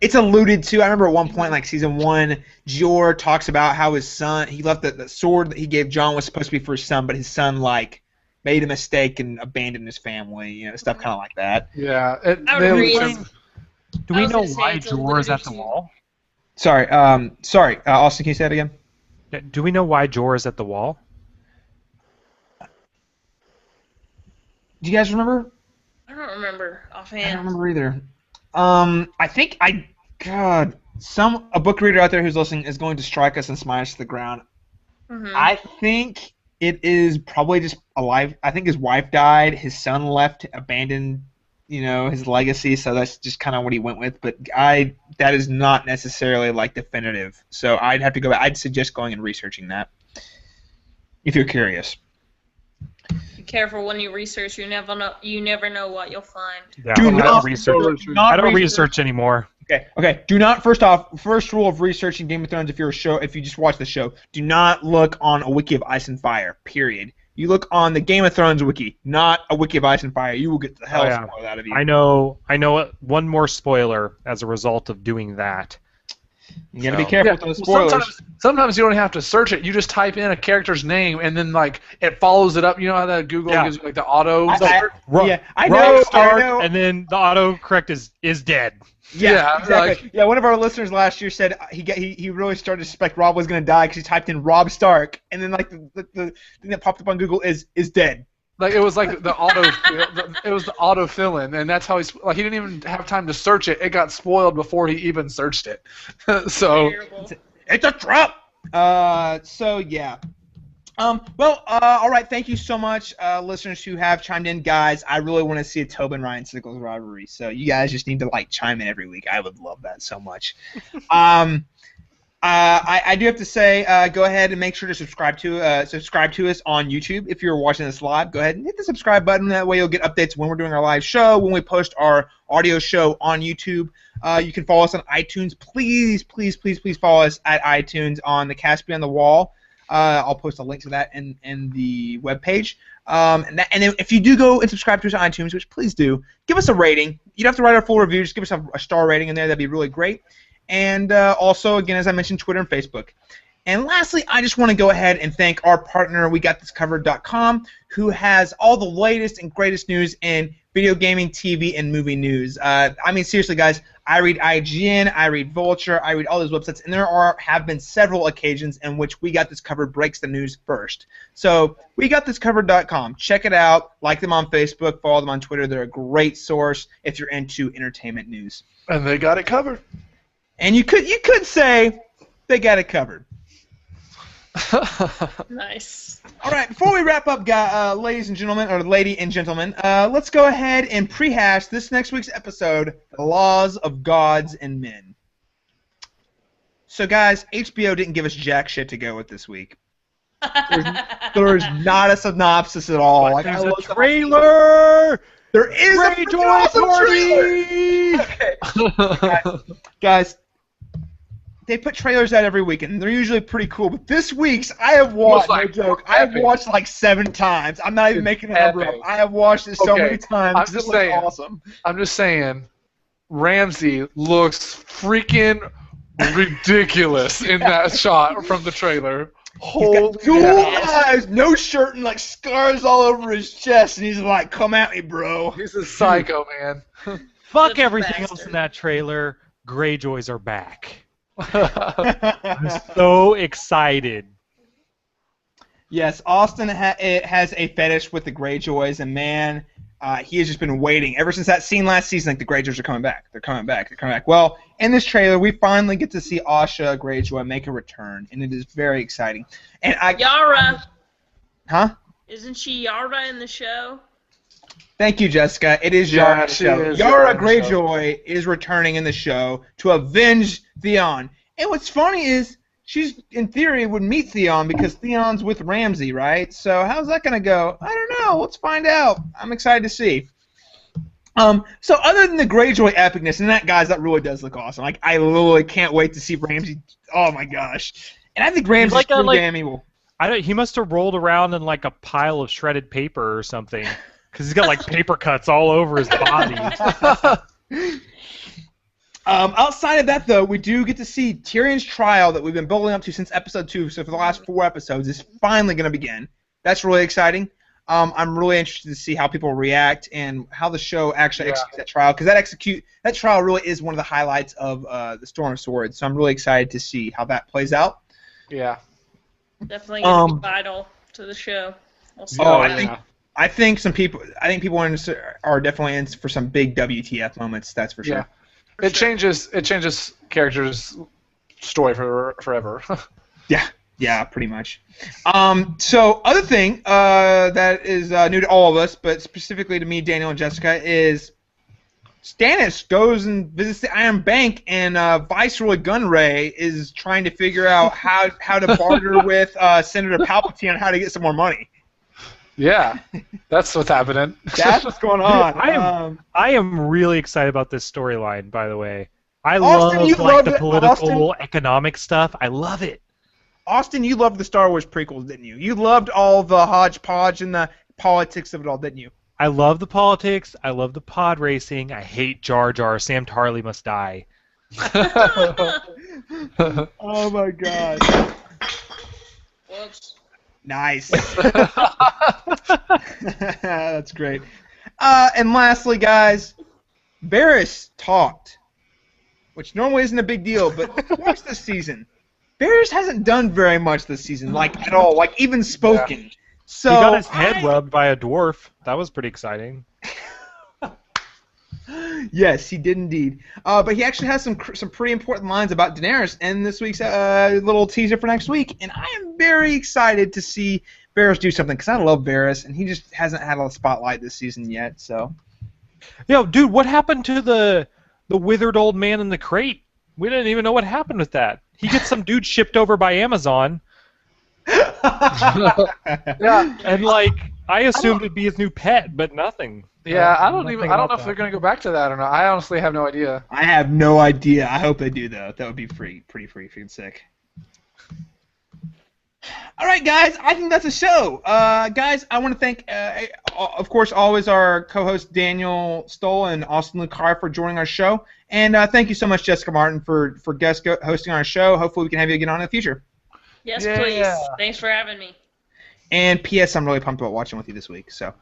B: It's alluded to. I remember at one point, like Season 1, Jorah talks about how his son, he left the sword that he gave Jon was supposed to be for his son, but his son, made a mistake and abandoned his family, stuff kind of like that.
D: Yeah.
C: I would agree.
A: Do we
C: was
A: know
C: gonna say
A: why
C: it's
A: Jorah is at the
C: alluded to.
A: wall?
B: Sorry, Austin, can you say that again?
A: Do we know why Jorah is at the wall?
B: Do you guys remember?
C: I don't remember
B: I
C: offhand.
B: don't remember either. I think a book reader out there who's listening is going to strike us and smash us to the ground.
C: Mhm.
B: I think it is probably just alive. I think his wife died. His son left, abandoned, his legacy. So that's just kind of what he went with. But that is not necessarily definitive. So I'd have to go back. I'd suggest going and researching that. if you're curious.
C: Be careful when you research. You never know. You never know what you'll find.
A: Yeah,
B: Do
A: I
B: not
A: don't research.
B: not
A: I don't research anymore.
B: Okay. Do not. First rule of researching Game of Thrones if you just watch the show, do not look on a wiki of Ice and Fire. Period. You look on the Game of Thrones wiki, not a wiki of Ice and Fire. You will get the hell spoiled out of you.
A: I know. One more spoiler as a result of doing that.
B: You gotta be careful with those spoilers.
D: Sometimes you don't have to search it. You just type in a character's name, and then like it follows it up. You know how that Google gives you like the auto.
B: I know.
A: Stark,
B: I know.
A: and then the autocorrect is dead.
B: Yeah, exactly. One of our listeners last year said he really started to suspect Rob was gonna die because he typed in Rob Stark, and then like the thing that popped up on Google is dead.
D: Like it was like the auto, it was the auto fill in, and that's how he didn't even have time to search it. It got spoiled before he even searched it. So
B: it's a trap. So yeah. All right. Thank you so much, listeners who have chimed in, guys. I really want to see a Tobin Ryan Sickles rivalry, so you guys just need to chime in every week. I would love that so much. I do have to say, go ahead and make sure to subscribe to us on YouTube. If you're watching this live, go ahead and hit the subscribe button. That way you'll get updates when we're doing our live show, when we post our audio show on YouTube. You can follow us on iTunes. Please follow us at iTunes on the Cast Beyond the Wall. I'll post a link to that in the webpage. And then if you do go and subscribe to us on iTunes, which please do, give us a rating. You don't have to write our full review. Just give us a star rating in there. That'd be really great. And also, again, as I mentioned, Twitter and Facebook. And lastly, I just want to go ahead and thank our partner, WeGotThisCovered.com, who has all the latest and greatest news in video gaming, TV, and movie news. I mean, seriously, guys, I read IGN, I read Vulture, I read all those websites, and there have been several occasions in which We Got This Covered breaks the news first. So, WeGotThisCovered.com. Check it out. Like them on Facebook. Follow them on Twitter. They're a great source if you're into entertainment news.
D: And they got it covered.
B: And you could say they got it covered.
C: Nice.
B: All right, before we wrap up, ladies and gentlemen, or lady and gentlemen, let's go ahead and prehash this next week's episode, The Laws of Gods and Men. So, guys, HBO didn't give us jack shit to go with this week. There's not a synopsis at all.
A: Like, there's a trailer!
B: There is a awesome trailer! Okay. Guys, they put trailers out every week, and they're usually pretty cool. But this week's, I have watched, no joke, I have watched like 7 times. I'm not even making a number up. I have watched it so many times.
D: I'm just saying,
B: awesome.
D: I'm just saying, Ramsey looks freaking ridiculous in that shot from the trailer.
B: He's got dual eyes, no shirt, and like scars all over his chest, and he's like, "Come at me, bro."
D: He's a psycho, man.
A: Fuck everything else in that trailer. Greyjoys are back. I'm so excited.
B: Yes, Austin has a fetish with the Greyjoys, and man, he has just been waiting ever since that scene last season. Like, the Greyjoys are coming back. They're coming back. They're coming back. Well, in this trailer, we finally get to see Asha Greyjoy make a return, and it is very exciting. And
C: Yara.
B: Huh?
C: Isn't she Yara in the show?
B: Thank you, Jessica. It is
D: Yeah,
B: Yara in the
D: she
B: show.
D: is
B: Yara
D: Yara in the show.
B: Greyjoy is returning in the show to avenge Theon. And what's funny is she's, in theory, would meet Theon because Theon's with Ramsay, right? So how's that going to go? I don't know. Let's find out. I'm excited to see. So other than the Greyjoy epicness, and that, guys, that really does look awesome. Like, I literally can't wait to see Ramsay. Oh, my gosh. And I think Ramsay's
A: like
B: pretty damn evil.
A: He must have rolled around in like a pile of shredded paper or something, because he's got like paper cuts all over his body.
B: Outside of that, though, we do get to see Tyrion's trial that we've been building up to since episode 2. So for the last 4 episodes, is finally going to begin. That's really exciting. I'm really interested to see how people react and how the show actually executes that trial, because that trial really is one of the highlights of the Storm of Swords. So I'm really excited to see how that plays out.
D: Yeah.
C: Definitely going to be vital to the show. We'll see
B: I think people are definitely in for some big WTF moments. That's for sure.
D: Yeah. It changes characters' story forever.
B: Yeah, pretty much. So other thing that is new to all of us, but specifically to me, Daniel, and Jessica, is Stannis goes and visits the Iron Bank, and Viceroy Gunray is trying to figure out how to barter with Senator Palpatine on how to get some more money.
D: Yeah, that's what's happening.
B: That's what's going on.
A: I am really excited about this storyline, by the way. I
B: Austin, you
A: love like
B: loved
A: the
B: it.
A: political, economic stuff. I love it.
B: Austin, you loved the Star Wars prequels, didn't you? You loved all the hodgepodge and the politics of it all, didn't you?
A: I love the politics. I love the pod racing. I hate Jar Jar. Sam Tarly must die.
B: Oh my god.
C: Whoops.
B: Nice. That's great. And lastly, guys, Varys talked, which normally isn't a big deal, but watch this season. Varys hasn't done very much this season, like at all, like even spoken.
D: Yeah.
B: So
A: he got his head rubbed by a dwarf. That was pretty exciting.
B: Yes, he did indeed. But he actually has some pretty important lines about Daenerys in this week's little teaser for next week, and I am very excited to see Varys do something because I love Varys, and he just hasn't had a spotlight this season yet. So,
A: Yo, dude, what happened to the withered old man in the crate? We didn't even know what happened with that. He gets some dude shipped over by Amazon.
D: Yeah,
A: And like, I assumed it'd be his new pet, but nothing.
D: yeah. I
A: Nothing
D: don't know
A: about
D: if they're
A: that.
D: gonna go back to that or not. I honestly have no idea.
B: I have no idea. I hope they do though. That would be pretty freaking sick. All right, guys. I think that's a show. Guys, I want to thank, of course, always our co-host Daniel Stoll and Austin Lucar for joining our show, and thank you so much, Jessica Martin, for guest hosting our show. Hopefully, we can have you again on in the future.
C: Yes,
D: Yeah.
C: please. Thanks for having me.
B: And P.S. I'm really pumped about watching with you this week. So.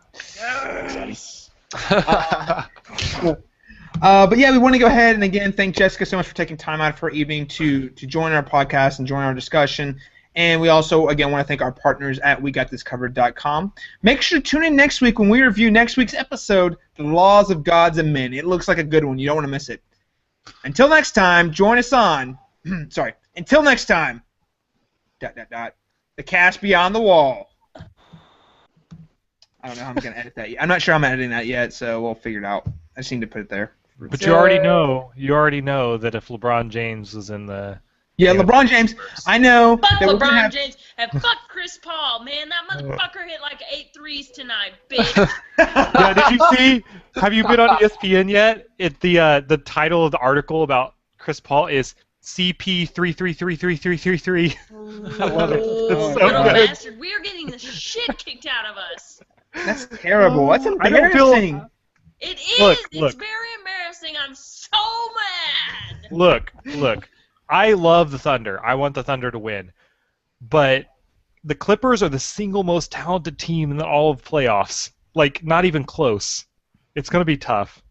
B: But yeah, we want to go ahead and again thank Jessica so much for taking time out of her evening to join our podcast and join our discussion. And we also, again, want to thank our partners at WeGotThisCovered.com. Make sure to tune in next week when we review next week's episode, The Laws of Gods and Men. It looks like a good one. You don't want to miss it. Until next time, join us on... sorry. Until next time... ... The Cast Beyond the Wall. I don't know how I'm going to edit that yet. I'm not sure I'm editing that yet, so we'll figure it out. I just need to put it there.
A: But you already know that if LeBron James was in the...
B: Yeah, LeBron James. I know
C: Fuck
B: that we're gonna
C: LeBron
B: have...
C: James and fuck Chris Paul, man. That motherfucker hit like 8 threes tonight, bitch.
A: Yeah, did you see? Have you been on ESPN yet? The title of the article about Chris Paul is CP 33333333.
C: I
A: love it. It's so
C: little
A: good.
C: bastard. We are getting the shit kicked out of us.
B: That's terrible. That's
A: I don't feel-
B: embarrassing.
C: It is.
A: Look.
C: It's very embarrassing. I'm so mad.
A: Look. I love the Thunder. I want the Thunder to win. But the Clippers are the single most talented team in all of playoffs. Like, not even close. It's going to be tough.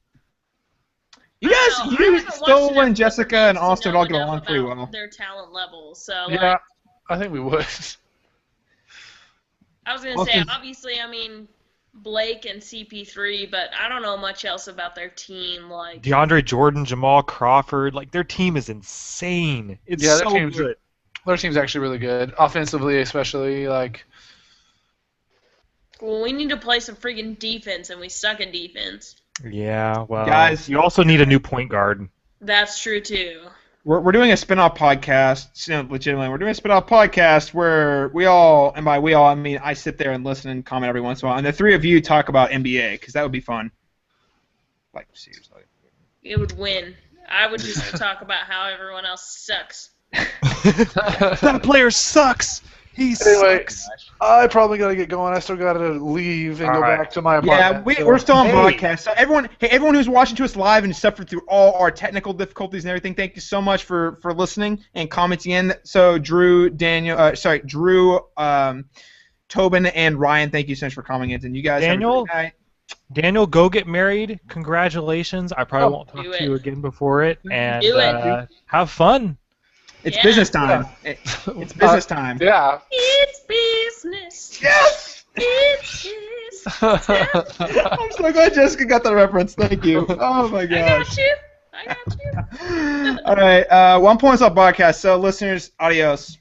B: You
C: I
B: guys,
C: don't know. I
B: you,
C: haven't watched
B: Stoll,
C: enough
B: and Jessica,
C: Clipper
B: and
C: games to
B: Austin
C: know
B: all get
C: enough
B: along pretty
C: about
B: well.
C: Their talent level. So,
D: Yeah,
C: like,
D: I think we would.
C: I was gonna
B: Well,
C: say,
B: 'cause-
C: obviously, I mean, Blake and CP3, but I don't know much else about their team. Like,
A: DeAndre Jordan, Jamal Crawford, like, their team is insane. It's
D: Yeah, their
A: so
D: team's-
A: good.
D: Their team's actually really good, offensively especially. Like,
C: well, we need to play some freaking defense, and we suck in defense.
A: Yeah, well,
B: Guys-
A: you also need a new point guard.
C: That's true too.
B: We're doing a spin-off podcast, legitimately. We're doing a spin-off podcast where we all, and by we all, I mean I sit there and listen and comment every once in a while, and the three of you talk about NBA, because that would be fun. Like, seriously.
C: It would win. I would just talk about how everyone else sucks.
A: That player sucks. He
D: Anyway,
A: sucks.
D: I probably gotta get going. I still gotta leave and
A: All
D: go
A: right.
D: back to my
B: Yeah,
D: apartment.
B: we're still on
A: Hey.
B: broadcast. So everyone who's watching to us live and suffered through all our technical difficulties and everything, thank you so much for listening and commenting in. So Drew, Tobin, and Ryan, thank you so much for commenting in. And you guys
A: Daniel?
B: have a great night.
A: Daniel, go get married. Congratulations. I probably won't talk
C: do
A: to
C: it.
A: you again before it. And
C: Do it.
A: have fun.
B: It's
C: Yeah.
B: business time. It's business time.
D: Yeah.
C: It's business.
B: Yes!
C: It's business.
B: I'm so glad Jessica got that reference. Thank you. Oh my
C: I
B: gosh.
C: got you. I got you.
B: All right. 1 Points Off podcast. So listeners, adios.